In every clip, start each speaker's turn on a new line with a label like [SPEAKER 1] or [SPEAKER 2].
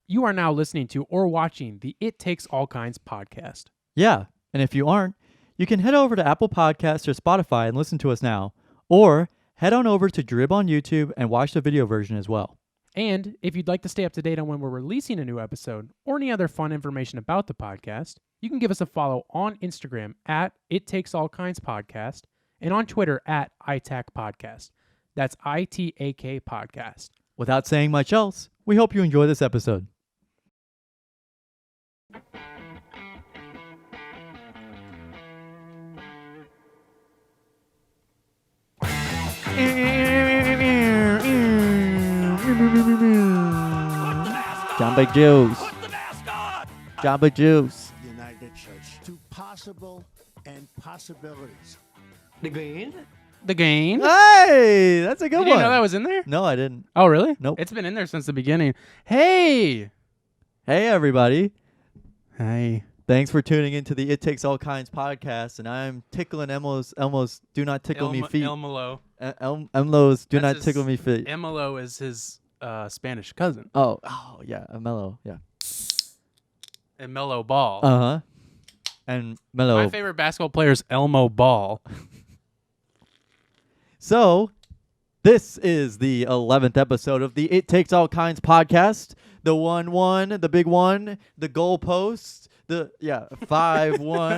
[SPEAKER 1] You are now listening to or watching the It Takes All Kinds podcast.
[SPEAKER 2] Yeah, and if you aren't, you can head over to Apple Podcasts or Spotify and listen to us now, or head on over to Drib on YouTube and watch the video version as well.
[SPEAKER 1] And if you'd like to stay up to date on when we're releasing a new episode or any other fun information about the podcast, you can give us a follow on Instagram at It Takes All Kinds Podcast and on Twitter at ITAC Podcast. That's ITAK Podcast.
[SPEAKER 2] Without saying much else, we hope you enjoy this episode. Jamba Juice. Jamba Juice.
[SPEAKER 3] United Church to possible and possibilities.
[SPEAKER 1] The gain?
[SPEAKER 2] Hey, that's a good
[SPEAKER 1] You
[SPEAKER 2] one.
[SPEAKER 1] didn't know that was in there?
[SPEAKER 2] No, I didn't.
[SPEAKER 1] Oh, really?
[SPEAKER 2] Nope.
[SPEAKER 1] It's been in there since the beginning. Hey!
[SPEAKER 2] Hey, everybody.
[SPEAKER 1] Hey.
[SPEAKER 2] Thanks for tuning into the It Takes All Kinds podcast, and I'm tickling Elmo's Do Not Tickle Me Feet.
[SPEAKER 1] Elmelo.
[SPEAKER 2] Elmo's Do
[SPEAKER 1] That's
[SPEAKER 2] Not Tickle Me Feet.
[SPEAKER 1] Emelo is his Spanish cousin.
[SPEAKER 2] Oh, yeah, Mello, yeah.
[SPEAKER 1] And Melo Ball.
[SPEAKER 2] Uh-huh. And Mello.
[SPEAKER 1] My favorite basketball player is Elmo Ball.
[SPEAKER 2] So, this is the 11th episode of the It Takes All Kinds podcast. The 1-1, the big one, the goalposts, 5-1.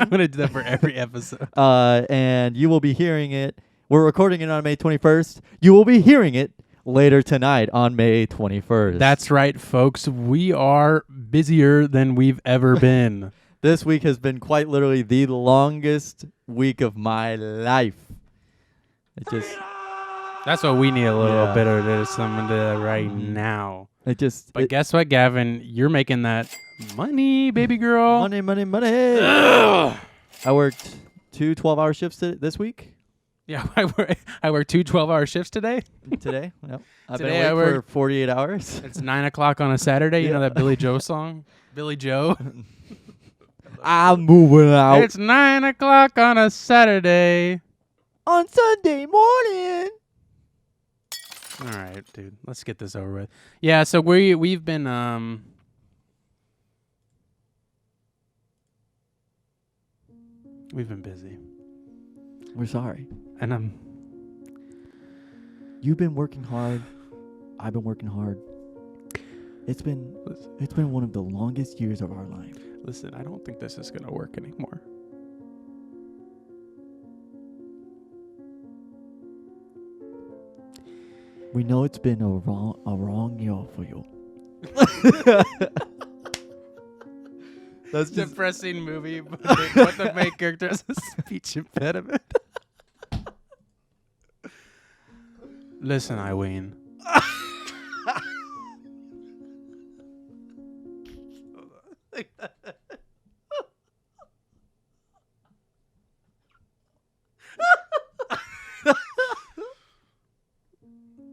[SPEAKER 1] I'm going to do that for every episode.
[SPEAKER 2] And you will be hearing it. We're recording it on May 21st. You will be hearing it later tonight on May 21st.
[SPEAKER 1] That's right, folks. We are busier than we've ever been.
[SPEAKER 2] This week has been quite literally the longest week of my life.
[SPEAKER 1] That's what we need a little bit of this someone to right
[SPEAKER 2] Mhm.
[SPEAKER 1] now.
[SPEAKER 2] But
[SPEAKER 1] Guess what, Gavin? You're making that money, baby girl.
[SPEAKER 2] money.
[SPEAKER 1] Ugh.
[SPEAKER 2] I worked 2 12-hour shifts this week.
[SPEAKER 1] Yeah, I work 2 12-hour shifts today.
[SPEAKER 2] Today. Yep. I've
[SPEAKER 1] Today
[SPEAKER 2] been
[SPEAKER 1] I
[SPEAKER 2] awake for
[SPEAKER 1] worked-
[SPEAKER 2] 48 hours.
[SPEAKER 1] It's 9 o'clock on a Saturday. You know that Billy Joe song? Billy Joe.
[SPEAKER 2] I'm moving out
[SPEAKER 1] It's 9 o'clock on a Saturday.
[SPEAKER 2] on Sunday morning.
[SPEAKER 1] All right, dude. Let's get this over with. Yeah, so we've been busy.
[SPEAKER 2] We're sorry.
[SPEAKER 1] And
[SPEAKER 2] You've been working hard. I've been working hard. It's been one of the longest years of our life.
[SPEAKER 1] listen, I don't think this is going to work anymore.
[SPEAKER 2] We know it's been a wrong year for you. That's just
[SPEAKER 1] Depressing movie, but the main character has a speech impediment. Listen, Eileen.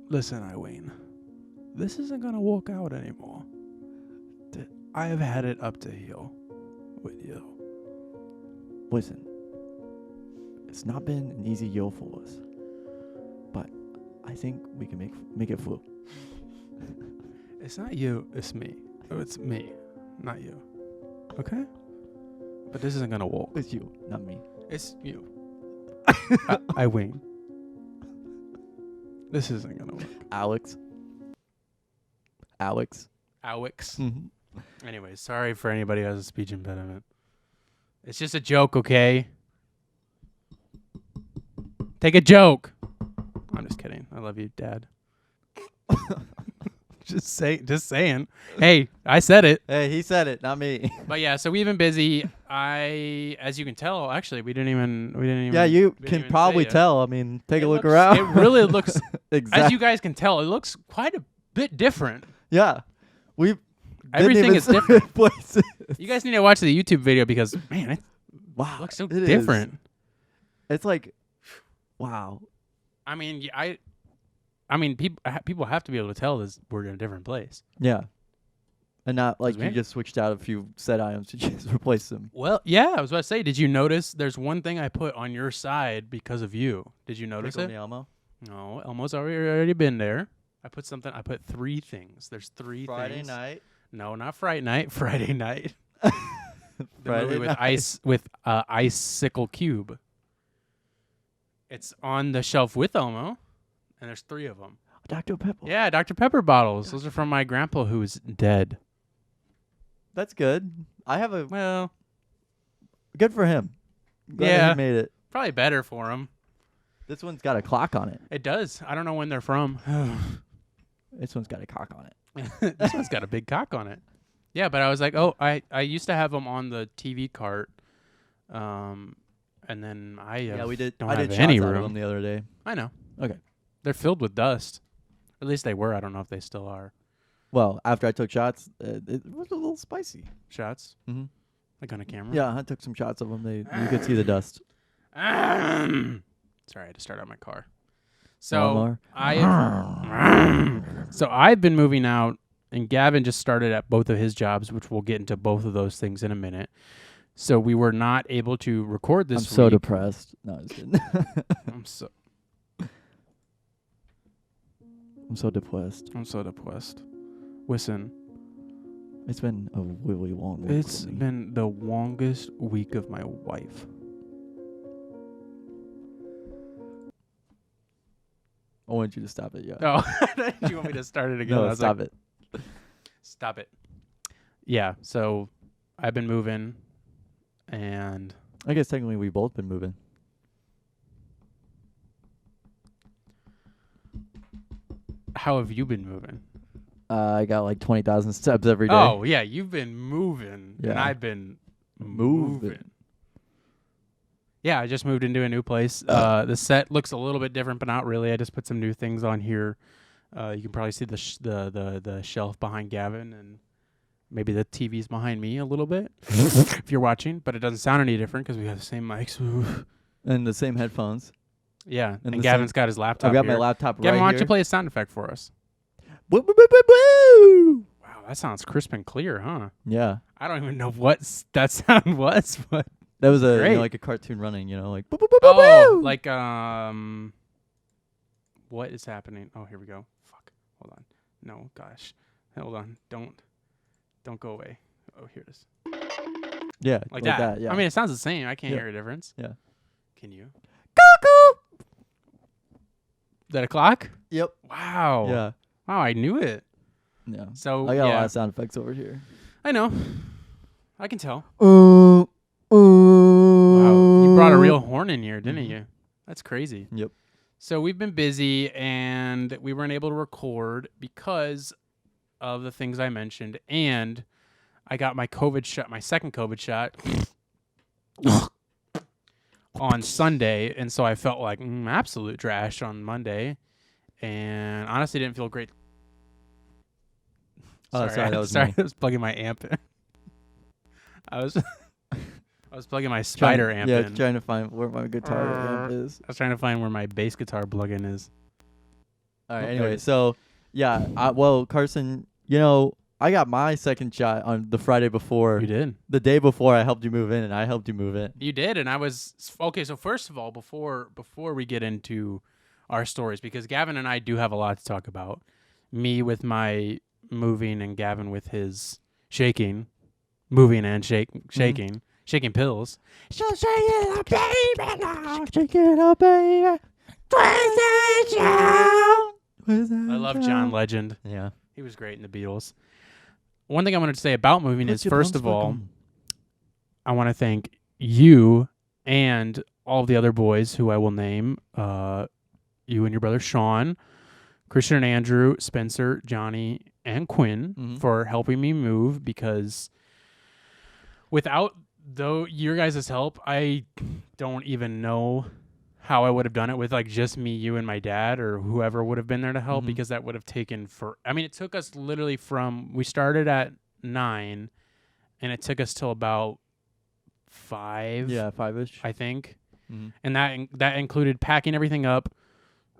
[SPEAKER 1] Listen, Eileen. This isn't going to work out anymore. I have had it up to heel with you.
[SPEAKER 2] Listen. It's not been an easy year for us, but I think we can make it through.
[SPEAKER 1] It's not you, it's me. Oh, it's me, not you. Okay? But this isn't gonna work.
[SPEAKER 2] It's you, not me.
[SPEAKER 1] It's you. I win. This isn't gonna work.
[SPEAKER 2] Alex.
[SPEAKER 1] Alex.
[SPEAKER 2] Mm-hmm.
[SPEAKER 1] Anyway, sorry for anybody who has a speech impediment. It's just a joke, okay? Take a joke. I'm just kidding. I love you, Dad. Just saying. Hey, I said it.
[SPEAKER 2] Hey, he said it, not me.
[SPEAKER 1] But yeah, so we've been busy. As you can tell, actually, we didn't even.
[SPEAKER 2] Yeah, you
[SPEAKER 1] we didn't
[SPEAKER 2] can
[SPEAKER 1] even
[SPEAKER 2] probably
[SPEAKER 1] say it.
[SPEAKER 2] tell. I mean, take a look
[SPEAKER 1] looks-
[SPEAKER 2] around.
[SPEAKER 1] It really looks,
[SPEAKER 2] exactly.
[SPEAKER 1] as you guys can tell, it looks quite a bit different.
[SPEAKER 2] Yeah, we.
[SPEAKER 1] Everything is different.
[SPEAKER 2] Places.
[SPEAKER 1] You guys need to watch the YouTube video because, man, it
[SPEAKER 2] Wow,
[SPEAKER 1] looks so
[SPEAKER 2] it is.
[SPEAKER 1] different.
[SPEAKER 2] It's like, wow.
[SPEAKER 1] I mean, people have to be able to tell this we're in a different place.
[SPEAKER 2] Yeah, and not like you
[SPEAKER 1] man.
[SPEAKER 2] just switched out a few set items to just replace them.
[SPEAKER 1] Well, yeah, I was about to say, did you notice there's one thing I put on your side because of you? Did you notice
[SPEAKER 2] Tickle
[SPEAKER 1] it?
[SPEAKER 2] me, Elmo.
[SPEAKER 1] No, Elmo's already been there. I put 3 things. There's 3
[SPEAKER 2] Friday
[SPEAKER 1] things.
[SPEAKER 2] night.
[SPEAKER 1] No, not Fright Night. Friday Night. The
[SPEAKER 2] Friday
[SPEAKER 1] movie with
[SPEAKER 2] night.
[SPEAKER 1] Icicle Cube. It's on the shelf with Elmo, and there's 3 of them.
[SPEAKER 2] Dr. Pepper.
[SPEAKER 1] Yeah, Dr. Pepper bottles. Those are from my grandpa who's dead.
[SPEAKER 2] That's good. I have a
[SPEAKER 1] Well,
[SPEAKER 2] good for him. Glad that
[SPEAKER 1] Yeah.
[SPEAKER 2] he made it.
[SPEAKER 1] probably better for him.
[SPEAKER 2] This one's got a clock on it.
[SPEAKER 1] It does. I don't know when they're from.
[SPEAKER 2] This one's got a cock on it.
[SPEAKER 1] This one's got a big cock on it. Yeah, but I was like, oh, I used to have them on the TV cart, and then I
[SPEAKER 2] Yeah, we did.
[SPEAKER 1] don't
[SPEAKER 2] I
[SPEAKER 1] have
[SPEAKER 2] did
[SPEAKER 1] any
[SPEAKER 2] shots out of
[SPEAKER 1] room.
[SPEAKER 2] them the other day.
[SPEAKER 1] I know.
[SPEAKER 2] Okay.
[SPEAKER 1] They're filled with dust. At least they were. I don't know if they still are.
[SPEAKER 2] Well, after I took shots, it was a little spicy.
[SPEAKER 1] Shots?
[SPEAKER 2] Mhm.
[SPEAKER 1] Like on a camera?
[SPEAKER 2] Yeah, I took some shots of them. You could see the dust.
[SPEAKER 1] Sorry, I had to start out my car. So
[SPEAKER 2] Lawnmower?
[SPEAKER 1] I've been moving out, and Gavin just started at both of his jobs, which we'll get into both of those things in a minute. So we were not able to record this
[SPEAKER 2] I'm so
[SPEAKER 1] week.
[SPEAKER 2] depressed. No, I'm just kidding.
[SPEAKER 1] I'm so
[SPEAKER 2] I'm so depressed.
[SPEAKER 1] depressed. Listen,
[SPEAKER 2] It's been a really long week.
[SPEAKER 1] it's
[SPEAKER 2] for me.
[SPEAKER 1] been the longest week of my life.
[SPEAKER 2] I want you to stop it. Yeah.
[SPEAKER 1] Oh, do you want me to start it again? I
[SPEAKER 2] No,
[SPEAKER 1] was
[SPEAKER 2] stop
[SPEAKER 1] like,
[SPEAKER 2] it.
[SPEAKER 1] Stop it. Yeah, so I've been moving, and
[SPEAKER 2] I guess technically we've both been moving.
[SPEAKER 1] how have you been moving?
[SPEAKER 2] I got like 20,000 steps every day.
[SPEAKER 1] Oh, yeah, you've been moving, and
[SPEAKER 2] Yeah.
[SPEAKER 1] I've been
[SPEAKER 2] Moving.
[SPEAKER 1] moving. Yeah, I just moved into a new place. The set looks a little bit different, but not really. I just put some new things on here. You can probably see the shelf behind Gavin, and maybe the TV's behind me a little bit if you're watching, but it doesn't sound any different because we have the same mics.
[SPEAKER 2] And the same headphones.
[SPEAKER 1] Yeah,
[SPEAKER 2] And
[SPEAKER 1] and
[SPEAKER 2] the
[SPEAKER 1] Gavin's got his laptop
[SPEAKER 2] I've got
[SPEAKER 1] here.
[SPEAKER 2] my laptop
[SPEAKER 1] Gavin,
[SPEAKER 2] right
[SPEAKER 1] why
[SPEAKER 2] here.
[SPEAKER 1] don't you play a sound effect for us?
[SPEAKER 2] Woo, woo, woo, woo, woo.
[SPEAKER 1] Wow, that sounds crisp and clear, huh?
[SPEAKER 2] Yeah.
[SPEAKER 1] I don't even know what that sound was, but
[SPEAKER 2] That was
[SPEAKER 1] Great.
[SPEAKER 2] like a cartoon running, like boo, boo, boo, boo,
[SPEAKER 1] oh,
[SPEAKER 2] boo.
[SPEAKER 1] like what is happening? Oh, here we go. Fuck. Hold on. No, gosh. Hold on. Don't go away. Oh, here it is.
[SPEAKER 2] Yeah,
[SPEAKER 1] Like that.
[SPEAKER 2] that. Yeah.
[SPEAKER 1] I mean, it sounds the same. I can't
[SPEAKER 2] Yeah.
[SPEAKER 1] hear a difference.
[SPEAKER 2] Yeah.
[SPEAKER 1] Can you?
[SPEAKER 2] Cuckoo.
[SPEAKER 1] Is that a clock?
[SPEAKER 2] Yep.
[SPEAKER 1] Wow.
[SPEAKER 2] Yeah.
[SPEAKER 1] Wow, I knew it.
[SPEAKER 2] Yeah.
[SPEAKER 1] So
[SPEAKER 2] I got a lot
[SPEAKER 1] yeah,
[SPEAKER 2] of sound effects over here.
[SPEAKER 1] I know. I can tell.
[SPEAKER 2] Wow.
[SPEAKER 1] Wow, you brought a real horn in here, didn't
[SPEAKER 2] Mhm.
[SPEAKER 1] you? That's crazy.
[SPEAKER 2] Yep.
[SPEAKER 1] So we've been busy, and we weren't able to record because of the things I mentioned, and I got my second COVID shot on Sunday, and so I felt like absolute trash on Monday, and honestly didn't feel great.
[SPEAKER 2] Oh, sorry, that was
[SPEAKER 1] sorry,
[SPEAKER 2] me.
[SPEAKER 1] I was plugging my amp in. I was plugging my spider amp
[SPEAKER 2] Yeah,
[SPEAKER 1] in.
[SPEAKER 2] trying to find where my guitar amp is.
[SPEAKER 1] I was trying to find where my bass guitar plug-in is.
[SPEAKER 2] All right.
[SPEAKER 1] Okay.
[SPEAKER 2] Anyway, so yeah. Well, Carson, I got my second shot on the Friday before.
[SPEAKER 1] You did.
[SPEAKER 2] The day before I helped you move in, and I helped you move in.
[SPEAKER 1] You did, and I was okay. So first of all, before we get into our stories, because Gavin and I do have a lot to talk about. Me with my moving, and Gavin with his moving and shaking pills.
[SPEAKER 2] So shake it up, baby, now. Shake it up, baby.
[SPEAKER 1] I love John Legend.
[SPEAKER 2] Yeah.
[SPEAKER 1] He was great in the Beatles. One thing I wanted to say about moving is, first of all, I want to thank you and all of the other boys who I will name. You and your brother Sean, Christian and Andrew, Spencer, Johnny, and Quinn for helping me move, because without your guys' help, I don't even know how I would have done it with like just me, you, and my dad, or whoever would have been there to help, because that would have taken it took us literally we started at 9 and it took us till about 5.
[SPEAKER 2] Yeah, 5-ish.
[SPEAKER 1] I think.
[SPEAKER 2] Mhm.
[SPEAKER 1] And that included packing everything up,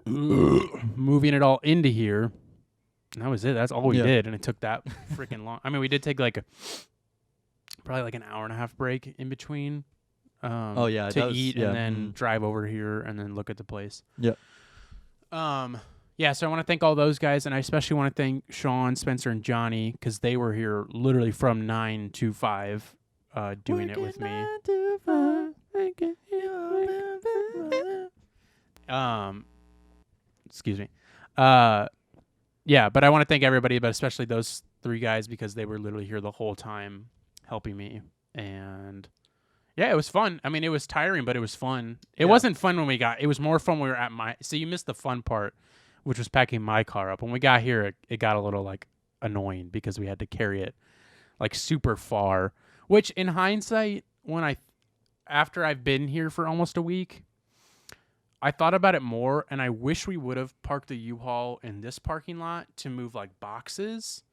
[SPEAKER 1] moving it all into here. And that was it. That's all we did. And it took that freaking long. I mean, we did take probably like an hour and a half break in between.
[SPEAKER 2] Oh, yeah,
[SPEAKER 1] To
[SPEAKER 2] that was-
[SPEAKER 1] eat
[SPEAKER 2] yeah,
[SPEAKER 1] and then drive over here and then look at the place.
[SPEAKER 2] Yeah.
[SPEAKER 1] Yeah, so I want to thank all those guys, and I especially want to thank Sean, Spencer, and Johnny because they were here literally from 9 to 5 doing it with me. Excuse me. Yeah, but I want to thank everybody, but especially those 3 guys because they were literally here the whole time helping me. And yeah, it was fun. I mean, it was tiring, but it was fun. It wasn't fun when it was more fun when we were at so you missed the fun part, which was packing my car up. When we got here, it got a little like annoying because we had to carry it like super far, which in hindsight, after I've been here for almost a week, I thought about it more, and I wish we would have parked the U-Haul in this parking lot to move like boxes,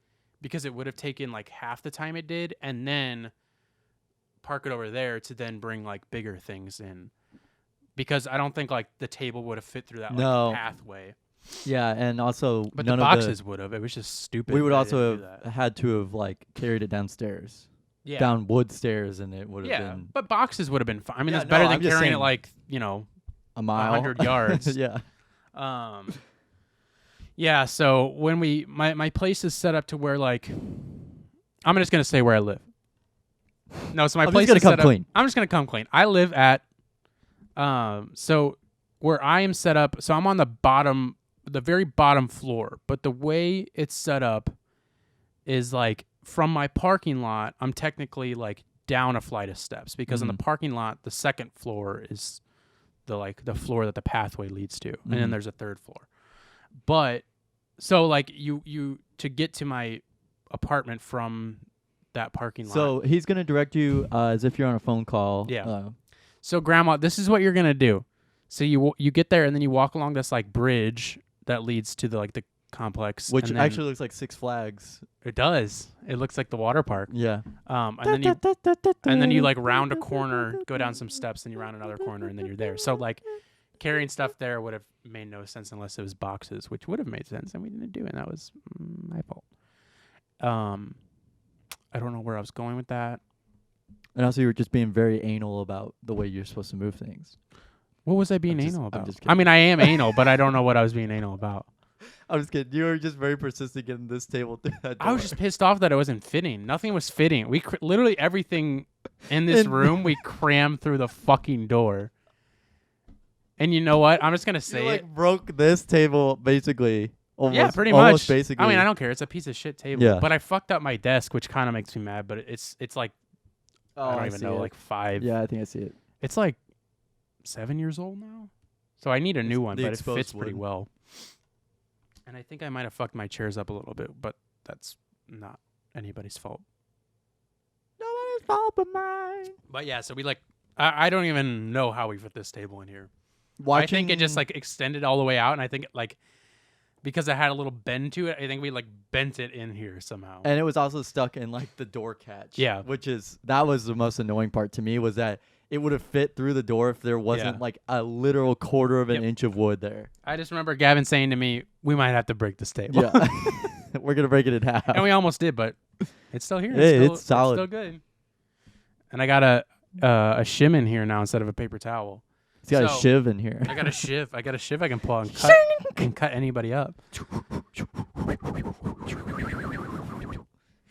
[SPEAKER 1] because it would have taken like half the time it did, and then park it over there to then bring like bigger things in, because I don't think like the table would have fit through that like pathway.
[SPEAKER 2] Yeah, and also
[SPEAKER 1] But
[SPEAKER 2] none
[SPEAKER 1] the
[SPEAKER 2] of
[SPEAKER 1] boxes would have. It was just stupid.
[SPEAKER 2] We would
[SPEAKER 1] that I
[SPEAKER 2] also
[SPEAKER 1] didn't do that.
[SPEAKER 2] have had to have like carried it downstairs.
[SPEAKER 1] Yeah.
[SPEAKER 2] Down wood stairs, and it would have
[SPEAKER 1] Yeah,
[SPEAKER 2] been
[SPEAKER 1] but boxes would have been fine. I mean,
[SPEAKER 2] Yeah,
[SPEAKER 1] it's better
[SPEAKER 2] no,
[SPEAKER 1] than
[SPEAKER 2] I'm just
[SPEAKER 1] carrying it
[SPEAKER 2] saying-
[SPEAKER 1] like,
[SPEAKER 2] a mile,
[SPEAKER 1] 100 yards.
[SPEAKER 2] Yeah.
[SPEAKER 1] Yeah, so when my place is set up to where like, I'm just gonna say where I live. No, so my
[SPEAKER 2] I'm
[SPEAKER 1] place
[SPEAKER 2] just
[SPEAKER 1] is
[SPEAKER 2] gonna
[SPEAKER 1] set
[SPEAKER 2] come clean.
[SPEAKER 1] up. I'm just gonna come clean. I live at, so where I am set up. So I'm on the very bottom floor. But the way it's set up is like from my parking lot, I'm technically like down a flight of steps, because in the parking lot, the second floor is the floor that the pathway leads to, and then there's a third floor. But so like you to get to my apartment from that parking lot.
[SPEAKER 2] So he's gonna direct you as if you're on a phone call.
[SPEAKER 1] Yeah. So grandma, this is what you're gonna do. So you get there, and then you walk along this like bridge that leads to the complex,
[SPEAKER 2] Which
[SPEAKER 1] and then
[SPEAKER 2] actually looks like Six Flags.
[SPEAKER 1] it does. It looks like the water park.
[SPEAKER 2] Yeah.
[SPEAKER 1] And then you like round a corner, go down some steps, then you round another corner, and then you're there. So like carrying stuff there would have made no sense unless it was boxes, which would have made sense, and we didn't do it. And that was my fault. I don't know where I was going with that.
[SPEAKER 2] And also, you were just being very anal about the way you're supposed to move things.
[SPEAKER 1] What was I being
[SPEAKER 2] I'm
[SPEAKER 1] anal about?
[SPEAKER 2] just
[SPEAKER 1] I mean, I am anal, but I don't know what I was being anal about.
[SPEAKER 2] I'm just kidding. You were just very persistent getting this table through that door.
[SPEAKER 1] I was just pissed off that it wasn't fitting. Nothing was fitting. We literally everything in this room we crammed through the fucking door. And you know what? I'm just gonna say
[SPEAKER 2] you like
[SPEAKER 1] it.
[SPEAKER 2] broke this table basically. Almost,
[SPEAKER 1] Yeah, pretty
[SPEAKER 2] almost
[SPEAKER 1] much.
[SPEAKER 2] Basically.
[SPEAKER 1] I mean, I don't care. It's a piece of shit table.
[SPEAKER 2] Yeah.
[SPEAKER 1] But I fucked up my desk, which kind of makes me mad. But it's like I don't even know, like 5.
[SPEAKER 2] Yeah, I think I see it.
[SPEAKER 1] It's like 7 years old now. So I need a new one,
[SPEAKER 2] the
[SPEAKER 1] but it
[SPEAKER 2] exposed
[SPEAKER 1] fits pretty
[SPEAKER 2] wood.
[SPEAKER 1] well. And I think I might have fucked my chairs up a little bit, but that's not anybody's fault.
[SPEAKER 2] Nobody's fault but mine.
[SPEAKER 1] But yeah, so we I don't even know how we fit this table in here.
[SPEAKER 2] Watching,
[SPEAKER 1] I think it just like extended all the way out, and I think like because it had a little bend to it, I think we like bent it in here somehow.
[SPEAKER 2] And it was also stuck in like the door catch.
[SPEAKER 1] Yeah.
[SPEAKER 2] That was the most annoying part to me, was that it would have fit through the door if there wasn't like a literal quarter of an inch of wood there.
[SPEAKER 1] I just remember Gavin saying to me, "We might have to break this table."
[SPEAKER 2] Yeah. We're going to break it in half.
[SPEAKER 1] And we almost did, but it's still here.
[SPEAKER 2] Hey, it's solid.
[SPEAKER 1] It's still good. And I got a shim in here now instead of a paper towel.
[SPEAKER 2] It's got a
[SPEAKER 1] So,
[SPEAKER 2] shiv in here.
[SPEAKER 1] I got a shiv. I can pull and cut anybody up.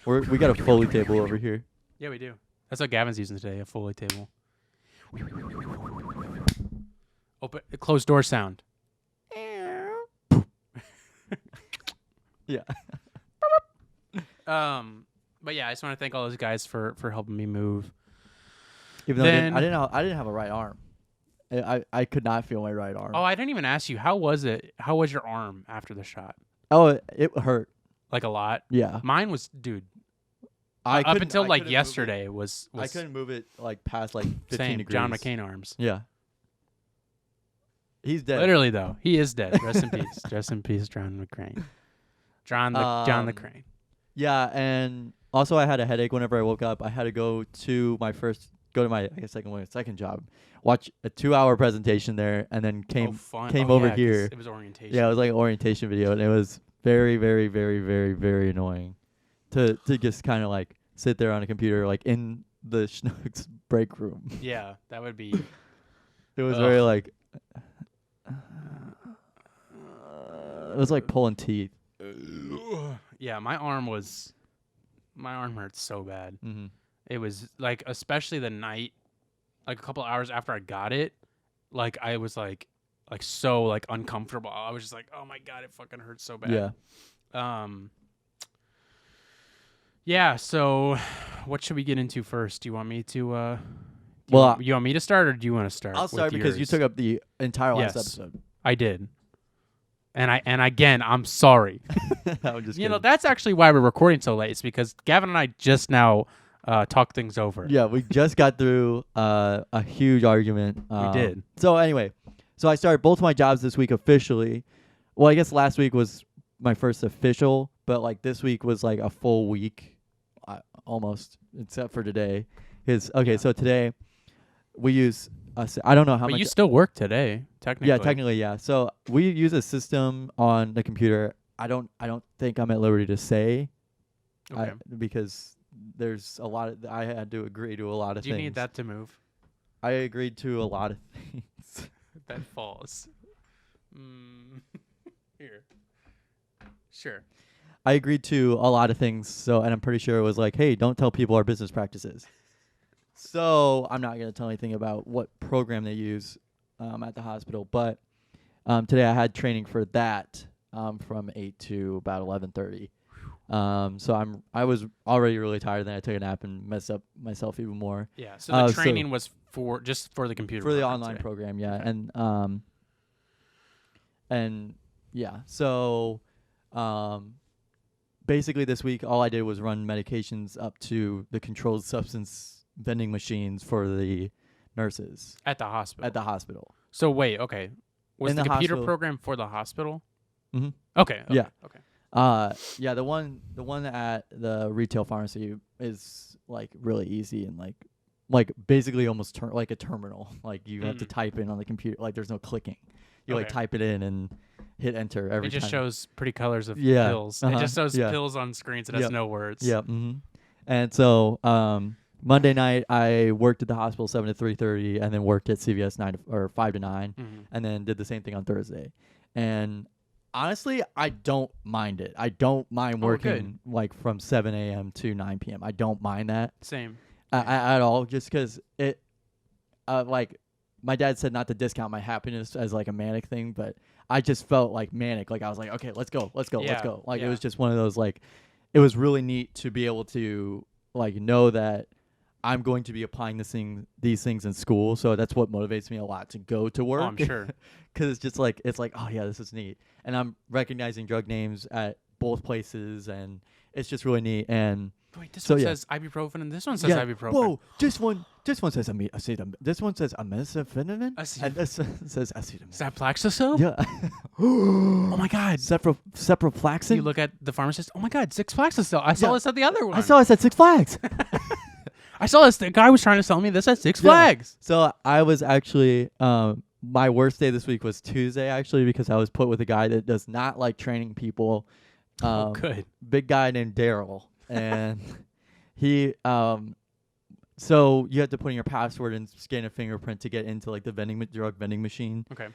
[SPEAKER 2] We got a Foley table over here.
[SPEAKER 1] Yeah, we do. That's what Gavin's using today, a Foley table. Open closed door sound.
[SPEAKER 2] Yeah.
[SPEAKER 1] But yeah, I just want to thank all those guys for helping me move.
[SPEAKER 2] Even though
[SPEAKER 1] Then-
[SPEAKER 2] I didn't have a right arm. I could not feel my right arm.
[SPEAKER 1] Oh, I didn't even ask you. How was it? How was your arm after the shot?
[SPEAKER 2] Oh, it hurt.
[SPEAKER 1] Like a lot?
[SPEAKER 2] Yeah.
[SPEAKER 1] Mine was, dude.
[SPEAKER 2] I
[SPEAKER 1] Up
[SPEAKER 2] couldn't-
[SPEAKER 1] until
[SPEAKER 2] I
[SPEAKER 1] like
[SPEAKER 2] couldn't move
[SPEAKER 1] yesterday was
[SPEAKER 2] I couldn't move it like past like 15
[SPEAKER 1] same.
[SPEAKER 2] degrees.
[SPEAKER 1] John McCain arms.
[SPEAKER 2] Yeah. He's dead.
[SPEAKER 1] Literally though, he is dead. Rest in peace. Rest in peace, John McCain. John the Crane.
[SPEAKER 2] Yeah, and also I had a headache whenever I woke up. I had to go to my second job, watch a 2-hour presentation there, and then came over
[SPEAKER 1] yeah, 'cause
[SPEAKER 2] here.
[SPEAKER 1] It was orientation.
[SPEAKER 2] Yeah, it was like an orientation video, and it was very, very, very, very, very annoying to just kind of like sit there on a computer like in the Schnucks break room.
[SPEAKER 1] Yeah, that would be.
[SPEAKER 2] It was very like. It was like pulling teeth.
[SPEAKER 1] Yeah, my arm hurts so bad.
[SPEAKER 2] Mm-hmm.
[SPEAKER 1] It was like, especially the night, like a couple hours after I got it, like I was like so like uncomfortable. I was just like, oh my God, it fucking hurts so bad.
[SPEAKER 2] Yeah.
[SPEAKER 1] Yeah. So, what should we get into first? Do you want me to? You want me to start, or do you want to start?
[SPEAKER 2] I'll start because you took up the entire last episode.
[SPEAKER 1] I did. And again, I'm sorry.
[SPEAKER 2] I'm just kidding.
[SPEAKER 1] That's actually why we're recording so late. It's because Gavin and I just now talked things over.
[SPEAKER 2] Yeah, we just got through a huge argument.
[SPEAKER 1] We did.
[SPEAKER 2] So anyway, I started both my jobs this week officially. Well, I guess last week was my first official, but like this week was like a full week, almost, except for today. So today we use I don't know how much.
[SPEAKER 1] But you still work today, technically.
[SPEAKER 2] Yeah, technically, yeah. So we use a system on the computer. I don't think I'm at liberty to say, because there's a lot of I had to agree to a lot of things.
[SPEAKER 1] Do you need that to move?
[SPEAKER 2] I agreed to a lot of things.
[SPEAKER 1] That falls. Here. Sure.
[SPEAKER 2] I agreed to a lot of things. And I'm pretty sure it was like, hey, don't tell people our business practices. So I'm not going to tell anything about what program they use at the hospital. But today I had training for that from 8 to about 11:30. So I was already really tired. Then I took a nap and messed up myself even more.
[SPEAKER 1] Yeah. So the training was for the computer.
[SPEAKER 2] For the online program, yeah. Okay. And yeah. So basically this week all I did was run medications up to the controlled substance vending machines for the nurses
[SPEAKER 1] at the hospital. So wait, okay. Was the computer program for the hospital?
[SPEAKER 2] Mm-hmm.
[SPEAKER 1] Okay.
[SPEAKER 2] Yeah.
[SPEAKER 1] Okay.
[SPEAKER 2] Yeah, the one at the retail pharmacy is like really easy and like basically almost like a terminal. Like you have to type in on the computer. Like there's no clicking. You like type it in and hit enter every time.
[SPEAKER 1] It just shows pretty colors of pills. It just shows pills on screens. It has no words.
[SPEAKER 2] Yeah. Mm-hmm. And so Monday night I worked at the hospital 7 to 3:30, and then worked at CVS 5 to 9, and then did the same thing on Thursday. And honestly, I don't mind it. I don't mind working like from 7 a.m. to 9 p.m. I don't mind that.
[SPEAKER 1] Same.
[SPEAKER 2] At all, just because it, like, my dad said not to discount my happiness as like a manic thing, but I just felt like manic. Like I was like, okay, let's go. Like it was just one of those, like, it was really neat to be able to like know that I'm going to be applying these things in school. So that's what motivates me a lot to go to work.
[SPEAKER 1] Oh, I'm sure.
[SPEAKER 2] Because it's like, oh yeah, this is neat. And I'm recognizing drug names at both places, and it's just really neat. And
[SPEAKER 1] wait, this one says ibuprofen, and this one says ibuprofen.
[SPEAKER 2] Whoa, this one says acetam. This one says acetaminophen. And this says acetaminophen.
[SPEAKER 1] Is that Plaxicil?
[SPEAKER 2] Yeah.
[SPEAKER 1] Oh my God.
[SPEAKER 2] Ceproplaxin.
[SPEAKER 1] You look at the pharmacist. Oh my God, 6 Plaxicil. I saw this at the other one.
[SPEAKER 2] I saw this at Six Flags.
[SPEAKER 1] I saw this. The guy was trying to sell me this at Six Flags.
[SPEAKER 2] So I was actually, my worst day this week was Tuesday, actually, because I was put with a guy that does not like training people.
[SPEAKER 1] Good.
[SPEAKER 2] Big guy named Daryl. And he, so you have to put in your password and scan a fingerprint to get into like the drug vending machine.
[SPEAKER 1] Okay.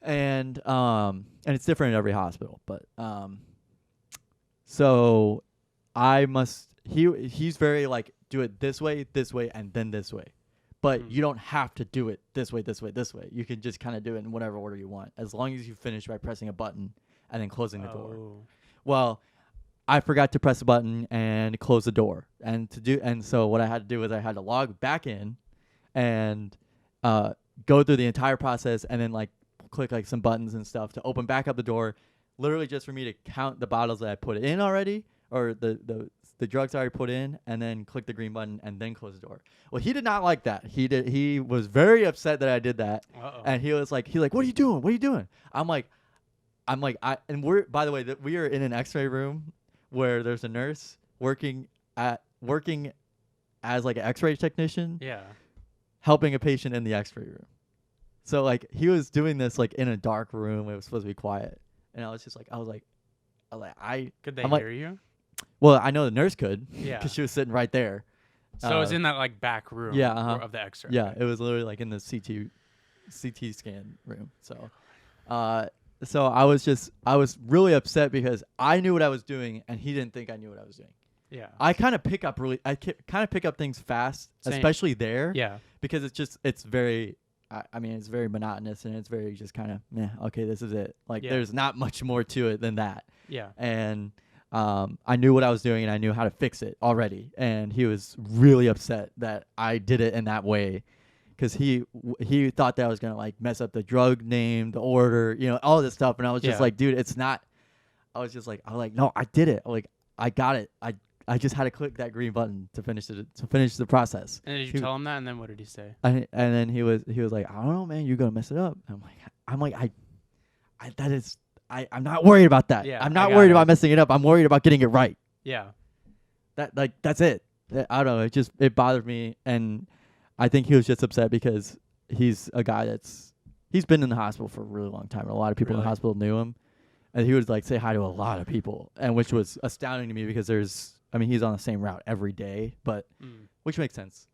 [SPEAKER 2] And it's different at every hospital, but, so he's very like, do it this way, and then this way. But you don't have to do it this way. You can just kind of do it in whatever order you want, as long as you finish by pressing a button and then closing the door. Well, I forgot to press a button and close the door. And so what I had to do was I had to log back in and go through the entire process, and then like click like some buttons and stuff to open back up the door, literally just for me to count the bottles that I put in already, or the drugs I already put in, and then click the green button and then close the door. Well, he did not like that. He was very upset that I did that. And he was like, what are you doing? I'm like, and we're, by the way, that we are in an x-ray room where there's a nurse working as like an x-ray technician.
[SPEAKER 1] Yeah.
[SPEAKER 2] Helping a patient in the x-ray room. So like he was doing this like in a dark room. It was supposed to be quiet. And I was like,
[SPEAKER 1] could they hear you?
[SPEAKER 2] Well, I know the nurse could.
[SPEAKER 1] Yeah.
[SPEAKER 2] Because she was sitting right there.
[SPEAKER 1] So it was in that like back room.
[SPEAKER 2] Yeah.
[SPEAKER 1] Of the X-ray.
[SPEAKER 2] Yeah, it was literally like in the CT scan room. So, so I was really upset because I knew what I was doing and he didn't think I knew what I was doing.
[SPEAKER 1] Yeah.
[SPEAKER 2] I kind of pick up things fast,
[SPEAKER 1] Same.
[SPEAKER 2] especially there.
[SPEAKER 1] Yeah.
[SPEAKER 2] Because it's very, I mean, it's very monotonous and it's very just kind of, okay, this is it. Like, there's not much more to it than that.
[SPEAKER 1] Yeah.
[SPEAKER 2] And I knew what I was doing and I knew how to fix it already. And he was really upset that I did it in that way. Because he thought that I was going to, like, mess up the drug name, the order, all this stuff. And I was just like, dude, it's not. I was like, no, I did it. Like, I got it. I just had to click that green button to finish the process.
[SPEAKER 1] And did you tell him that? And then what did he say?
[SPEAKER 2] And then he was like, I don't know, man, you're gonna mess it up. I'm like, I'm not worried about that.
[SPEAKER 1] Yeah,
[SPEAKER 2] I'm not worried about messing it up. I'm worried about getting it right.
[SPEAKER 1] Yeah.
[SPEAKER 2] That's it. I don't know. It bothered me, and I think he was just upset because he's a guy he's been in the hospital for a really long time. And a lot of people in the hospital knew him, and he would like say hi to a lot of people, and which was astounding to me because he's on the same route every day, but which makes sense.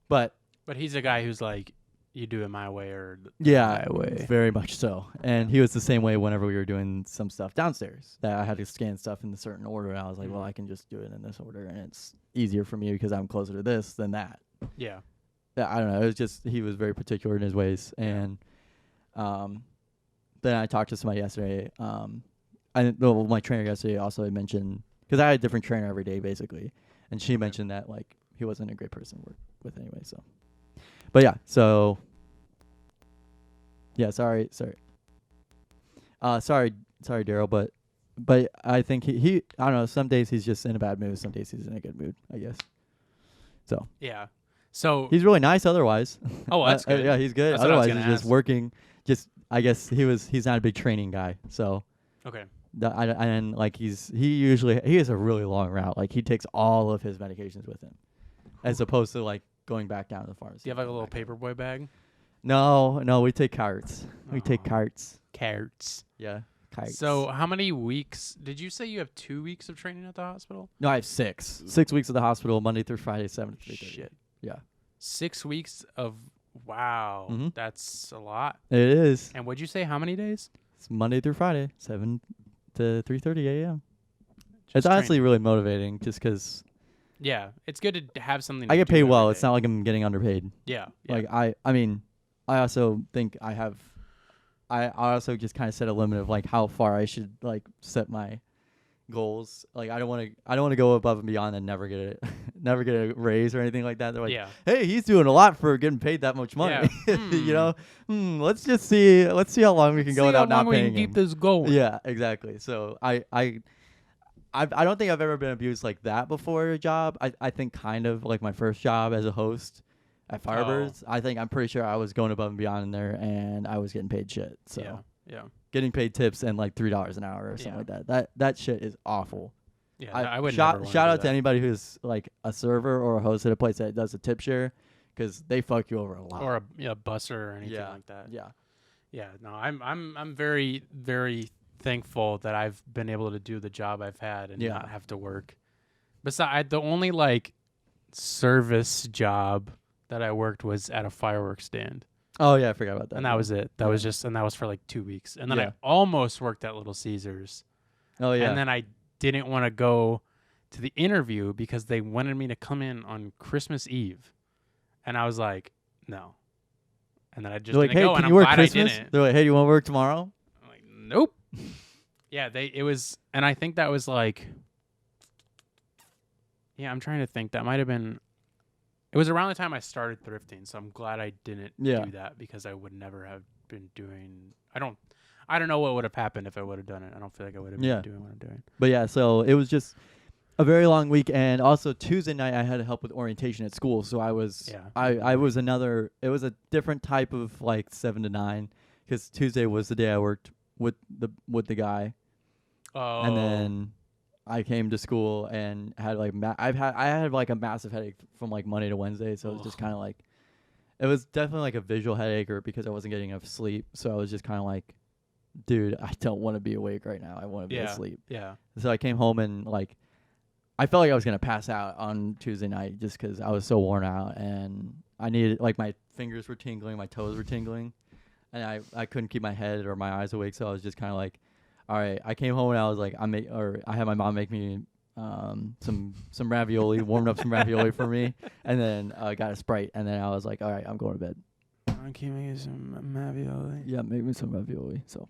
[SPEAKER 2] But
[SPEAKER 1] he's a guy who's like, you do it my way or
[SPEAKER 2] my
[SPEAKER 1] way.
[SPEAKER 2] Very much so. And he was the same way whenever we were doing some stuff downstairs that I had to scan stuff in a certain order. And I was like, well, I can just do it in this order, and it's easier for me because I'm closer to this than that.
[SPEAKER 1] Yeah.
[SPEAKER 2] I don't know. It was just he was very particular in his ways, and then I talked to somebody yesterday. My trainer yesterday also had mentioned, because I had a different trainer every day basically, and she mentioned that like he wasn't a great person to work with anyway. So, but yeah, so yeah, sorry, Daryl, but I think he I don't know. Some days he's just in a bad mood. Some days he's in a good mood, I guess. So
[SPEAKER 1] yeah. So
[SPEAKER 2] he's really nice otherwise.
[SPEAKER 1] Oh, that's good.
[SPEAKER 2] Yeah, he's good.
[SPEAKER 1] That's what I was
[SPEAKER 2] Otherwise,
[SPEAKER 1] gonna
[SPEAKER 2] he's just
[SPEAKER 1] ask.
[SPEAKER 2] working. Just I guess he's not a big training guy. So
[SPEAKER 1] okay.
[SPEAKER 2] And like he has a really long route. Like he takes all of his medications with him, as opposed to like going back down to the pharmacy.
[SPEAKER 1] Do you have like a little paperboy bag?
[SPEAKER 2] No, we take carts. We take carts.
[SPEAKER 1] Carts.
[SPEAKER 2] Yeah, carts.
[SPEAKER 1] So how many weeks? Did you say you have 2 weeks of training at the hospital?
[SPEAKER 2] No, I have 6. 6 weeks at the hospital, Monday through Friday, 7 to 3:30.
[SPEAKER 1] Shit.
[SPEAKER 2] Yeah.
[SPEAKER 1] 6 weeks of wow.
[SPEAKER 2] Mhm.
[SPEAKER 1] That's a lot.
[SPEAKER 2] It is.
[SPEAKER 1] And what'd you say? How many days?
[SPEAKER 2] It's Monday through Friday, 7 to 3:30 a.m.
[SPEAKER 1] Just
[SPEAKER 2] It's honestly really motivating, just because
[SPEAKER 1] yeah, it's good to have something.
[SPEAKER 2] I
[SPEAKER 1] to
[SPEAKER 2] get
[SPEAKER 1] do
[SPEAKER 2] paid
[SPEAKER 1] every
[SPEAKER 2] well.
[SPEAKER 1] day.
[SPEAKER 2] It's not like I'm getting underpaid.
[SPEAKER 1] Yeah.
[SPEAKER 2] Like I mean, I also think I also just kind of set a limit of like how far I should like set my goals. Like I don't want to go above and beyond and never get a raise or anything like that. They're like, hey, he's doing a lot for getting paid that much money.
[SPEAKER 1] Yeah.
[SPEAKER 2] Let's see how long we can go without not paying
[SPEAKER 1] we can keep
[SPEAKER 2] him.
[SPEAKER 1] this going.
[SPEAKER 2] Yeah, exactly. So I don't think I've ever been abused like that before at a job. I think kind of like my first job as a host at Firebirds. I'm pretty sure I was going above and beyond in there, and I was getting paid shit. So
[SPEAKER 1] yeah.
[SPEAKER 2] getting paid tips and like $3 an hour or something like that. That shit is awful.
[SPEAKER 1] Yeah, I would
[SPEAKER 2] shout out to anybody who's like a server or a host at a place that does a tip share, because they fuck you over a lot.
[SPEAKER 1] Or a busser or anything like that.
[SPEAKER 2] Yeah.
[SPEAKER 1] Yeah. No, I'm very, very thankful that I've been able to do the job I've had and not have to work. Besides, the only like service job that I worked was at a fireworks stand.
[SPEAKER 2] Oh yeah, I forgot about that.
[SPEAKER 1] And that was it. That was for like 2 weeks. And then I almost worked at Little Caesars.
[SPEAKER 2] Oh yeah.
[SPEAKER 1] And then I didn't want to go to the interview because they wanted me to come in on Christmas Eve. And I was like, no. And then I just didn't go, and I'm glad I didn't.
[SPEAKER 2] They're like, hey, do you want to work tomorrow?
[SPEAKER 1] I'm like, nope. Yeah, and I think that was like, yeah, I'm trying to think. That might have been, it was around the time I started thrifting, so I'm glad I didn't do that, because I would never have been doing, I don't know what would have happened if I would have done it. I don't feel like I would have been doing what I'm doing.
[SPEAKER 2] But yeah, so it was just a very long week, and also Tuesday night I had to help with orientation at school, so I was it was a different type of like 7 to 9, because Tuesday was the day I worked with the guy. Oh. And then I came to school and had like I had like a massive headache from like Monday to Wednesday, so it was just kind of like, it was definitely like a visual headache, or because I wasn't getting enough sleep, so I was just kind of like, dude, I don't want to be awake right now. I want to be asleep. Yeah. So I came home and like, I felt like I was going to pass out on Tuesday night just because I was so worn out, and I needed, like, my fingers were tingling, my toes were tingling. and I couldn't keep my head or my eyes awake, so I was just kind of like, all right. I came home and I was like, I had my mom make me some ravioli, warmed up some ravioli for me, and then got a Sprite, and then I was like, all right, I'm going to bed.
[SPEAKER 1] Can you make some ravioli?
[SPEAKER 2] Yeah, make me some ravioli. So.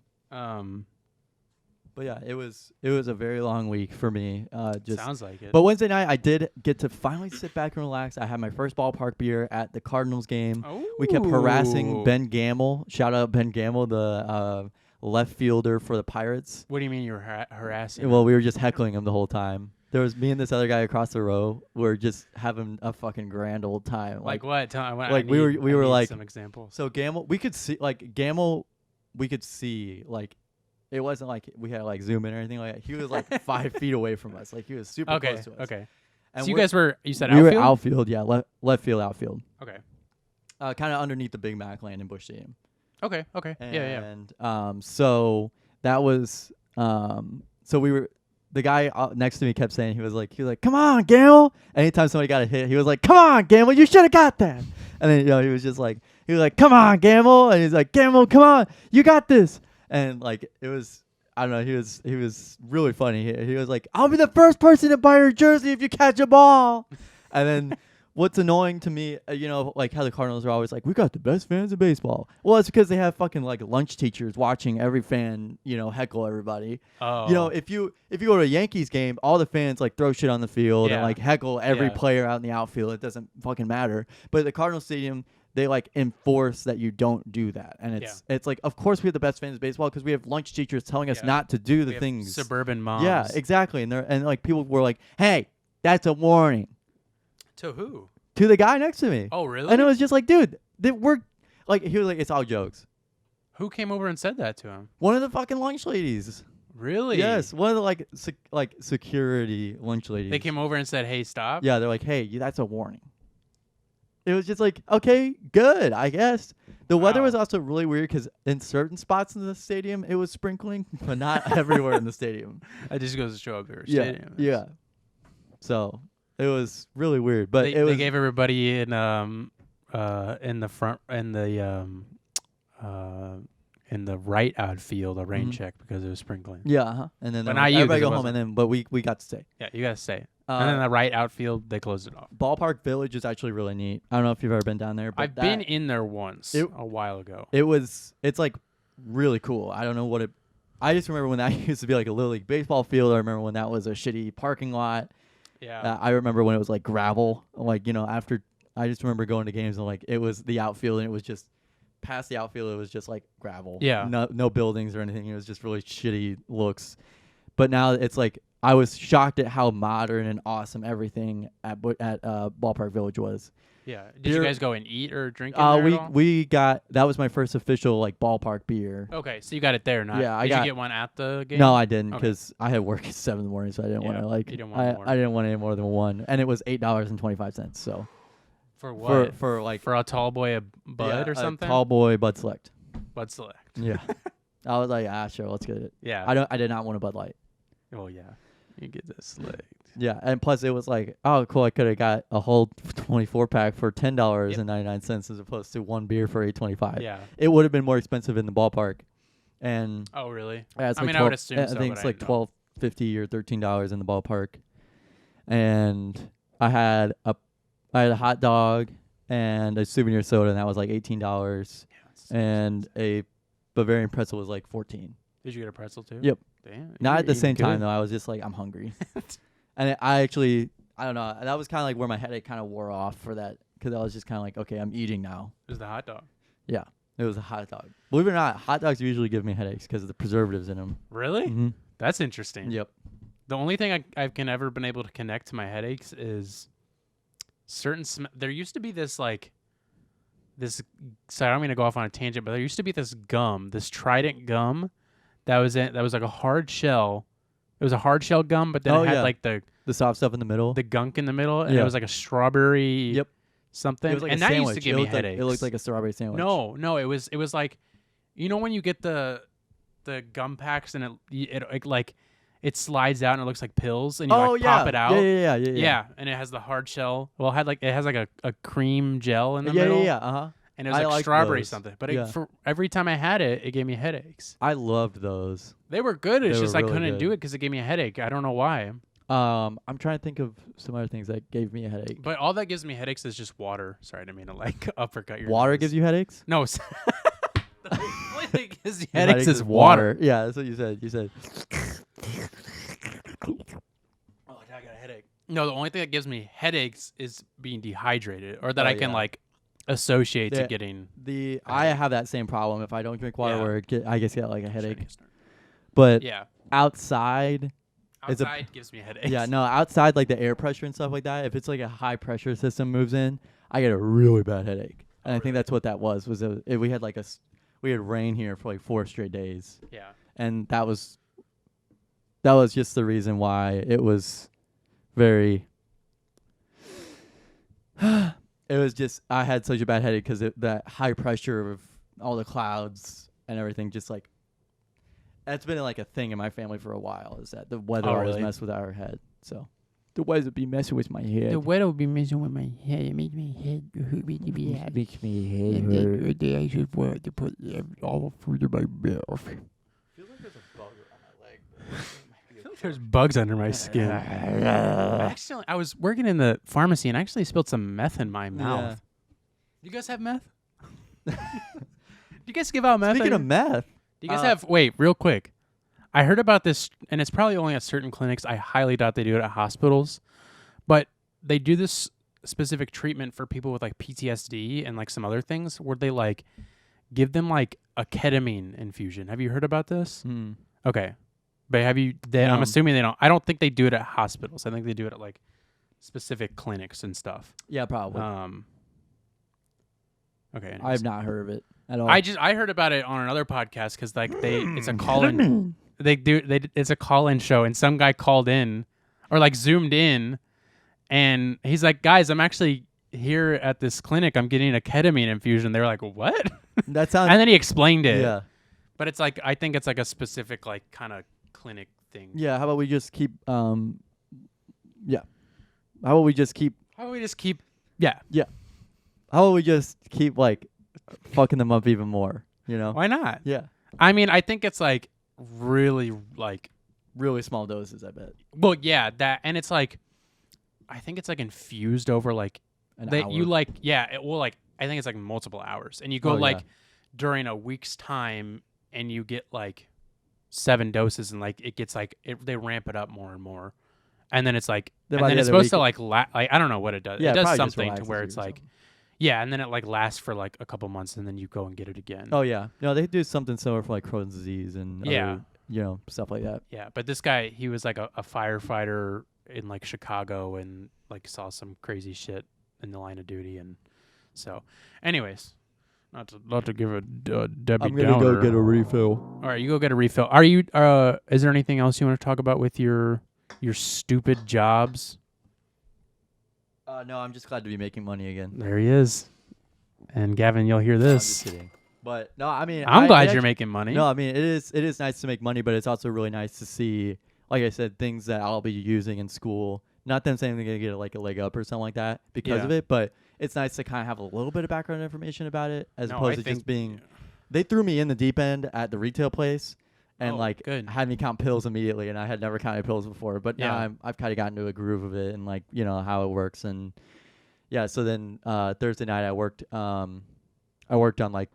[SPEAKER 2] But yeah, it was a very long week for me.
[SPEAKER 1] Sounds like it.
[SPEAKER 2] But Wednesday night, I did get to finally sit back and relax. I had my first ballpark beer at the Cardinals game.
[SPEAKER 1] Ooh.
[SPEAKER 2] We kept harassing Ben Gamble. Shout out Ben Gamble, the left fielder for the Pirates.
[SPEAKER 1] What do you mean you were harassing?
[SPEAKER 2] Well, we were just heckling him the whole time. There was me and this other guy across the row. We're just having a fucking grand old time.
[SPEAKER 1] Like what?
[SPEAKER 2] Like we were like
[SPEAKER 1] some examples.
[SPEAKER 2] So Gamble, we could see like. It wasn't like we had to like zoom in or anything like that. He was like 5 feet away from us. Like he was super close to us.
[SPEAKER 1] Okay.
[SPEAKER 2] And
[SPEAKER 1] so you guys you said
[SPEAKER 2] we
[SPEAKER 1] outfield?
[SPEAKER 2] were outfield, yeah, left field, outfield.
[SPEAKER 1] Okay.
[SPEAKER 2] Kind of underneath the Big Mac land in Busch Stadium.
[SPEAKER 1] Okay. Yeah.
[SPEAKER 2] And so that was so we were. The guy next to me kept saying he was like, come on, Gamble. Anytime somebody got a hit, he was like, come on, Gamble, you should have got that. And then he was like, come on, Gamble, and he's like, Gamble, come on, you got this. And like it was, I don't know, he was really funny. He was like, I'll be the first person to buy your jersey if you catch a ball. And then what's annoying to me, like how the Cardinals are always like, we got the best fans in baseball. Well, it's because they have fucking like lunch teachers watching every fan, heckle everybody.
[SPEAKER 1] Oh.
[SPEAKER 2] If you go to a Yankees game, all the fans like throw shit on the field and like heckle every player out in the outfield. It doesn't fucking matter. But at the Cardinal Stadium, they like enforce that you don't do that, and it's like, of course we have the best fans in baseball because we have lunch teachers telling us not to do the things.
[SPEAKER 1] Suburban moms.
[SPEAKER 2] Yeah, exactly. And like people were like, "Hey, that's a warning."
[SPEAKER 1] To who?
[SPEAKER 2] To the guy next to me.
[SPEAKER 1] Oh, really?
[SPEAKER 2] And it was just like, dude, we're like, he was like, it's all jokes.
[SPEAKER 1] Who came over and said that to him?
[SPEAKER 2] One of the fucking lunch ladies.
[SPEAKER 1] Really?
[SPEAKER 2] Yes, one of the like security lunch ladies.
[SPEAKER 1] They came over and said, "Hey, stop."
[SPEAKER 2] Yeah, they're like, "Hey, that's a warning." It was just like, okay, good, I guess. The weather was also really weird because in certain spots in the stadium, it was sprinkling, but not everywhere in the stadium.
[SPEAKER 1] It just goes to show up your stadium.
[SPEAKER 2] Yeah. So it was really weird, but
[SPEAKER 1] they gave everybody in the front in the right outfield a rain check because it was sprinkling.
[SPEAKER 2] Yeah, and then
[SPEAKER 1] everybody
[SPEAKER 2] go home, and then but we got to stay.
[SPEAKER 1] Yeah, you got to stay. And then the right outfield, they closed it off.
[SPEAKER 2] Ballpark Village is actually really neat. I don't know if you've ever been down there, but
[SPEAKER 1] I've been in there once a while ago.
[SPEAKER 2] It's like really cool. I don't know what I just remember when that used to be like a Little League baseball field. I remember when that was a shitty parking lot.
[SPEAKER 1] Yeah.
[SPEAKER 2] I remember when it was like gravel. Like, after I just remember going to games and like it was the outfield and it was just past the outfield. It was just like gravel.
[SPEAKER 1] Yeah.
[SPEAKER 2] No buildings or anything. It was just really shitty looks. But now it's like, I was shocked at how modern and awesome everything at Ballpark Village was.
[SPEAKER 1] Yeah. Did you guys go and eat or drink in there at all?
[SPEAKER 2] We got, that was my first official like ballpark beer.
[SPEAKER 1] Okay, so you got it there, not?
[SPEAKER 2] Yeah,
[SPEAKER 1] Did you get one at the game?
[SPEAKER 2] No, I didn't because I had work at 7 in the morning, so I didn't want to like.
[SPEAKER 1] You didn't want more.
[SPEAKER 2] I didn't want any more than one, and it was $8.25. So
[SPEAKER 1] for what?
[SPEAKER 2] For like
[SPEAKER 1] for a tall boy, a Bud or something.
[SPEAKER 2] A tall boy Bud Select.
[SPEAKER 1] Bud Select.
[SPEAKER 2] Yeah, I was like, sure, let's get it.
[SPEAKER 1] Yeah.
[SPEAKER 2] I did not want a Bud Light.
[SPEAKER 1] Oh yeah, you get the Select.
[SPEAKER 2] Yeah, and plus it was like, oh, cool. I could have got a whole 24-pack for $10.99 as opposed to one beer for $8.25.
[SPEAKER 1] Yeah,
[SPEAKER 2] it would have been more expensive in the ballpark. And
[SPEAKER 1] oh, really?
[SPEAKER 2] Yeah, it's like
[SPEAKER 1] I would assume
[SPEAKER 2] I
[SPEAKER 1] so.
[SPEAKER 2] think it's like $12.50 or $13 in the ballpark. And I had a hot dog and a souvenir soda, and that was like $18. Yeah, and a Bavarian pretzel was like $14.
[SPEAKER 1] Did you get a pretzel too?
[SPEAKER 2] Yep.
[SPEAKER 1] Damn.
[SPEAKER 2] Not at the same time though. I was just like, I'm hungry. And I don't know. That was kind of like where my headache kind of wore off for that, because I was just kind of like, okay, I'm eating now.
[SPEAKER 1] It was the hot dog.
[SPEAKER 2] Yeah, it was a hot dog. Believe it or not, hot dogs usually give me headaches because of the preservatives in them.
[SPEAKER 1] Really?
[SPEAKER 2] Mm-hmm.
[SPEAKER 1] That's interesting.
[SPEAKER 2] Yep.
[SPEAKER 1] The only thing I can ever been able to connect to my headaches is certain. There used to be this like this. Sorry, I'm gonna go off on a tangent, but there used to be this gum, this Trident gum, that was like a hard shell. It was a hard shell gum, but then it had like the
[SPEAKER 2] soft stuff in the middle,
[SPEAKER 1] the gunk in the middle, and it was like a strawberry something.
[SPEAKER 2] It was like
[SPEAKER 1] and
[SPEAKER 2] a
[SPEAKER 1] that
[SPEAKER 2] sandwich.
[SPEAKER 1] used to give me headaches.
[SPEAKER 2] It looked like a strawberry sandwich.
[SPEAKER 1] No, it was like, when you get the gum packs and it like it slides out and it looks like pills and you pop it out.
[SPEAKER 2] Yeah.
[SPEAKER 1] And it has the hard shell. Well, it has like a cream gel in the middle.
[SPEAKER 2] Yeah.
[SPEAKER 1] and it was
[SPEAKER 2] I
[SPEAKER 1] like
[SPEAKER 2] like
[SPEAKER 1] strawberry
[SPEAKER 2] those.
[SPEAKER 1] something. But
[SPEAKER 2] Yeah.
[SPEAKER 1] for every time I had it, it gave me headaches.
[SPEAKER 2] I loved those.
[SPEAKER 1] They were good. It's
[SPEAKER 2] They
[SPEAKER 1] just
[SPEAKER 2] were
[SPEAKER 1] I
[SPEAKER 2] really
[SPEAKER 1] couldn't do
[SPEAKER 2] good.
[SPEAKER 1] it because it gave me a headache. I don't know why.
[SPEAKER 2] I'm trying to think of some other things that gave me a headache.
[SPEAKER 1] But all that gives me headaches is just water. Sorry, I didn't mean to like uppercut your
[SPEAKER 2] Water
[SPEAKER 1] nose.
[SPEAKER 2] gives you headaches?
[SPEAKER 1] No. The only thing that gives me headaches is water.
[SPEAKER 2] Yeah, that's what you said. You said.
[SPEAKER 1] Oh, now I got a headache. No, the only thing that gives me headaches is being dehydrated, or that
[SPEAKER 2] Oh,
[SPEAKER 1] I can
[SPEAKER 2] yeah.
[SPEAKER 1] like associate to
[SPEAKER 2] The-
[SPEAKER 1] getting.
[SPEAKER 2] I have that same problem. If I don't drink water,
[SPEAKER 1] Yeah.
[SPEAKER 2] where I just get like a headache.
[SPEAKER 1] Shit,
[SPEAKER 2] But
[SPEAKER 1] Yeah,
[SPEAKER 2] outside, It's a-
[SPEAKER 1] outside gives me headaches.
[SPEAKER 2] yeah, no, outside like the air pressure and stuff like that. If it's like a high pressure system moves in, I get a really bad headache. And I think that's what that was. We had like we had rain here for like 4 straight days,
[SPEAKER 1] Yeah.
[SPEAKER 2] and that was just the reason why it was very. It was just I had such a bad headache because that high pressure of all the clouds and everything just like. That's been like a thing in my family for a while. Is that the weather always
[SPEAKER 1] really?
[SPEAKER 2] mess with our head? So the weather be messing with my head.
[SPEAKER 4] The weather will be messing with my head. It makes my head hurt me to be happy.
[SPEAKER 2] Makes me head
[SPEAKER 4] And
[SPEAKER 2] hurt.
[SPEAKER 4] then day I just wanted to put all the food in my mouth.
[SPEAKER 2] Feels like there's a bug on my leg.
[SPEAKER 1] There's bugs under my skin. Actually, I was working in the pharmacy and I actually spilled some meth in my mouth. You guys have meth? Do you guys give out meth?
[SPEAKER 2] Speaking of meth,
[SPEAKER 1] Do you guys have? Wait, real quick. I heard about this, and it's probably only at certain clinics. I highly doubt they do it at hospitals, but they do this specific treatment for people with like PTSD and like some other things, where they like give them like a ketamine infusion. Have you heard about this? Okay, but have you? I'm assuming they don't. I don't think they do it at hospitals. I think they do it at like specific clinics and stuff.
[SPEAKER 2] yeah, probably.
[SPEAKER 1] Okay, anyways.
[SPEAKER 2] I've not heard of it at all.
[SPEAKER 1] I heard about it on another podcast because like it's a call in. It's a call in show, and some guy called in or like zoomed in, and he's like, "Guys, I'm actually here at this clinic. I'm getting a ketamine infusion." They were like, "What?"
[SPEAKER 2] That sounds.
[SPEAKER 1] And then he explained it.
[SPEAKER 2] Yeah.
[SPEAKER 1] But it's like I think it's like a specific like kind of clinic thing.
[SPEAKER 2] Yeah. How about we just keep? Yeah. How about we just keep?
[SPEAKER 1] How about we just keep? Yeah.
[SPEAKER 2] How about we just keep like fucking them up even more? You know?
[SPEAKER 1] Why not?
[SPEAKER 2] Yeah.
[SPEAKER 1] I mean, I think it's like really like.
[SPEAKER 2] Really small doses, I bet.
[SPEAKER 1] Well, yeah, that, and it's like, I think it's like infused over like
[SPEAKER 2] An
[SPEAKER 1] that
[SPEAKER 2] hour.
[SPEAKER 1] you like, yeah, it will like, I think it's like multiple hours, and you go
[SPEAKER 2] Oh,
[SPEAKER 1] like
[SPEAKER 2] yeah.
[SPEAKER 1] during a week's time, and you get like 7 doses, and like it gets like they ramp it up more and more, and then it's like,
[SPEAKER 2] Then
[SPEAKER 1] and
[SPEAKER 2] by
[SPEAKER 1] then
[SPEAKER 2] the
[SPEAKER 1] it's
[SPEAKER 2] other
[SPEAKER 1] supposed to
[SPEAKER 2] week-
[SPEAKER 1] like I don't know what it does.
[SPEAKER 2] Yeah,
[SPEAKER 1] it does
[SPEAKER 2] probably just
[SPEAKER 1] something to
[SPEAKER 2] relaxes
[SPEAKER 1] where
[SPEAKER 2] you
[SPEAKER 1] it's
[SPEAKER 2] or
[SPEAKER 1] like,
[SPEAKER 2] something.
[SPEAKER 1] yeah, and then it like lasts for like a couple months, and then you go and get it again.
[SPEAKER 2] Oh yeah. No, they do something similar for like Crohn's disease and
[SPEAKER 1] Yeah.
[SPEAKER 2] other, stuff like that.
[SPEAKER 1] Yeah, but this guy, he was like a firefighter in like Chicago and like saw some crazy shit in the line of duty, and so, anyways, not to give a Debbie
[SPEAKER 2] I'm gonna
[SPEAKER 1] Downer.
[SPEAKER 2] go get a refill.
[SPEAKER 1] All right, you go get a refill. Are you? Is there anything else you want to talk about with your stupid jobs?
[SPEAKER 2] No, I'm just glad to be making money again.
[SPEAKER 1] There he is, and Gavin, you'll hear
[SPEAKER 2] I'm
[SPEAKER 1] this.
[SPEAKER 2] just kidding. But no, I mean,
[SPEAKER 1] I'm glad you're
[SPEAKER 2] actually-
[SPEAKER 1] making money.
[SPEAKER 2] No, I mean it is nice to make money, but it's also really nice to see, like I said, things that I'll be using in school. Not them saying they're gonna get like a leg up or something like that because
[SPEAKER 1] Yeah.
[SPEAKER 2] of it, but it's nice to kind of have a little bit of background information about it as
[SPEAKER 1] No,
[SPEAKER 2] opposed
[SPEAKER 1] I
[SPEAKER 2] to just
[SPEAKER 1] think-
[SPEAKER 2] being. They threw me in the deep end at the retail place, and
[SPEAKER 1] Oh,
[SPEAKER 2] like
[SPEAKER 1] good.
[SPEAKER 2] had me count pills immediately, and I had never counted pills before. But now
[SPEAKER 1] Yeah.
[SPEAKER 2] I've kind of gotten to a groove of it and like how it works and yeah. So then Thursday night I worked on like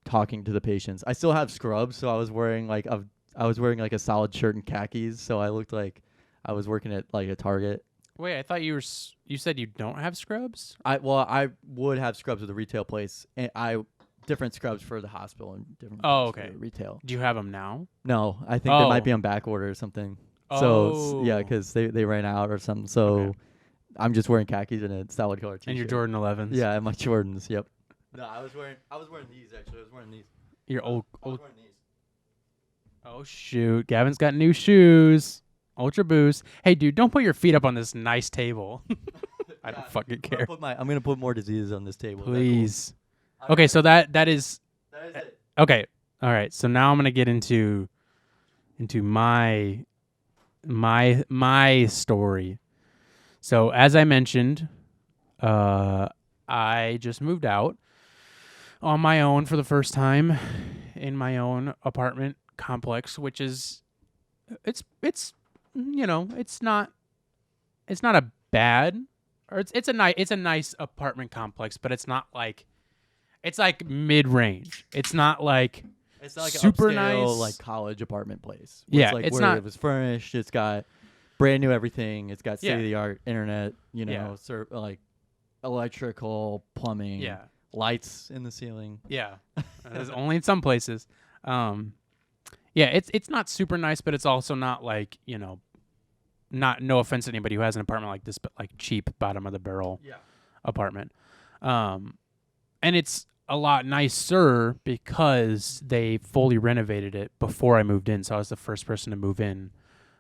[SPEAKER 2] talking to the patients. I still have scrubs, so I was wearing like a solid shirt and khakis, so I looked like I was working at like a Target.
[SPEAKER 1] Wait, I thought you said you don't have scrubs.
[SPEAKER 2] I would have scrubs at the retail place, and different scrubs for the hospital and different
[SPEAKER 1] Oh,
[SPEAKER 2] scrubs for
[SPEAKER 1] okay.
[SPEAKER 2] the retail.
[SPEAKER 1] Do you have them now?
[SPEAKER 2] No, I think they might
[SPEAKER 1] Oh.
[SPEAKER 2] be on back order or something. So yeah,
[SPEAKER 1] Oh.
[SPEAKER 2] because they ran out or something. So
[SPEAKER 1] Okay.
[SPEAKER 2] I'm just wearing khakis and a solid color t-shirt.
[SPEAKER 1] And your Jordan 11s.
[SPEAKER 2] Yeah, and my Jordans. Yep. No, I was wearing these actually. I was wearing these.
[SPEAKER 1] Your old.
[SPEAKER 2] wearing these.
[SPEAKER 1] Oh shoot, Gavin's got new shoes. Ultra Boost. Hey dude, don't put your feet up on this nice table. I don't fucking care.
[SPEAKER 2] I'm gonna put more diseases on this table. Is that cool?
[SPEAKER 1] Please. Okay, so that is
[SPEAKER 2] That is it.
[SPEAKER 1] okay. All right. So now I'm gonna get into my story. So as I mentioned, I just moved out. on my own for the first time in my own apartment complex, which is it's it's not a bad, or it's a nice apartment complex, but it's not like, it's like mid-range. It's not like
[SPEAKER 2] It's not like
[SPEAKER 1] super
[SPEAKER 2] an upscale,
[SPEAKER 1] nice,
[SPEAKER 2] like college apartment place.
[SPEAKER 1] Yeah,
[SPEAKER 2] it's like
[SPEAKER 1] it's
[SPEAKER 2] where
[SPEAKER 1] not.
[SPEAKER 2] it was furnished. It's got brand new everything. It's got
[SPEAKER 1] Yeah.
[SPEAKER 2] state of the art internet.
[SPEAKER 1] Yeah.
[SPEAKER 2] Like electrical, plumbing,
[SPEAKER 1] Yeah,
[SPEAKER 2] lights in the ceiling.
[SPEAKER 1] yeah. There's only in some places. It's not super nice, but it's also not like, no offense to anybody who has an apartment like this, but like cheap bottom of the barrel apartment. And it's a lot nicer because they fully renovated it before I moved in. So I was the first person to move in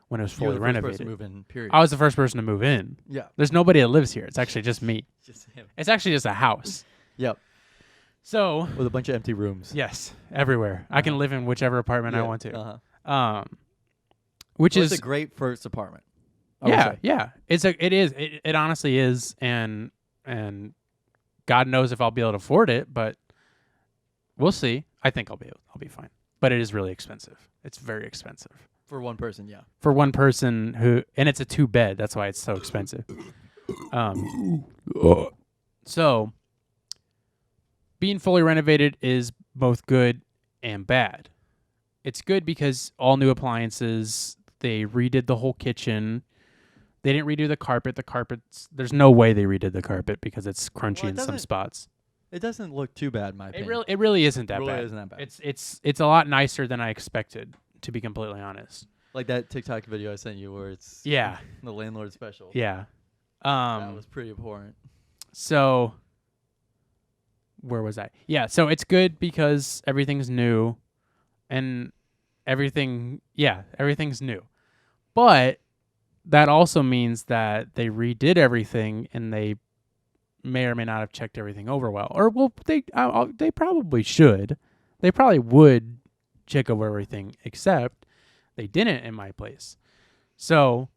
[SPEAKER 1] when it was
[SPEAKER 2] You
[SPEAKER 1] fully
[SPEAKER 2] were the first
[SPEAKER 1] renovated.
[SPEAKER 2] person to move in, period.
[SPEAKER 1] I was the first person to move in.
[SPEAKER 2] Yeah.
[SPEAKER 1] There's nobody that lives here. It's actually just me.
[SPEAKER 2] Just him.
[SPEAKER 1] It's actually just a house.
[SPEAKER 2] Yep.
[SPEAKER 1] So
[SPEAKER 2] With a bunch of empty rooms.
[SPEAKER 1] yes, everywhere. I can live in whichever apartment I want to.
[SPEAKER 2] Uh-huh.
[SPEAKER 1] Which
[SPEAKER 2] Well,
[SPEAKER 1] is
[SPEAKER 2] it's a great first apartment. I would say.
[SPEAKER 1] yeah. It honestly is, and God knows if I'll be able to afford it, but we'll see. I think I'll be fine. But it is really expensive. It's very expensive
[SPEAKER 2] For one person, yeah.
[SPEAKER 1] for one person and it's a 2-bed. That's why it's so expensive. So being fully renovated is both good and bad. It's good because all new appliances, they redid the whole kitchen. They didn't redo the carpet. The carpet's, there's no way they redid the carpet because it's crunchy
[SPEAKER 2] Well, it
[SPEAKER 1] in some
[SPEAKER 2] doesn't-
[SPEAKER 1] spots.
[SPEAKER 2] It doesn't look too bad, in my opinion.
[SPEAKER 1] It really isn't that
[SPEAKER 2] It really
[SPEAKER 1] bad.
[SPEAKER 2] isn't that bad.
[SPEAKER 1] It's a lot nicer than I expected, to be completely honest.
[SPEAKER 2] Like that TikTok video I sent you where it's
[SPEAKER 1] Yeah.
[SPEAKER 2] the landlord special.
[SPEAKER 1] Yeah.
[SPEAKER 2] That was pretty important.
[SPEAKER 1] So where was I? Yeah, so it's good because everything's new and everything's new. But that also means that they redid everything and they may or may not have checked everything over well. Or they probably should. They probably would check over everything, except they didn't in my place. So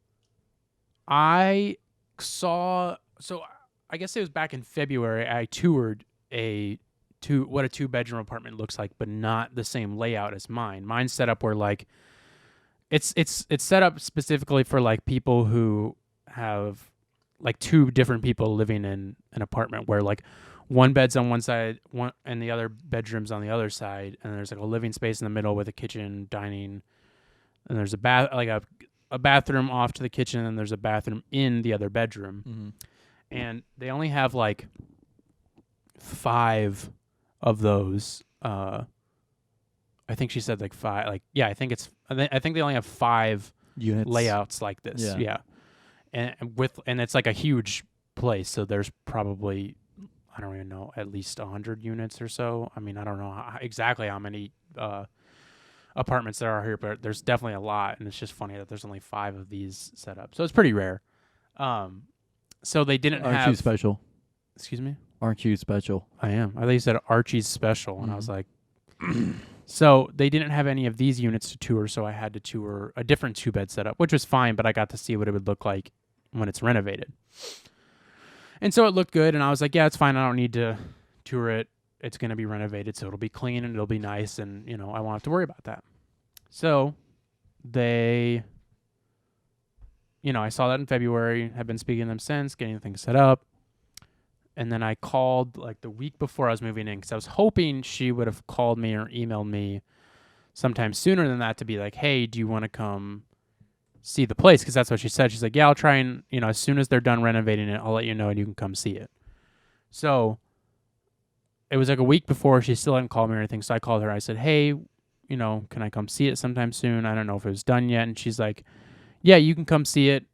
[SPEAKER 1] I guess it was back in February, I toured what a 2-bedroom apartment looks like, but not the same layout as mine. Mine's set up where like it's set up specifically for like people who have like 2 different people living in an apartment, where like one bed's on one side, one and the other bedroom's on the other side, and there's like a living space in the middle with a kitchen, dining, and there's a bathroom off to the kitchen, and there's a bathroom in the other bedroom.
[SPEAKER 2] Mm-hmm.
[SPEAKER 1] And they only have like 5 of those. I think she said like 5. Like, yeah, I think they only have 5
[SPEAKER 2] Units.
[SPEAKER 1] layouts like this.
[SPEAKER 2] Yeah.
[SPEAKER 1] Yeah. And it's like a huge place, so there's probably, I don't even know, at least 100 units or so. I mean, I don't know exactly how many apartments there are here, but there's definitely a lot, and it's just funny that there's only 5 of these set up. So it's pretty rare. So they didn't have...
[SPEAKER 2] Aren't you special?
[SPEAKER 1] Excuse me?
[SPEAKER 2] Aren't you special?
[SPEAKER 1] I am. I thought you said Archie's special, and I was like... So they didn't have any of these units to tour, so I had to tour a different 2-bed setup, which was fine, but I got to see what it would look like when it's renovated. And so it looked good, and I was like, yeah, it's fine. I don't need to tour it. It's going to be renovated, so it'll be clean, and it'll be nice, and, I won't have to worry about that. So they... I saw that in February, have been speaking to them since, getting things set up. And then I called like the week before I was moving in, because I was hoping she would have called me or emailed me sometime sooner than that to be like, hey, do you want to come see the place? Because that's what she said. She's like, yeah, I'll try and, as soon as they're done renovating it, I'll let you know and you can come see it. So it was like a week before. She still hadn't called me or anything. So I called her. I said, hey, can I come see it sometime soon? I don't know if it was done yet. And she's like, yeah, you can come see it.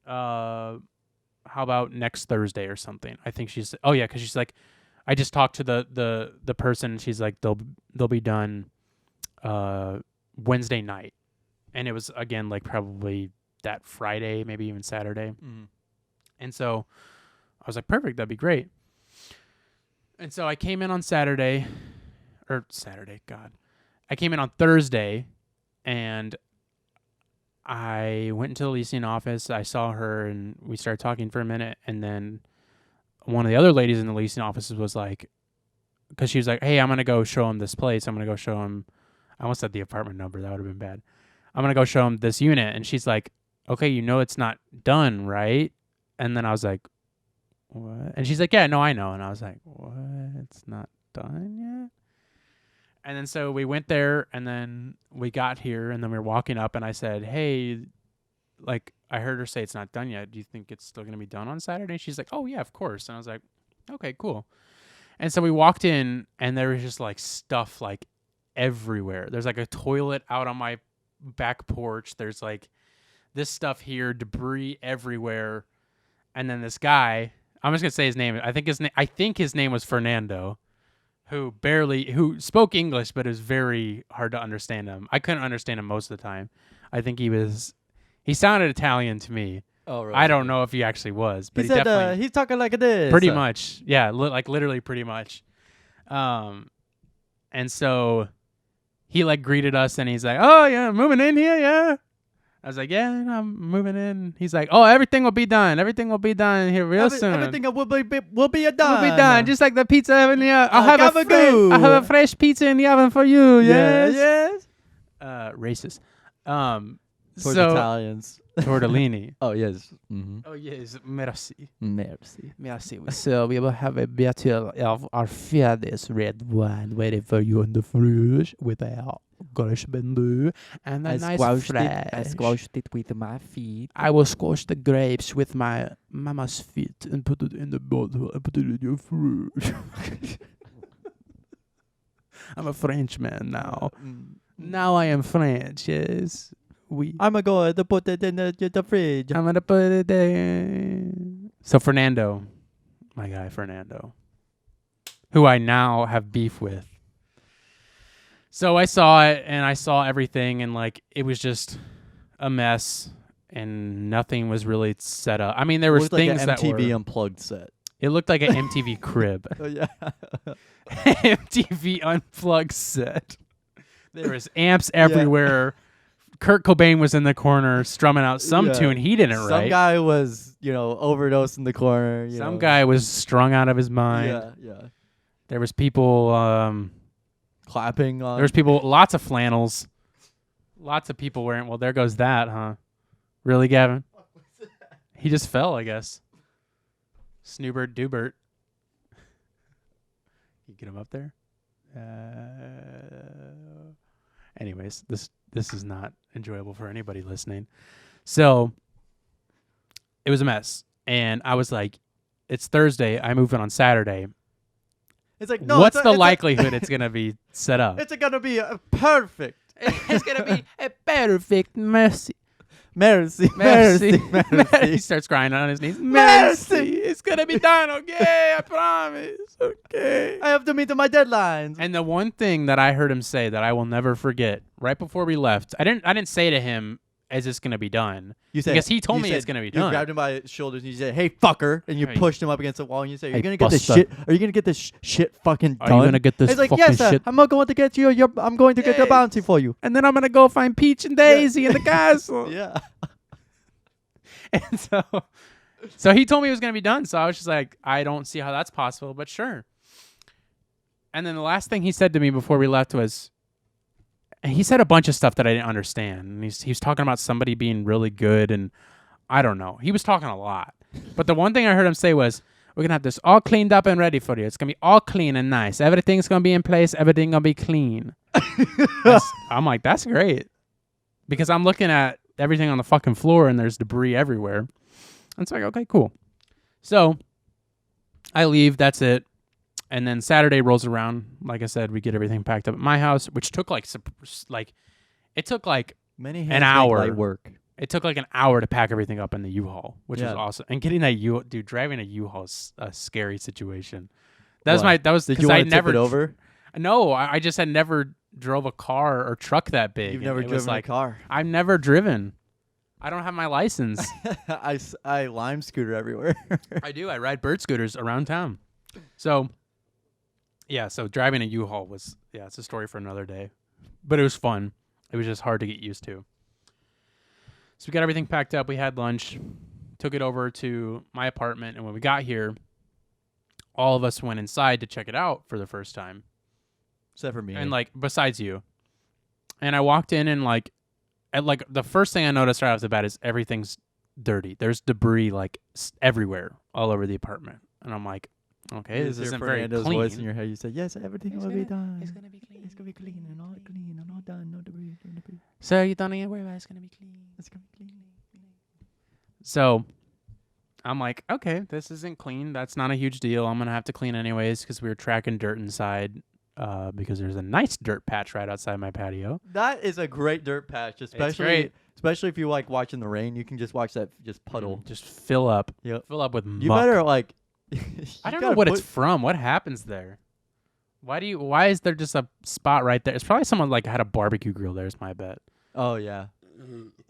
[SPEAKER 1] How about next Thursday or something? I think she's, oh yeah, because she's like, I just talked to the person, and she's like, they'll be done Wednesday night. And it was, again, like probably that Friday, maybe even Saturday.
[SPEAKER 2] Mm-hmm.
[SPEAKER 1] And so I was like, perfect, that'd be great. And so I came in on I came in on Thursday, and I went into the leasing office. I saw her, and we started talking for a minute. And then one of the other ladies in the leasing office was like, because she was like, hey, I'm going to go show him this place. I'm going to go show him. I almost said the apartment number. That would have been bad. I'm going to go show him this unit. And she's like, okay, you know it's not done, right? And then I was like, what? And she's like, yeah, no, I know. And I was like, what? It's not done yet? And then so we went there, and then we got here, and then we were walking up, and I said, hey, like, I heard her say it's not done yet. Do you think it's still going to be done on Saturday? And she's like, oh, yeah, of course. And I was like, okay, cool. And so we walked in, and there was just, like, stuff, like, everywhere. There's, like, a toilet out on my back porch. There's, like, this stuff here, debris everywhere. And then this guy, I'm just going to say his name. I think his name was Fernando, who spoke English, but it was very hard to understand him. I couldn't understand him most of the time. I think he sounded Italian to me.
[SPEAKER 2] Oh, really?
[SPEAKER 1] I don't know if he actually was, but
[SPEAKER 2] he
[SPEAKER 1] he
[SPEAKER 2] said,
[SPEAKER 1] definitely
[SPEAKER 2] he's talking like this.
[SPEAKER 1] pretty much. Yeah, like literally pretty much. And so he like greeted us, and he's like, "Oh yeah, moving in here, yeah." I was like, "Yeah, I'm moving in." He's like, "Oh, everything will be done. Everything will be done here real soon.
[SPEAKER 2] Everything will be done.
[SPEAKER 1] Will be done, just like the pizza oven. Yeah, I'll have a fresh pizza in the oven for you. Yes,
[SPEAKER 2] yes.
[SPEAKER 1] Racist.
[SPEAKER 2] Towards
[SPEAKER 1] so
[SPEAKER 2] Italians.
[SPEAKER 1] tortellini.
[SPEAKER 2] Oh yes. Mm-hmm.
[SPEAKER 1] Oh yes, merci.
[SPEAKER 2] Merci.
[SPEAKER 4] So we will have a bottle of our finest red wine waiting for you in the fridge with our Grashbender and a nice fresh.
[SPEAKER 5] I squashed it with my feet.
[SPEAKER 4] I will squash the grapes with my mama's feet and put it in the bottle and put it in your fridge. I'm a Frenchman now. Now I am French, yes.
[SPEAKER 2] I'm going to put it in the fridge.
[SPEAKER 1] I'm gonna put it there. So Fernando, my guy Fernando, who I now have beef with. So I saw it, and I saw everything, and like it was just a mess, and nothing was really set up. I mean, there was things
[SPEAKER 2] like an
[SPEAKER 1] that
[SPEAKER 2] MTV
[SPEAKER 1] were.
[SPEAKER 2] Unplugged set.
[SPEAKER 1] It looked like an MTV crib.
[SPEAKER 2] Oh yeah.
[SPEAKER 1] MTV Unplugged set. There was amps everywhere. Kurt Cobain was in the corner strumming out some tune he didn't write.
[SPEAKER 2] Some guy was, overdosed in the corner.
[SPEAKER 1] Some guy was strung out of his mind.
[SPEAKER 2] Yeah.
[SPEAKER 1] There was people
[SPEAKER 2] Clapping on.
[SPEAKER 1] there was people, lots of flannels. Lots of people wearing, well, there goes that, huh? Really, Gavin? He just fell, I guess. Snoobert Dubert. You get him up there? Anyways, this is not enjoyable for anybody listening. So it was a mess. And I was like, it's Thursday. I move in on Saturday.
[SPEAKER 2] It's like, no.
[SPEAKER 1] What's the likelihood it's going to be set up?
[SPEAKER 2] It's going to be perfect.
[SPEAKER 1] It's going to be a perfect mercy.
[SPEAKER 2] Mercy.
[SPEAKER 1] He starts crying on his knees. Mercy. It's going to be done, okay? I promise. Okay.
[SPEAKER 2] I have to meet my deadlines.
[SPEAKER 1] And the one thing that I heard him say that I will never forget, right before we left, I didn't say to him, is this going to be done?
[SPEAKER 2] You said,
[SPEAKER 1] because he told me it's going to be done.
[SPEAKER 2] You grabbed him by his shoulders and you said, "Hey, fucker," and you
[SPEAKER 1] Hey.
[SPEAKER 2] pushed him up against the wall and you said, "Are you
[SPEAKER 4] Hey,
[SPEAKER 2] gonna get this
[SPEAKER 4] buster.
[SPEAKER 2] shit? Are you gonna get this shit fucking done?"
[SPEAKER 4] Are you gonna get this
[SPEAKER 2] He's like,
[SPEAKER 4] fucking
[SPEAKER 2] "Yes,
[SPEAKER 4] shit?"
[SPEAKER 2] I'm not going to get you. I'm going to get the
[SPEAKER 1] Yes.
[SPEAKER 2] bounty for you."
[SPEAKER 1] And then I'm going to go find Peach and Daisy in the castle.
[SPEAKER 2] Yeah.
[SPEAKER 1] And so he told me it was going to be done. So I was just like, I don't see how that's possible, but sure. And then the last thing he said to me before we left was, and he said a bunch of stuff that I didn't understand. And he was talking about somebody being really good, and I don't know. He was talking a lot. But the one thing I heard him say was, we're going to have this all cleaned up and ready for you. It's going to be all clean and nice. Everything's going to be in place. Everything going to be clean. I'm like, that's great. Because I'm looking at everything on the fucking floor, and there's debris everywhere. And it's like, okay, cool. So I leave. That's it. And then Saturday rolls around. Like I said, we get everything packed up at my house, which took it took like
[SPEAKER 2] Many
[SPEAKER 1] an
[SPEAKER 2] hands make
[SPEAKER 1] hour.
[SPEAKER 2] light work.
[SPEAKER 1] It took like an hour to pack everything up in the U-Haul, which was
[SPEAKER 2] Yeah.
[SPEAKER 1] awesome. And getting that driving a U-Haul is a scary situation.
[SPEAKER 2] Did you
[SPEAKER 1] because I
[SPEAKER 2] want to
[SPEAKER 1] never
[SPEAKER 2] tip it over?
[SPEAKER 1] No, I just had never drove a car or truck that big.
[SPEAKER 2] You've never
[SPEAKER 1] It was
[SPEAKER 2] driven a car.
[SPEAKER 1] I've never driven. I don't have my license.
[SPEAKER 2] I lime scooter everywhere.
[SPEAKER 1] I do. I ride bird scooters around town. So, yeah. So driving a U-Haul it's a story for another day. But it was fun. It was just hard to get used to. So we got everything packed up. We had lunch. Took it over to my apartment. And when we got here, all of us went inside to check it out for the first time.
[SPEAKER 2] Except for me.
[SPEAKER 1] And like besides you. And I walked in and like the first thing I noticed right off the bat is everything's dirty. There's debris like everywhere all over the apartment. And I'm like, okay, this isn't very
[SPEAKER 2] Fernando's
[SPEAKER 1] clean.
[SPEAKER 2] voice in your head. You said, yes, everything will be done.
[SPEAKER 5] It's gonna be clean.
[SPEAKER 2] It's gonna be clean and all done. No debris.
[SPEAKER 1] So you don't need to worry about it's gonna be clean.
[SPEAKER 2] It's gonna be clean.
[SPEAKER 1] So I'm like, okay, this isn't clean. That's not a huge deal. I'm gonna have to clean anyways because we were tracking dirt inside. Because there's a nice dirt patch right outside my patio.
[SPEAKER 2] That is a great dirt patch, especially if you like watching the rain. You can just watch that just puddle.
[SPEAKER 1] Just fill up.
[SPEAKER 2] Yep.
[SPEAKER 1] Fill up with muck.
[SPEAKER 2] You better like.
[SPEAKER 1] I don't know what it's from. What happens there? Why is there just a spot right there? It's probably someone like had a barbecue grill there. Is my bet.
[SPEAKER 2] Oh yeah.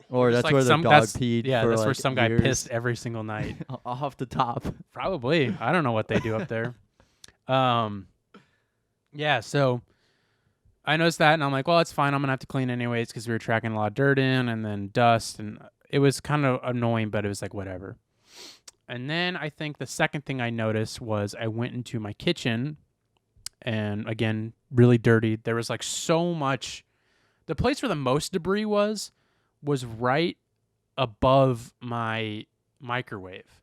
[SPEAKER 2] Or
[SPEAKER 1] Just
[SPEAKER 2] that's
[SPEAKER 1] like
[SPEAKER 2] where the
[SPEAKER 1] some
[SPEAKER 2] dog
[SPEAKER 1] that's-
[SPEAKER 2] peed.
[SPEAKER 1] Yeah,
[SPEAKER 2] for
[SPEAKER 1] that's where
[SPEAKER 2] like
[SPEAKER 1] some guy
[SPEAKER 2] years.
[SPEAKER 1] pissed every single night.
[SPEAKER 2] Off the top.
[SPEAKER 1] Probably. I don't know what they do up there. Yeah, so I noticed that, and I'm like, well, it's fine. I'm going to have to clean anyways because we were tracking a lot of dirt in and then dust, and it was kind of annoying, but it was like, whatever. And then I think the second thing I noticed was I went into my kitchen, and again, really dirty. There was like so much. The place where the most debris was right above my microwave.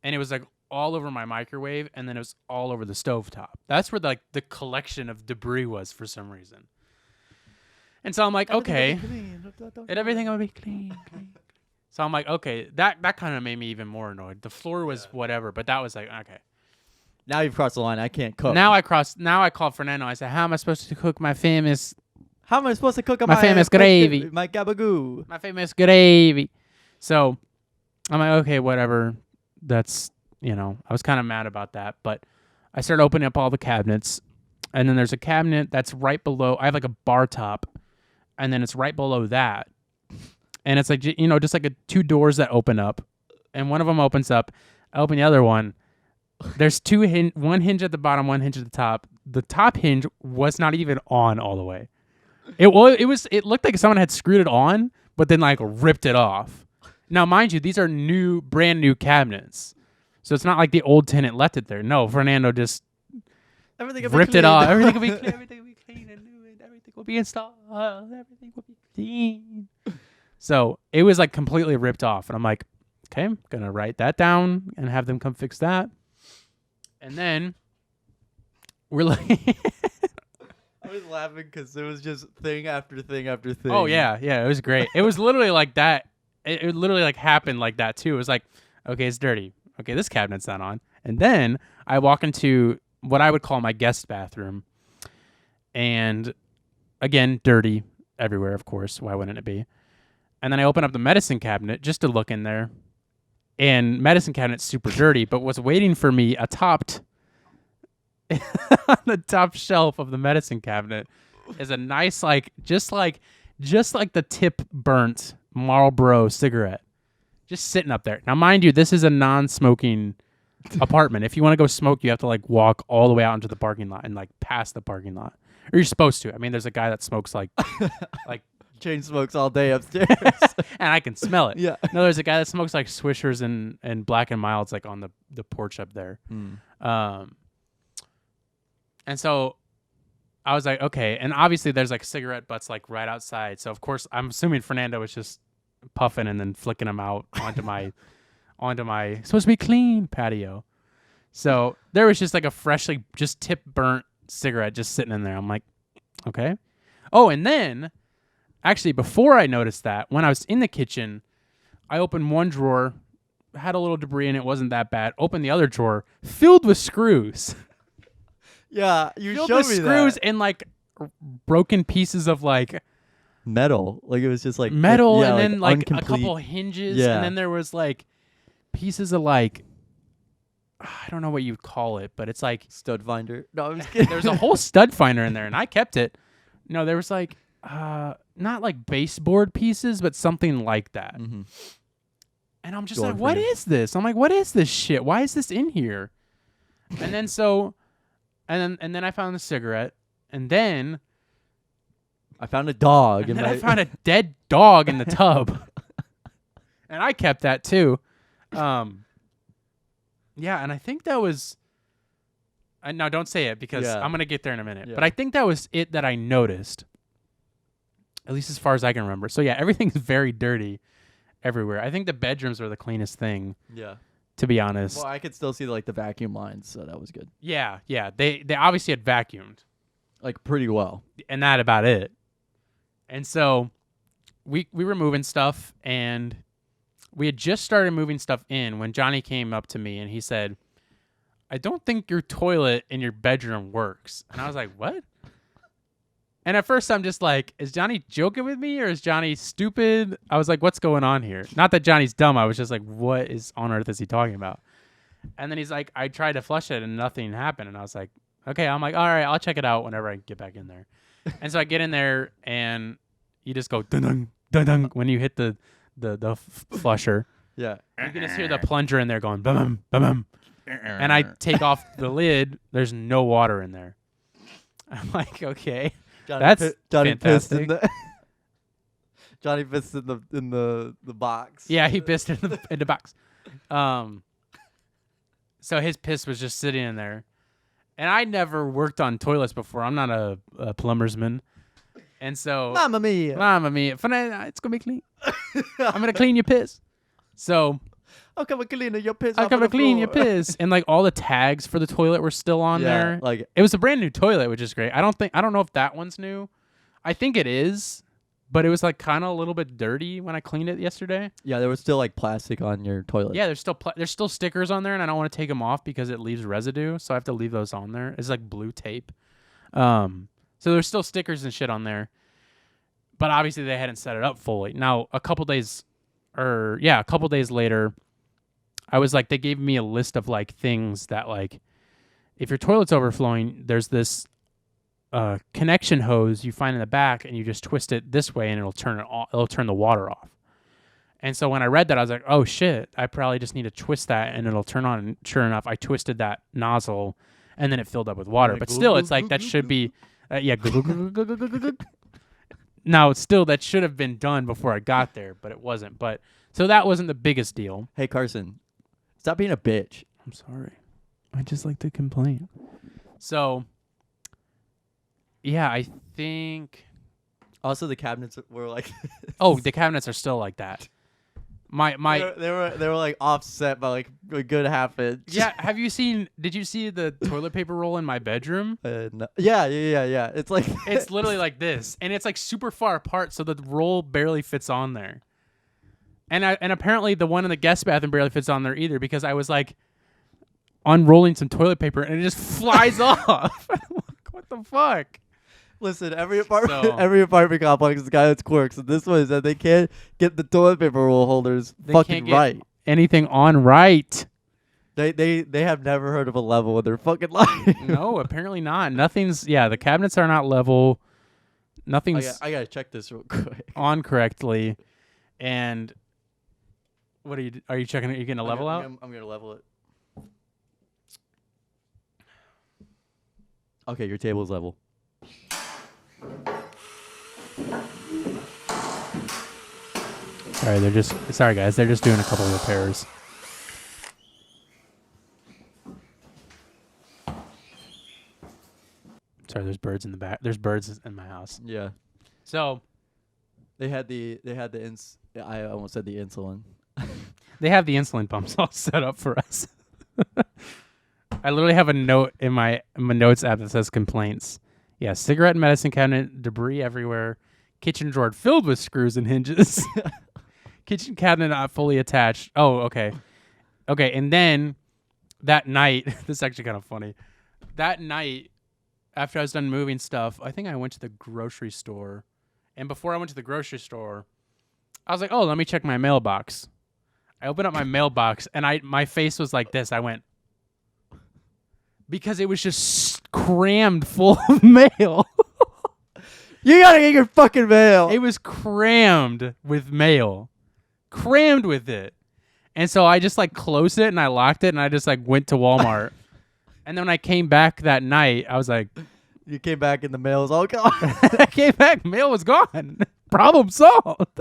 [SPEAKER 1] And it was like all over my microwave, and then it was all over the stovetop. That's where the collection of debris was for some reason. And so I'm like, okay, and everything will be clean. So I'm like, okay, that kind of made me even more annoyed. The floor was whatever, but that was like, okay.
[SPEAKER 2] Now you've crossed the line. I can't cook.
[SPEAKER 1] Now I called Fernando. I said, how am I supposed to cook my famous
[SPEAKER 2] How am I supposed to cook
[SPEAKER 1] My famous gravy.
[SPEAKER 2] My gabagoo.
[SPEAKER 1] my famous gravy? So I'm like, okay, whatever. That's, I was kind of mad about that, but I started opening up all the cabinets, and then there's a cabinet that's right below. I have like a bar top, and then it's right below that, and it's like, just like two doors that open up, and one of them opens up. I open the other one. There's one hinge at the bottom, one hinge at the top. The top hinge was not even on all the way. It looked like someone had screwed it on, but then like ripped it off. Now, mind you, these are brand new cabinets. So it's not like the old tenant left it there. No, Fernando just ripped it off. Everything will be clean. Everything will be clean and new, and everything will be installed. Everything will be clean. So it was like completely ripped off. And I'm like, okay, I'm going to write that down and have them come fix that. And then we're like...
[SPEAKER 2] I was laughing because it was just thing after thing after thing.
[SPEAKER 1] Oh, yeah. Yeah, it was great. It was literally like that. It literally like happened like that, too. It was like, okay, it's dirty. Okay, this cabinet's not on. And then I walk into what I would call my guest bathroom. And again, dirty everywhere, of course. Why wouldn't it be? And then I open up the medicine cabinet just to look in there. And medicine cabinet's super dirty, but what's waiting for me on the top shelf of the medicine cabinet is a nice, just like the tip burnt Marlboro cigarette. Just sitting up there. Now, mind you, this is a non-smoking apartment. If you want to go smoke, you have to walk all the way out into the parking lot and past the parking lot. Or you're supposed to. I mean, there's a guy that smokes
[SPEAKER 2] chain smokes all day upstairs.
[SPEAKER 1] and I can smell it.
[SPEAKER 2] Yeah.
[SPEAKER 1] No, there's a guy that smokes Swishers and Black and Milds on the porch up there. And so I was like, okay. And obviously there's cigarette butts right outside. So of course I'm assuming Fernando was just puffing and then flicking them out onto my supposed to be clean patio. So there was just a freshly just tip burnt cigarette just sitting in there. I'm like, okay. Oh, and then actually before I noticed that, when I was in the kitchen, I opened one drawer, had a little debris in it, wasn't that bad. Opened the other drawer, filled with screws.
[SPEAKER 2] Yeah, you
[SPEAKER 1] filled
[SPEAKER 2] showed
[SPEAKER 1] with
[SPEAKER 2] me
[SPEAKER 1] screws
[SPEAKER 2] that.
[SPEAKER 1] and broken pieces of
[SPEAKER 2] Metal. It was just
[SPEAKER 1] metal,
[SPEAKER 2] yeah,
[SPEAKER 1] and then a
[SPEAKER 2] incomplete.
[SPEAKER 1] couple hinges,
[SPEAKER 2] Yeah.
[SPEAKER 1] and then there was pieces of I don't know what you'd call it, but it's
[SPEAKER 2] Stud finder. No, I'm just kidding.
[SPEAKER 1] there's a whole stud finder in there, and I kept it. No, there was not baseboard pieces, but something like that.
[SPEAKER 2] Mm-hmm.
[SPEAKER 1] And I'm just
[SPEAKER 2] Going
[SPEAKER 1] like,
[SPEAKER 2] for
[SPEAKER 1] what
[SPEAKER 2] you.
[SPEAKER 1] is this? I'm like, what is this shit? Why is this in here? And then and then I found the cigarette, and then
[SPEAKER 2] I found a dog.
[SPEAKER 1] and then I found a dead dog in the tub, and I kept that too. Yeah, and I think that was No, don't say it because
[SPEAKER 2] Yeah.
[SPEAKER 1] I'm going to get there in a minute.
[SPEAKER 2] Yeah.
[SPEAKER 1] But I think that was it that I noticed, at least as far as I can remember. So, yeah, everything's very dirty everywhere. I think the bedrooms are the cleanest thing,
[SPEAKER 2] Yeah.
[SPEAKER 1] to be honest.
[SPEAKER 2] Well, I could still see like the vacuum lines, so that was good.
[SPEAKER 1] Yeah. They obviously had vacuumed,
[SPEAKER 2] Like pretty well.
[SPEAKER 1] and that about it. And so we were moving stuff, and we had just started moving stuff in when Johnny came up to me and he said, I don't think your toilet in your bedroom works. And I was like, what? And at first I'm just like, is Johnny joking with me or is Johnny stupid? I was like, what's going on here? Not that Johnny's dumb. I was just like, what on earth is he talking about? And then he's like, I tried to flush it and nothing happened. And I was like, okay. I'm like, all right, I'll check it out whenever I get back in there. And so I get in there and you just go dun dun dun when you hit the flusher.
[SPEAKER 2] Yeah.
[SPEAKER 1] You can just hear the plunger in there going bum bum bum. And I take off the lid. There's no water in there. I'm like, okay, that's
[SPEAKER 2] Johnny pissed in
[SPEAKER 1] fantastic.
[SPEAKER 2] the Johnny pissed in the box.
[SPEAKER 1] Yeah, he pissed in the box. So his piss was just sitting in there. And I never worked on toilets before. I'm not a plumber's man. And so
[SPEAKER 2] Mamma mia.
[SPEAKER 1] it's gonna be clean. I'm gonna clean your piss. So
[SPEAKER 2] I'll come and clean your piss.
[SPEAKER 1] I
[SPEAKER 2] off
[SPEAKER 1] come
[SPEAKER 2] of
[SPEAKER 1] to
[SPEAKER 2] the
[SPEAKER 1] clean your
[SPEAKER 2] floor.
[SPEAKER 1] piss. And like all the tags for the toilet were still on there.
[SPEAKER 2] Like
[SPEAKER 1] It was a brand new toilet, which is great. I don't know if that one's new. I think it is, but it was like kind of a little bit dirty when I cleaned it yesterday.
[SPEAKER 2] yeah, there was still like plastic on your toilet.
[SPEAKER 1] Yeah, there's still stickers on there, and I don't want to take them off because it leaves residue, so I have to leave those on there. It's like blue tape. So there's still stickers and shit on there, but obviously they hadn't set it up fully. Now a couple days later, I was like, they gave me a list of like things that like, if your toilet's overflowing, there's this connection hose you find in the back, and you just twist it this way, and it'll turn the water off. And so when I read that, I was like, oh shit, I probably just need to twist that and it'll turn on. And sure enough, I twisted that nozzle, and then it filled up with water.
[SPEAKER 2] Like,
[SPEAKER 1] But still, it's like that should be, Now, still, that should have been done before I got there, but it wasn't. But so that wasn't the biggest deal.
[SPEAKER 2] Hey Carson, stop being a bitch.
[SPEAKER 1] I'm sorry. I just like to complain. So, yeah, I think.
[SPEAKER 2] Also, the cabinets were like.
[SPEAKER 1] Oh, the cabinets are still like that. My.
[SPEAKER 2] they were like offset by like a good half inch.
[SPEAKER 1] Yeah. Did you see the toilet paper roll in my bedroom?
[SPEAKER 2] No. Yeah. It's like.
[SPEAKER 1] It's literally like this, and it's like super far apart, so the roll barely fits on there. And apparently the one in the guest bathroom barely fits on there either, because I was like unrolling some toilet paper and it just flies off. What the fuck?
[SPEAKER 2] Listen, every apartment complex has got its quirks, and this one is that they can't get the toilet paper roll holders
[SPEAKER 1] They
[SPEAKER 2] fucking
[SPEAKER 1] can't get
[SPEAKER 2] right.
[SPEAKER 1] anything on right.
[SPEAKER 2] They have never heard of a level in their fucking life.
[SPEAKER 1] No, apparently not. The cabinets are not level. Nothing's
[SPEAKER 2] I gotta check this real quick.
[SPEAKER 1] on correctly. And what are you checking? Are you getting a level out?
[SPEAKER 2] I'm gonna level it. Okay, your table's level.
[SPEAKER 1] Sorry guys, they're just doing a couple of repairs. Sorry, there's birds in the back. There's birds in my house.
[SPEAKER 2] Yeah.
[SPEAKER 1] So
[SPEAKER 2] They had the I almost said the insulin.
[SPEAKER 1] they have the insulin pumps all set up for us. I literally have a note in my notes app that says complaints. Yeah, cigarette and medicine cabinet, debris everywhere, kitchen drawer filled with screws and hinges, kitchen cabinet not fully attached. Oh, okay. Okay, and then that night, this is actually kind of funny. That night, after I was done moving stuff, I think I went to the grocery store. And before I went to the grocery store, I was like, oh, let me check my mailbox. I opened up my mailbox, and my face was like this. I went, because it was just crammed full of mail.
[SPEAKER 2] You gotta get your fucking mail.
[SPEAKER 1] It was crammed with mail. Crammed with it. And so I just like closed it and I locked it and I just like went to Walmart. And then when I came back that night, I was like,
[SPEAKER 2] You came back and the mail is all gone.
[SPEAKER 1] I came back, mail was gone. Problem solved.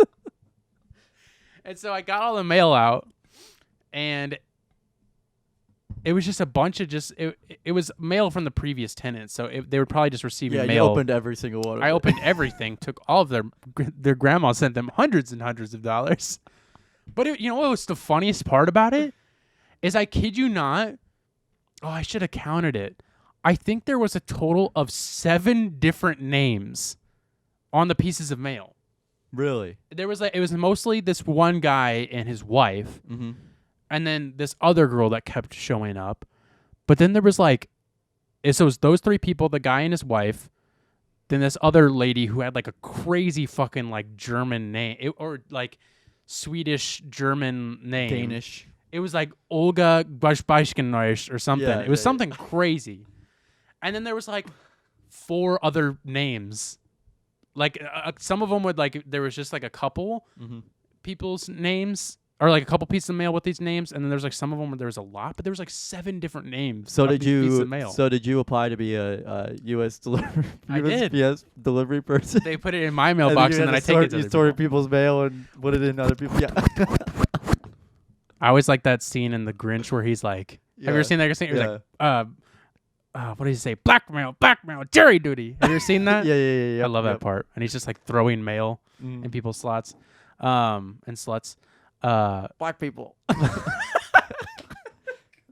[SPEAKER 1] And so I got all the mail out, and It was just a bunch of it was mail from the previous tenants, so they were probably just receiving
[SPEAKER 2] Yeah,
[SPEAKER 1] mail.
[SPEAKER 2] you opened every single one.
[SPEAKER 1] I opened everything, took all of their grandma sent them hundreds and hundreds of dollars. But you know what was the funniest part about it? Is I kid you not, I should have counted it. I think there was a total of 7 different names on the pieces of mail.
[SPEAKER 2] Really?
[SPEAKER 1] There was it was mostly this one guy and his wife.
[SPEAKER 2] Mm-hmm.
[SPEAKER 1] And then this other girl that kept showing up. But then there was so it was those 3 people, the guy and his wife, then this other lady who had like a crazy fucking like German name or like Swedish German name.
[SPEAKER 2] Danish.
[SPEAKER 1] It was like Olga Bashbashkeneusch or something.
[SPEAKER 2] Yeah,
[SPEAKER 1] it was
[SPEAKER 2] yeah,
[SPEAKER 1] something crazy. And then there was like 4 other names. Like some of them would there was just like a couple people's names. Or like a couple pieces of mail with these names, and then there's like some of them where there was a lot, but there was like 7 different names.
[SPEAKER 2] So
[SPEAKER 1] pieces of mail.
[SPEAKER 2] So did you apply to be a U.S. delivery?
[SPEAKER 1] I did.
[SPEAKER 2] USPS delivery person.
[SPEAKER 1] They put it in my mailbox, and then I take it to
[SPEAKER 2] you sorted people's mail and put it in other people. Yeah.
[SPEAKER 1] I always like that scene in The Grinch where he's like, "Have you ever seen that scene?" He's like, what did he say? Blackmail, jury duty. Have you ever seen that?
[SPEAKER 2] Yeah.
[SPEAKER 1] I love that part, and he's just like throwing mail in people's slots, and sluts.
[SPEAKER 2] Black people. I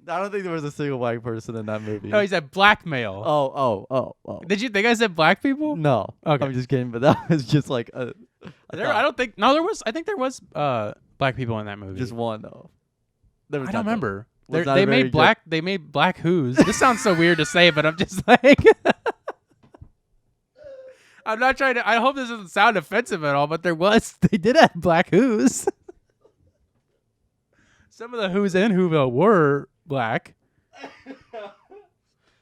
[SPEAKER 2] don't think there was a single white person in that movie.
[SPEAKER 1] No, he said blackmail.
[SPEAKER 2] Oh.
[SPEAKER 1] Did you think I said black people?
[SPEAKER 2] No.
[SPEAKER 1] Okay.
[SPEAKER 2] I'm just kidding, but that was just like I
[SPEAKER 1] don't think. No, there was. I think there was black people in that movie.
[SPEAKER 2] just one though.
[SPEAKER 1] I don't remember.
[SPEAKER 2] Was not
[SPEAKER 1] They
[SPEAKER 2] a very
[SPEAKER 1] made black. They made black who's. This sounds so weird to say, but I'm just like. I'm not trying to. I hope this doesn't sound offensive at all, but there was. They did have black who's. Some of the who's in Whoville were black.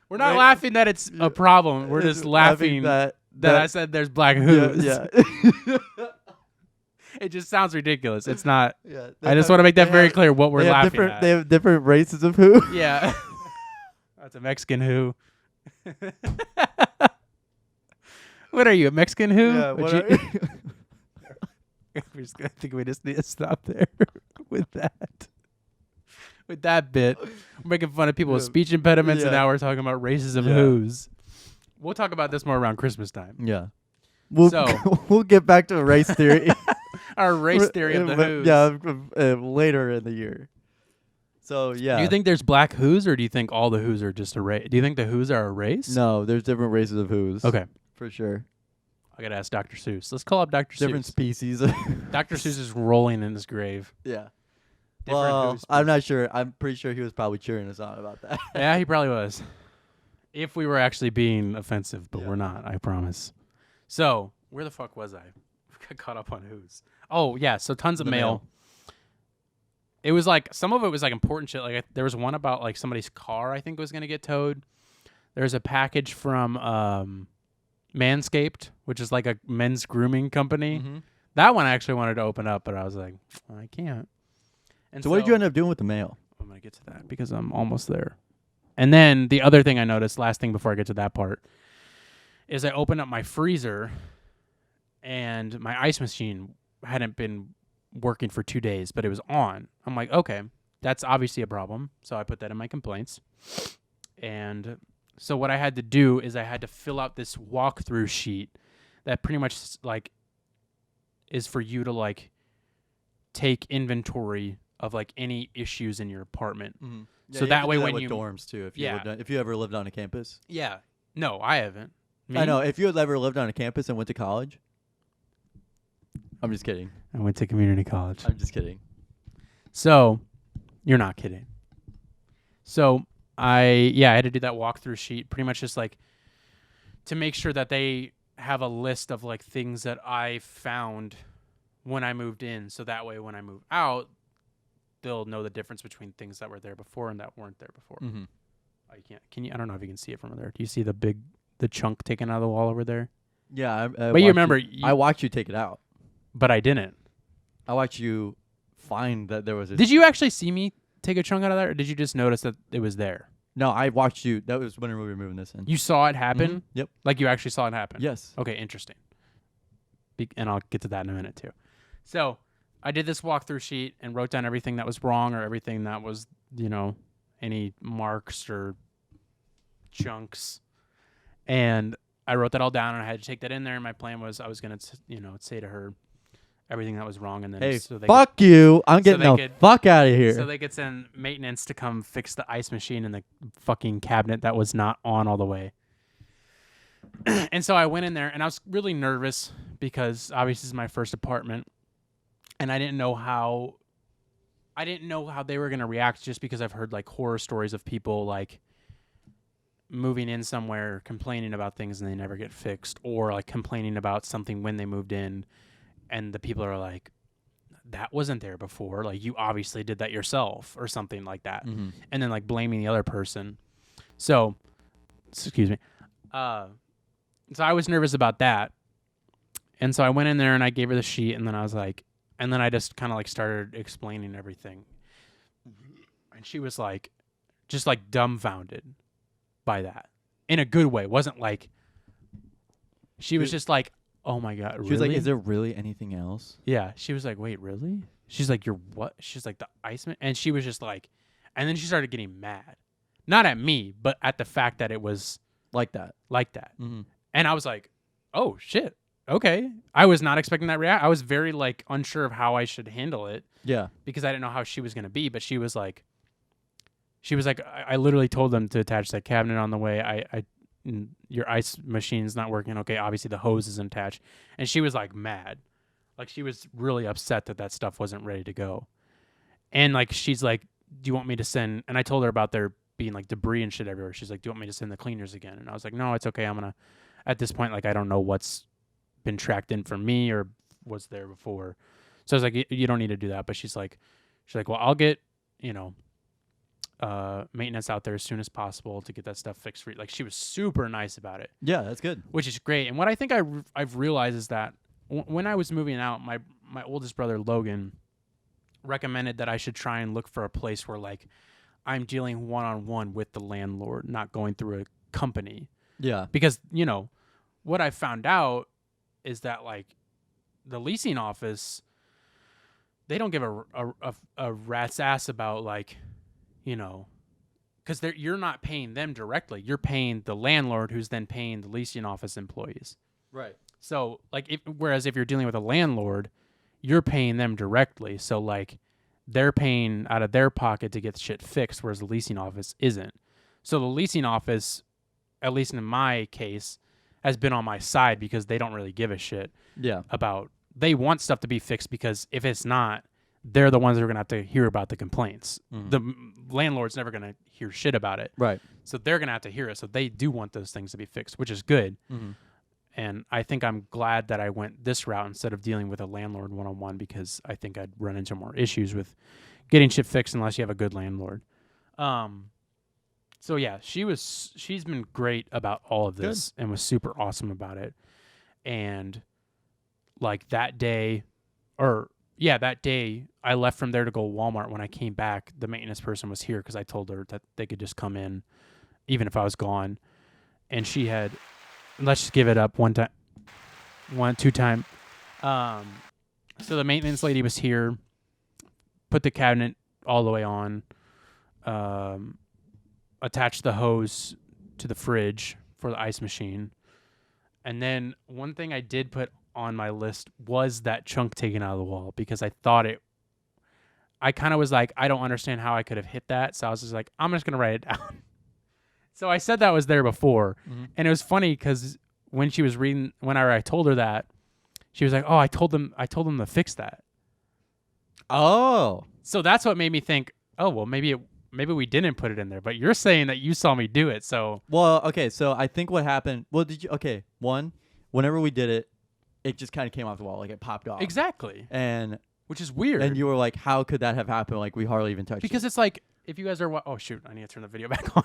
[SPEAKER 1] We're not laughing that it's a problem. We're just laughing that I said there's black who's.
[SPEAKER 2] Yeah.
[SPEAKER 1] It just sounds ridiculous. It's not.
[SPEAKER 2] Yeah.
[SPEAKER 1] I just want to make that very clear what we're laughing at.
[SPEAKER 2] They have different races of who.
[SPEAKER 1] Yeah. That's a Mexican who. What are you, a Mexican who?
[SPEAKER 2] Yeah,
[SPEAKER 1] I think we just need to stop there with that. With that bit. We're making fun of people with speech impediments, and now we're talking about races of who's. We'll talk about this more around Christmas time.
[SPEAKER 2] Yeah. We'll get back to race theory.
[SPEAKER 1] Our race theory of the who's.
[SPEAKER 2] Yeah, later in the year. So, yeah.
[SPEAKER 1] Do you think there's black who's, or do you think all the who's are just a race? Do you think the who's are a race?
[SPEAKER 2] No, there's different races of who's.
[SPEAKER 1] Okay.
[SPEAKER 2] For sure.
[SPEAKER 1] I got to ask Dr. Seuss. Let's call up Dr.
[SPEAKER 2] Different
[SPEAKER 1] Seuss.
[SPEAKER 2] species.
[SPEAKER 1] Dr. Seuss is rolling in his grave.
[SPEAKER 2] Yeah.
[SPEAKER 1] Different who's.
[SPEAKER 2] I'm not sure. I'm pretty sure he was probably cheering us on about that.
[SPEAKER 1] Yeah, he probably was. If we were actually being offensive, but we're not, I promise. So, where the fuck was I? Got caught up on who's. Oh, yeah, so tons of mail. It was like, some of it was like important shit. Like, there was one about like somebody's car, I think, was going to get towed. There's a package from Manscaped, which is like a men's grooming company. Mm-hmm. That one I actually wanted to open up, but I was like, I can't. And
[SPEAKER 2] so what did you end up doing with the mail?
[SPEAKER 1] I'm going to get to that because I'm almost there. And then the other thing I noticed, last thing before I get to that part, is I opened up my freezer and my ice machine hadn't been working for 2 days, but it was on. I'm like, okay, that's obviously a problem. So I put that in my complaints. And so what I had to do is I had to fill out this walkthrough sheet that pretty much like is for you to like take inventory of like any issues in your apartment. Mm-hmm. Yeah, so that way when you
[SPEAKER 2] dorms too, if you ever lived on a campus.
[SPEAKER 1] Yeah. No, I haven't. Me?
[SPEAKER 2] I know. If you had ever lived on a campus and went to college. I'm just kidding.
[SPEAKER 1] I went to community college.
[SPEAKER 2] I'm just kidding.
[SPEAKER 1] So, you're not kidding. So, I had to do that walkthrough sheet, pretty much just like to make sure that they have a list of like things that I found when I moved in. So that way when I move out, they'll know the difference between things that were there before and that weren't there before. Mm-hmm. I don't know if you can see it from there. Do you see the chunk taken out of the wall over there?
[SPEAKER 2] Yeah.
[SPEAKER 1] But you remember.
[SPEAKER 2] I watched you take it out.
[SPEAKER 1] But I didn't.
[SPEAKER 2] I watched you find that there was a...
[SPEAKER 1] Did you actually see me take a chunk out of there, or did you just notice that it was there?
[SPEAKER 2] No, I watched you. That was when we were moving this in.
[SPEAKER 1] You saw it happen?
[SPEAKER 2] Mm-hmm. Yep.
[SPEAKER 1] Like you actually saw it happen?
[SPEAKER 2] Yes.
[SPEAKER 1] Okay, interesting. And I'll get to that in a minute, too. So, I did this walkthrough sheet and wrote down everything that was wrong or everything that was, any marks or chunks. And I wrote that all down, and I had to take that in there. And my plan was I was going to, say to her everything that was wrong. And then
[SPEAKER 2] Hey,
[SPEAKER 1] so they
[SPEAKER 2] fuck you. I'm getting the
[SPEAKER 1] could-
[SPEAKER 2] fuck out of here.
[SPEAKER 1] So they could send maintenance to come fix the ice machine in the fucking cabinet that was not on all the way. And so I went in there, and I was really nervous because obviously this is my first apartment, and I didn't know how they were going to react, just because I've heard like horror stories of people like moving in somewhere, complaining about things and they never get fixed, or like complaining about something when they moved in and the people are like, that wasn't there before, like you obviously did that yourself or something like that.
[SPEAKER 2] Mm-hmm.
[SPEAKER 1] And then like blaming the other person. So excuse me. So I was nervous about that. And so I went in there and I gave her the sheet, and then I was like, and then I just kind of like started explaining everything. And she was like, just like dumbfounded by that in a good way. It wasn't like, she was just like, oh my God, really?
[SPEAKER 2] She was like, is there really anything else?
[SPEAKER 1] Yeah. She was like, wait, really? She's like, you're what? She's like, the Iceman? And she was just like, and then she started getting mad. Not at me, but at the fact that it was
[SPEAKER 2] Like that.
[SPEAKER 1] Mm-hmm. And I was like, oh shit. Okay. I was not expecting that react. I was very like unsure of how I should handle it.
[SPEAKER 2] Yeah.
[SPEAKER 1] Because I didn't know how she was going to be, but she was like, I literally told them to attach that cabinet on the way. Your ice machine's not working. Okay. Obviously the hose isn't attached. And she was like mad. Like she was really upset that stuff wasn't ready to go. And like, she's like, do you want me to send, and I told her about there being like debris and shit everywhere. She's like, do you want me to send the cleaners again? And I was like, no, it's okay. At this point, like, I don't know what's been tracked in for me or was there before. So I was like, you don't need to do that. But she's like, well, I'll get, maintenance out there as soon as possible to get that stuff fixed for you. Like, she was super nice about it.
[SPEAKER 2] Yeah, that's good.
[SPEAKER 1] Which is great. And what I think I've realized is that when I was moving out, my oldest brother, Logan, recommended that I should try and look for a place where, like, I'm dealing one-on-one with the landlord, not going through a company.
[SPEAKER 2] Yeah.
[SPEAKER 1] Because, what I found out is that, like, the leasing office, they don't give a rat's ass about, like, because you're not paying them directly. You're paying the landlord, who's then paying the leasing office employees.
[SPEAKER 2] Right.
[SPEAKER 1] So, like, whereas if you're dealing with a landlord, you're paying them directly. So, like, they're paying out of their pocket to get shit fixed, whereas the leasing office isn't. So the leasing office, at least in my case, has been on my side because they don't really give a shit about, they want stuff to be fixed, because if it's not, they're the ones that are going to have to hear about the complaints. Mm-hmm. The landlord's never going to hear shit about it.
[SPEAKER 2] Right.
[SPEAKER 1] So they're going to have to hear it. So they do want those things to be fixed, which is good. Mm-hmm. And I think I'm glad that I went this route instead of dealing with a landlord one-on-one, because I think I'd run into more issues with getting shit fixed unless you have a good landlord. So yeah, she's been great about all of this and was super awesome about it. And like that day I left from there to go to Walmart. When I came back, the maintenance person was here because I told her that they could just come in even if I was gone. And she had, let's just give it up two time. So the maintenance lady was here, put the cabinet all the way on, attached the hose to the fridge for the ice machine. And then one thing I did put on my list was that chunk taken out of the wall, because I thought I kind of was like, I don't understand how I could have hit that. So I was just like, I'm just going to write it down. So I said that was there before. Mm-hmm. And it was funny because when she was reading, whenever I told her that, she was like, oh, I told them to fix that.
[SPEAKER 2] Oh.
[SPEAKER 1] So that's what made me think, oh, well, maybe we didn't put it in there. But you're saying that you saw me do it. So.
[SPEAKER 2] Well, okay. So I think what happened, whenever we did it, it just kind of came off the wall. Like, it popped off.
[SPEAKER 1] Exactly.
[SPEAKER 2] And
[SPEAKER 1] which is weird.
[SPEAKER 2] And you were like, how could that have happened? Like, we hardly even touched it.
[SPEAKER 1] Because it's like, if you guys are, oh, shoot, I need to turn the video back on.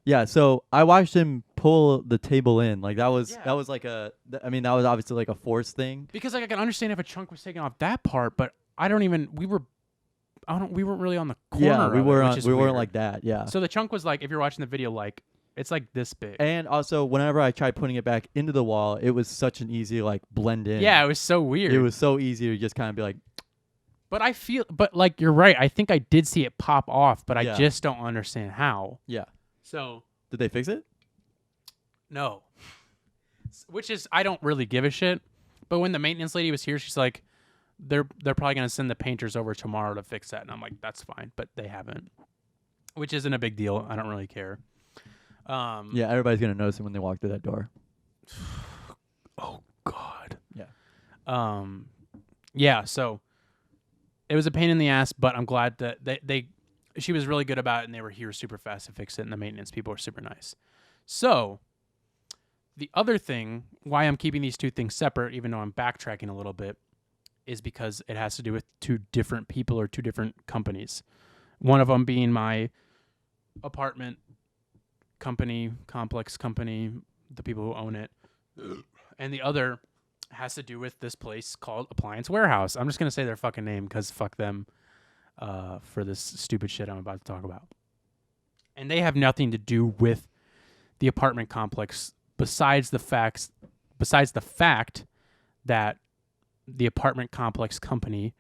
[SPEAKER 2] Yeah, so I watched him pull the table in. Like, that was like that was obviously like a force thing.
[SPEAKER 1] Because like I can understand if a chunk was taken off that part, but we weren't really on the corner.
[SPEAKER 2] Yeah, we weren't like that. Yeah.
[SPEAKER 1] So the chunk was like, if you're watching the video, like, it's like this big.
[SPEAKER 2] And also, whenever I tried putting it back into the wall, it was such an easy like blend in.
[SPEAKER 1] Yeah, it was so weird.
[SPEAKER 2] It was so easy to just kind of be like.
[SPEAKER 1] But like you're right. I think I did see it pop off, but I
[SPEAKER 2] Yeah.
[SPEAKER 1] just don't understand how.
[SPEAKER 2] Yeah.
[SPEAKER 1] So
[SPEAKER 2] Did they fix it?
[SPEAKER 1] no, which is I don't really give a shit. But when the maintenance lady was here, she's like, they're probably gonna send the painters over tomorrow to fix that, and I'm like, that's fine, but they haven't, which isn't a big deal. I don't really care.
[SPEAKER 2] Yeah, everybody's gonna notice it when they walk through that door.
[SPEAKER 1] Oh God.
[SPEAKER 2] Yeah.
[SPEAKER 1] Yeah. So it was a pain in the ass, but I'm glad that she was really good about it, and they were here super fast to fix it, and the maintenance people were super nice. So the other thing, why I'm keeping these two things separate, even though I'm backtracking a little bit, is because it has to do with two different people or two different companies. One of them being my apartment company, complex company, the people who own it. And the other has to do with this place called Appliance Warehouse. I'm just going to say their fucking name because fuck them for this stupid shit I'm about to talk about. And they have nothing to do with the apartment complex besides the fact that the apartment complex company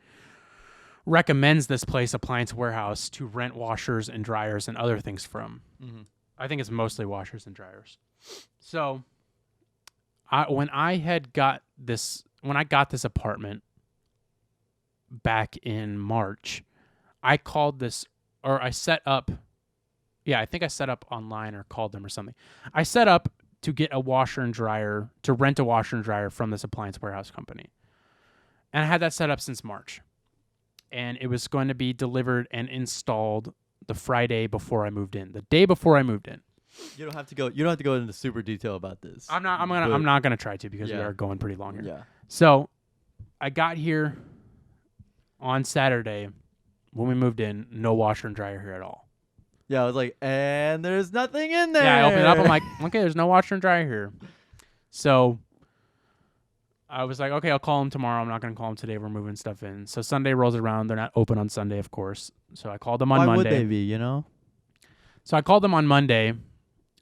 [SPEAKER 1] recommends this place, Appliance Warehouse, to rent washers and dryers and other things from.
[SPEAKER 2] Mm-hmm.
[SPEAKER 1] I think it's mostly washers and dryers. So when I got this apartment back in March, I called this, or I set up, I think I set up online or called them or something. I set up to get a washer and dryer, to rent a washer and dryer from this Appliance Warehouse company. And I had that set up since March. And it was going to be delivered and installed the Friday before I moved in. The day before I moved in.
[SPEAKER 2] You don't have to go into super detail about this.
[SPEAKER 1] I'm not gonna try to because we are going pretty long here.
[SPEAKER 2] Yeah.
[SPEAKER 1] So I got here on Saturday when we moved in, no washer and dryer here at all.
[SPEAKER 2] Yeah, I was like, and there's nothing in there.
[SPEAKER 1] Yeah, I opened it up, I'm like, okay, there's no washer and dryer here. So I was like, okay, I'll call them tomorrow. I'm not going to call them today. We're moving stuff in. So Sunday rolls around. They're not open on Sunday, of course. So I called them on Monday.
[SPEAKER 2] Why would they be, you know?
[SPEAKER 1] So I called them on Monday,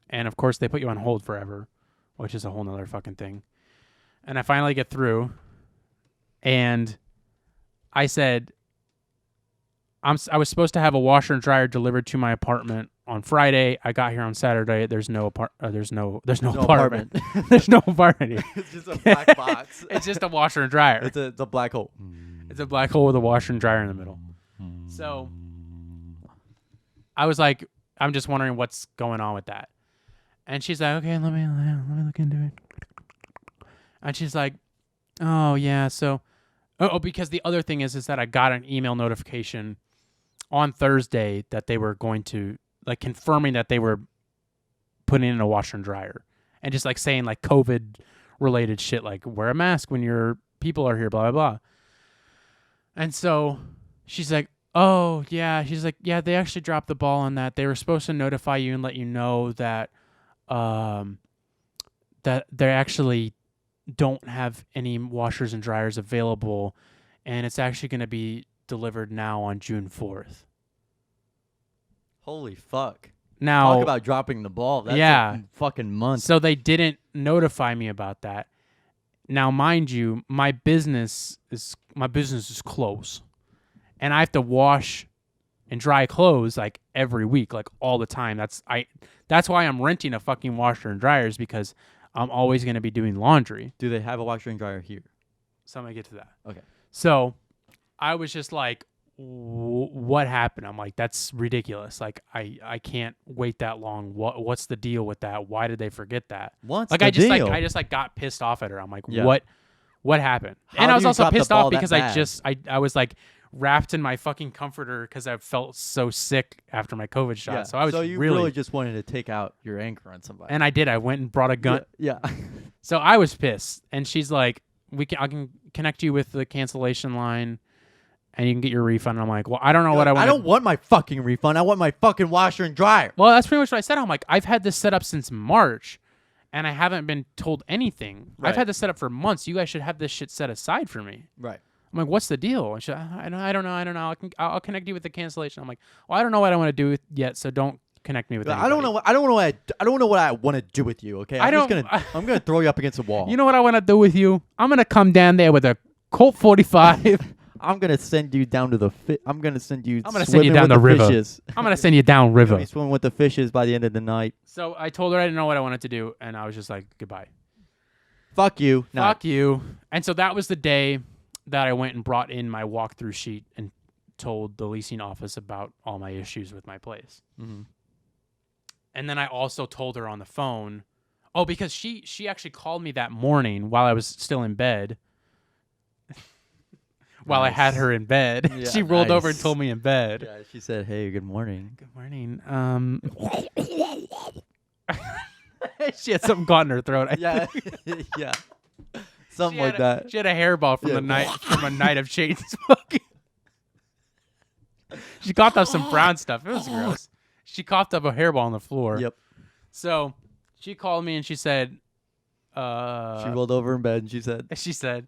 [SPEAKER 1] and of course they put you on hold forever, which is a whole nother fucking thing. And I finally get through, and I said, I was supposed to have a washer and dryer delivered to my apartment on Friday. I got here on Saturday. There's no apartment. There's no apartment. There's no apartment here.
[SPEAKER 2] It's just a black box.
[SPEAKER 1] It's just a washer and dryer.
[SPEAKER 2] It's a black hole.
[SPEAKER 1] It's a black hole with a washer and dryer in the middle. So I was like, I'm just wondering what's going on with that. And she's like, okay, let me look into it. And she's like, oh yeah, so because the other thing is that I got an email notification on Thursday that they were going to, like, confirming that they were putting in a washer and dryer, and just like saying like COVID related shit, like wear a mask when your people are here, blah blah blah. And so she's like, oh yeah, she's like, yeah, they actually dropped the ball on that. They were supposed to notify you and let you know that that they actually don't have any washers and dryers available, and it's actually going to be delivered now on June 4th.
[SPEAKER 2] Holy fuck.
[SPEAKER 1] Now,
[SPEAKER 2] talk about dropping the ball. That's
[SPEAKER 1] yeah,
[SPEAKER 2] a fucking month.
[SPEAKER 1] So they didn't notify me about that. Now, mind you, my business is closed, and I have to wash and dry clothes like every week, like all the time. That's why I'm renting a fucking washer and dryer, is because I'm always going to be doing laundry.
[SPEAKER 2] Do they have a washer and dryer here?
[SPEAKER 1] So I'm going to get to that.
[SPEAKER 2] Okay.
[SPEAKER 1] So I was just like, what happened? I'm like, that's ridiculous. Like, I can't wait that long. What's the deal with that? Why did they forget that?
[SPEAKER 2] What's
[SPEAKER 1] like,
[SPEAKER 2] the deal?
[SPEAKER 1] I just got pissed off at her. I'm like,
[SPEAKER 2] Yeah.
[SPEAKER 1] what happened?
[SPEAKER 2] How
[SPEAKER 1] And I
[SPEAKER 2] do
[SPEAKER 1] was
[SPEAKER 2] you
[SPEAKER 1] also
[SPEAKER 2] drop the
[SPEAKER 1] pissed
[SPEAKER 2] ball
[SPEAKER 1] off
[SPEAKER 2] that
[SPEAKER 1] because
[SPEAKER 2] bad?
[SPEAKER 1] I was like wrapped in my fucking comforter because I felt so sick after my COVID shot.
[SPEAKER 2] Yeah.
[SPEAKER 1] So I was
[SPEAKER 2] you really just wanted to take out your anger on somebody.
[SPEAKER 1] and I did. I went and brought a gun.
[SPEAKER 2] Yeah.
[SPEAKER 1] So I was pissed, and she's like, I can connect you with the cancellation line, and you can get your refund. And I'm like, well, I don't know what I want.
[SPEAKER 2] I don't want my fucking refund. I want my fucking washer and dryer.
[SPEAKER 1] Well, that's pretty much what I said. I'm like, I've had this set up since March, and I haven't been told anything.
[SPEAKER 2] Right.
[SPEAKER 1] I've had this set up for months. You guys should have this shit set aside for me.
[SPEAKER 2] Right.
[SPEAKER 1] I'm like, what's the deal? And she's like, I don't know. I'll connect you with the cancellation. I'm like, well, I don't know what I want to do yet, so don't connect me with anybody.
[SPEAKER 2] I don't know what I want to do with you. Okay. I'm gonna throw you up against the wall.
[SPEAKER 1] You know what I want to do with you? I'm gonna come down there with a Colt 45.
[SPEAKER 2] I'm gonna send you down to the I'm gonna send you.
[SPEAKER 1] I'm gonna send you down the river.
[SPEAKER 2] Fishes.
[SPEAKER 1] I'm gonna send you down
[SPEAKER 2] You're
[SPEAKER 1] river.
[SPEAKER 2] gonna be swimming with the fishes by the end of the night.
[SPEAKER 1] So I told her I didn't know what I wanted to do, and I was just like, goodbye.
[SPEAKER 2] Fuck you.
[SPEAKER 1] Fuck you. And so that was the day that I went and brought in my walkthrough sheet and told the leasing office about all my issues with my place.
[SPEAKER 2] Mm-hmm.
[SPEAKER 1] And then I also told her on the phone. Oh, because she actually called me that morning while I was still in bed. While I had her in bed.
[SPEAKER 2] Yeah,
[SPEAKER 1] she rolled over and
[SPEAKER 2] nice.
[SPEAKER 1] told me in bed.
[SPEAKER 2] Yeah, she said, "Hey, good morning."
[SPEAKER 1] Good morning. She had something caught in her throat. I
[SPEAKER 2] Yeah,
[SPEAKER 1] think.
[SPEAKER 2] yeah, something
[SPEAKER 1] She
[SPEAKER 2] like
[SPEAKER 1] had
[SPEAKER 2] that.
[SPEAKER 1] She had a hairball from
[SPEAKER 2] Yeah.
[SPEAKER 1] the night from a night of chain smoking. She coughed up some brown stuff. It was gross. She coughed up a hairball on the floor.
[SPEAKER 2] Yep.
[SPEAKER 1] So she called me and she said,
[SPEAKER 2] She rolled over in bed and she said,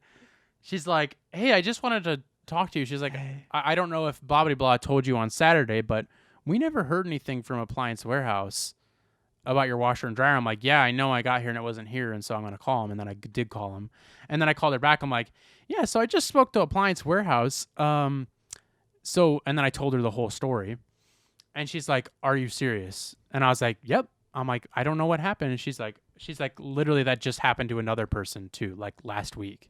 [SPEAKER 1] she's like, hey, I just wanted to talk to you. She's like, I don't know if blah, blah, blah told you on Saturday, but we never heard anything from Appliance Warehouse about your washer and dryer. I'm like, yeah, I know I got here and it wasn't here, and so I'm going to call him. And then I did call him. And then I called her back. I'm like, yeah, so I just spoke to Appliance Warehouse. And then I told her the whole story. And she's like, are you serious? And I was like, yep. I'm like, I don't know what happened. And she's like, literally that just happened to another person too, like last week.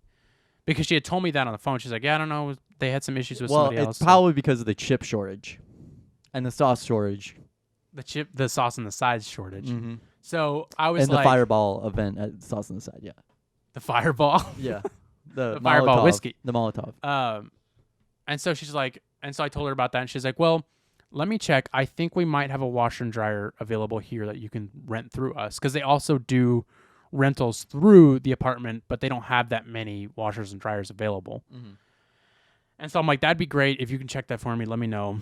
[SPEAKER 1] Because she had told me that on the phone. She's like, yeah, I don't know. They had some issues with somebody else.
[SPEAKER 2] it's probably because of the chip shortage and the sauce shortage.
[SPEAKER 1] The sauce and the sides shortage.
[SPEAKER 2] Mm-hmm.
[SPEAKER 1] So I was
[SPEAKER 2] And
[SPEAKER 1] like,
[SPEAKER 2] the Fireball event at Sauce on the Side, yeah.
[SPEAKER 1] the Fireball.
[SPEAKER 2] Yeah.
[SPEAKER 1] The Fireball
[SPEAKER 2] Molotov,
[SPEAKER 1] whiskey.
[SPEAKER 2] The Molotov.
[SPEAKER 1] And so she's like, and so I told her about that, and she's like, well, let me check. I think we might have a washer and dryer available here that you can rent through us, because they also do rentals through the apartment, but they don't have that many washers and dryers available.
[SPEAKER 2] Mm-hmm.
[SPEAKER 1] And so I'm like, that'd be great if you can check that for me. Let me know.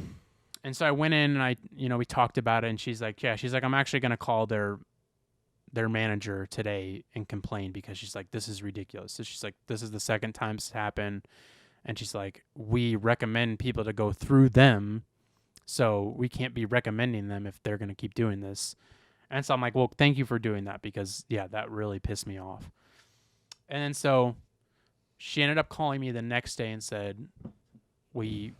[SPEAKER 1] And so I went in and we talked about it, and she's like, I'm actually going to call their manager today and complain, because she's like, this is ridiculous. So she's like, this is the second time it's happened. And she's like, we recommend people to go through them, so we can't be recommending them if they're going to keep doing this. And so I'm like, well, thank you for doing that, because, yeah, that really pissed me off. And so she ended up calling me the next day and said, we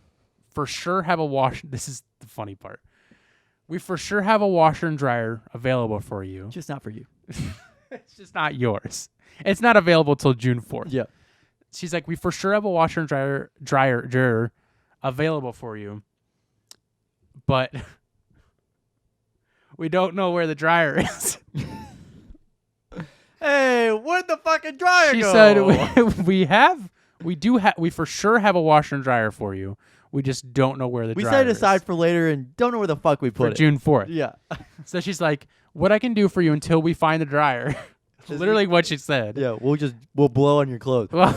[SPEAKER 1] for sure have a washer. This is the funny part. We for sure have a washer and dryer available for you.
[SPEAKER 2] Just not for you.
[SPEAKER 1] It's just not yours. It's not available till June 4th.
[SPEAKER 2] Yeah.
[SPEAKER 1] She's like, we for sure have a washer and dryer available for you, but we don't know where the dryer is.
[SPEAKER 2] Hey, where'd the fucking dryer
[SPEAKER 1] She
[SPEAKER 2] go?
[SPEAKER 1] said, we for sure have a washer and dryer for you. We just don't know where the
[SPEAKER 2] we
[SPEAKER 1] dryer
[SPEAKER 2] set it
[SPEAKER 1] is.
[SPEAKER 2] aside for later and don't know where the fuck we
[SPEAKER 1] For
[SPEAKER 2] put it.
[SPEAKER 1] June 4th.
[SPEAKER 2] Yeah.
[SPEAKER 1] So she's like, what I can do for you until we find the dryer. Literally what she said.
[SPEAKER 2] Yeah, we'll blow on your clothes.
[SPEAKER 1] Well,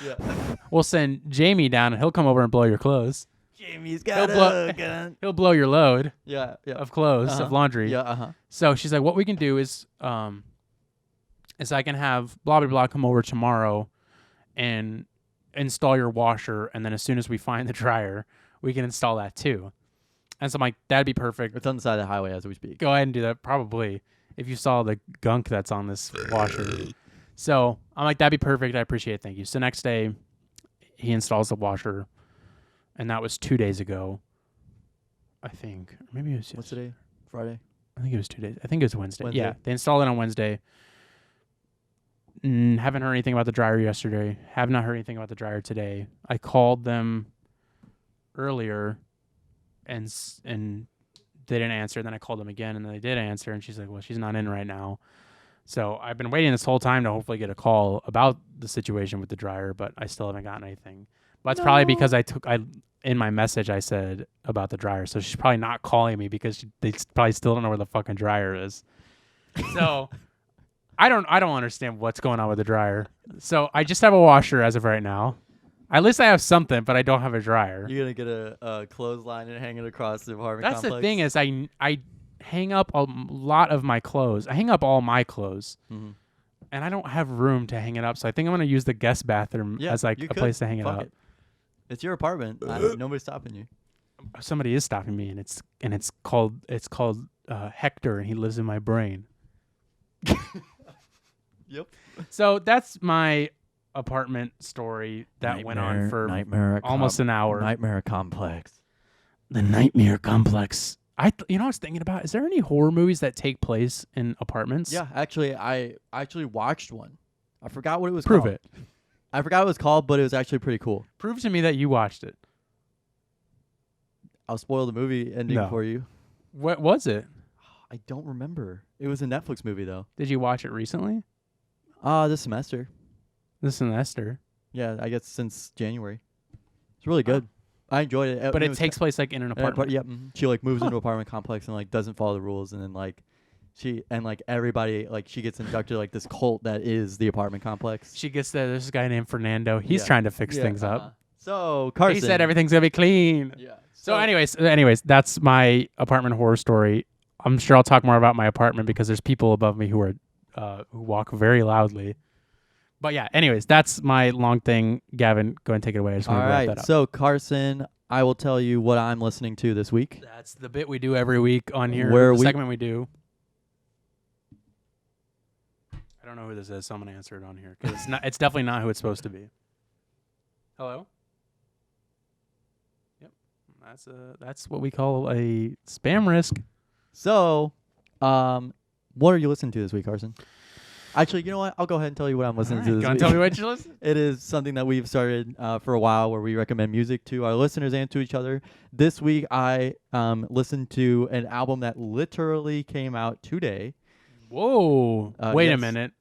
[SPEAKER 2] Yeah.
[SPEAKER 1] we'll send Jamie down and he'll come over and blow your clothes.
[SPEAKER 2] Jamie's
[SPEAKER 1] He'll
[SPEAKER 2] got
[SPEAKER 1] blow-
[SPEAKER 2] a gun.
[SPEAKER 1] He'll blow your load
[SPEAKER 2] Yeah, yeah.
[SPEAKER 1] of clothes, of laundry.
[SPEAKER 2] Yeah, uh-huh.
[SPEAKER 1] So she's like, what we can do is I can have blah, blah, blah come over tomorrow and install your washer. And then as soon as we find the dryer, we can install that too. And so I'm like, that'd be perfect.
[SPEAKER 2] It's on the side of the highway as we speak.
[SPEAKER 1] Go ahead and do that, probably, if you saw the gunk that's on this washer. So I'm like, that'd be perfect. I appreciate it. Thank you. So next day, he installs the washer. And that was 2 days ago, I think. Or maybe it was
[SPEAKER 2] What's today? Friday?
[SPEAKER 1] I think it was 2 days. I think it was Wednesday.
[SPEAKER 2] Wednesday.
[SPEAKER 1] Yeah, they installed it on Wednesday. Haven't heard anything about the dryer yesterday. Have not heard anything about the dryer today. I called them earlier, and they didn't answer. Then I called them again, and then they did answer. And she's like, "Well, she's not in right now." So I've been waiting this whole time to hopefully get a call about the situation with the dryer, but I still haven't gotten anything. But it's probably because I in my message I said about the dryer, so she's probably not calling me because they probably still don't know where the fucking dryer is. So I don't understand what's going on with the dryer. So I just have a washer as of right now. At least I have something, but I don't have a dryer.
[SPEAKER 2] You're going to get a clothesline and hang it across the apartment
[SPEAKER 1] That's
[SPEAKER 2] complex?
[SPEAKER 1] the thing is I hang up a lot of my clothes. I hang up all my clothes.
[SPEAKER 2] Mm-hmm.
[SPEAKER 1] And I don't have room to hang it up. So I think I'm going to use the guest bathroom as like
[SPEAKER 2] you
[SPEAKER 1] a
[SPEAKER 2] could.
[SPEAKER 1] place to hang it
[SPEAKER 2] Fuck
[SPEAKER 1] up.
[SPEAKER 2] it. It's your apartment. Nobody's stopping you.
[SPEAKER 1] Somebody is stopping me, and it's called Hector, and he lives in my brain.
[SPEAKER 2] Yep.
[SPEAKER 1] So that's my apartment story that went on for
[SPEAKER 2] Nightmare
[SPEAKER 1] almost an hour.
[SPEAKER 2] Nightmare Complex.
[SPEAKER 1] The Nightmare Complex. You know what I was thinking about? Is there any horror movies that take place in apartments?
[SPEAKER 2] Yeah, actually, I actually watched one. I forgot what it was
[SPEAKER 1] Prove
[SPEAKER 2] called.
[SPEAKER 1] it.
[SPEAKER 2] I forgot what it was called, but it was actually pretty cool.
[SPEAKER 1] Prove to me that you watched it.
[SPEAKER 2] I'll spoil the movie ending for you.
[SPEAKER 1] What was it?
[SPEAKER 2] I don't remember. It was a Netflix movie, though.
[SPEAKER 1] Did you watch it recently?
[SPEAKER 2] This semester.
[SPEAKER 1] This semester.
[SPEAKER 2] Yeah, I guess since January. It's really good. I enjoyed it.
[SPEAKER 1] But it
[SPEAKER 2] was
[SPEAKER 1] takes place like in an apartment.
[SPEAKER 2] Yep. She like moves into an apartment complex and like doesn't follow the rules, and then like everybody like she gets inducted to, like this cult that is the apartment complex.
[SPEAKER 1] She gets there. There's this guy named Fernando. He's trying to fix things up.
[SPEAKER 2] So Carson,
[SPEAKER 1] he said everything's gonna be clean.
[SPEAKER 2] Yeah.
[SPEAKER 1] So anyways, that's my apartment horror story. I'm sure I'll talk more about my apartment because there's people above me who are who walk very loudly. But yeah, anyways, that's my long thing. Gavin, go ahead and take it away. I just want to wrap that up.
[SPEAKER 2] So Carson, I will tell you what I'm listening to this week.
[SPEAKER 1] That's the bit we do every week on here.
[SPEAKER 2] Where
[SPEAKER 1] the segment we do. I don't know who this is, so I'm gonna answer it on here because it's not. It's definitely not who it's supposed to be. Hello. Yep, that's what we call a spam risk.
[SPEAKER 2] So, what are you listening to this week, Carson? Actually, you know what? I'll go ahead and tell you what I'm listening to this
[SPEAKER 1] Go and
[SPEAKER 2] week.
[SPEAKER 1] tell me what you're listening.
[SPEAKER 2] It is something that we've started for a while where we recommend music to our listeners and to each other. This week, I listened to an album that literally came out today.
[SPEAKER 1] Whoa. Wait
[SPEAKER 2] yes.
[SPEAKER 1] a minute.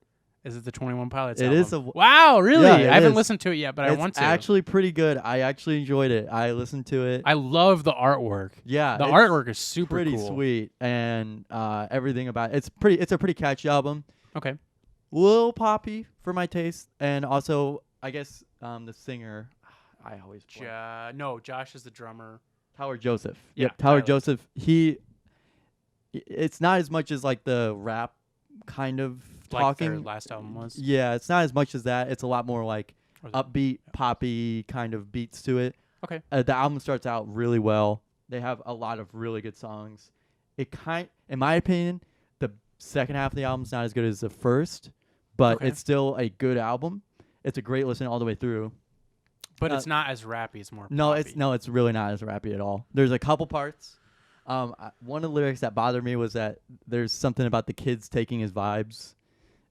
[SPEAKER 1] Is it the 21 Pilots
[SPEAKER 2] It
[SPEAKER 1] album?
[SPEAKER 2] is
[SPEAKER 1] Wow, really?
[SPEAKER 2] Yeah,
[SPEAKER 1] I haven't
[SPEAKER 2] is.
[SPEAKER 1] listened to it yet, but I want to.
[SPEAKER 2] It's actually pretty good. I actually enjoyed it. I listened to it.
[SPEAKER 1] I love the artwork.
[SPEAKER 2] Yeah.
[SPEAKER 1] The
[SPEAKER 2] it's
[SPEAKER 1] artwork is super
[SPEAKER 2] pretty
[SPEAKER 1] cool.
[SPEAKER 2] sweet. And everything about it. It's a pretty catchy album.
[SPEAKER 1] Okay.
[SPEAKER 2] Little poppy for my taste. And also, I guess the singer, I always
[SPEAKER 1] No, Josh is the drummer.
[SPEAKER 2] Tyler Joseph.
[SPEAKER 1] Yeah,
[SPEAKER 2] Yep, Tyler
[SPEAKER 1] Tyler.
[SPEAKER 2] Joseph. It's not as much as like the rap kind of
[SPEAKER 1] Like their
[SPEAKER 2] talking.
[SPEAKER 1] last album was.
[SPEAKER 2] Yeah, it's not as much as that. It's a lot more like
[SPEAKER 1] Or the-
[SPEAKER 2] upbeat, poppy kind of beats to it.
[SPEAKER 1] Okay.
[SPEAKER 2] The album starts out really well. They have a lot of really good songs. In my opinion, the second half of the album's not as good as the first, but
[SPEAKER 1] Okay.
[SPEAKER 2] it's still a good album. It's a great listen all the way through.
[SPEAKER 1] But it's not as rappy. It's more
[SPEAKER 2] No,
[SPEAKER 1] poppy.
[SPEAKER 2] it's really not as rappy at all. There's a couple parts. One of the lyrics that bothered me was that there's something about the kids taking his vibes,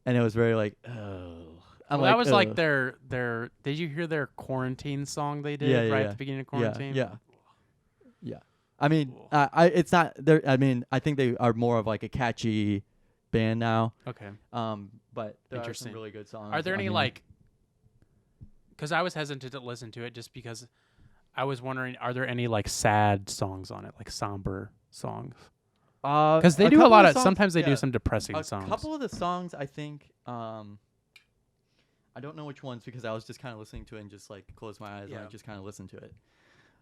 [SPEAKER 2] and it was very like, oh.
[SPEAKER 1] That was like
[SPEAKER 2] ugh.
[SPEAKER 1] their. Did you hear their quarantine song they did
[SPEAKER 2] Yeah,
[SPEAKER 1] right
[SPEAKER 2] yeah.
[SPEAKER 1] at the beginning of quarantine?
[SPEAKER 2] Yeah. I mean,
[SPEAKER 1] Cool.
[SPEAKER 2] it's not there. I mean, I think they are more of like a catchy band now.
[SPEAKER 1] Okay.
[SPEAKER 2] But there are
[SPEAKER 1] Interesting.
[SPEAKER 2] some really good songs.
[SPEAKER 1] Are there
[SPEAKER 2] on
[SPEAKER 1] any
[SPEAKER 2] here.
[SPEAKER 1] like? Because I was hesitant to listen to it just because I was wondering, are there any like sad songs on it, like somber songs? Because they do a lot of. Sometimes they do some depressing songs.
[SPEAKER 2] A couple of the songs, I think. I don't know which ones because I was just kind of listening to it and just like closed my eyes and I just kind of listened to it.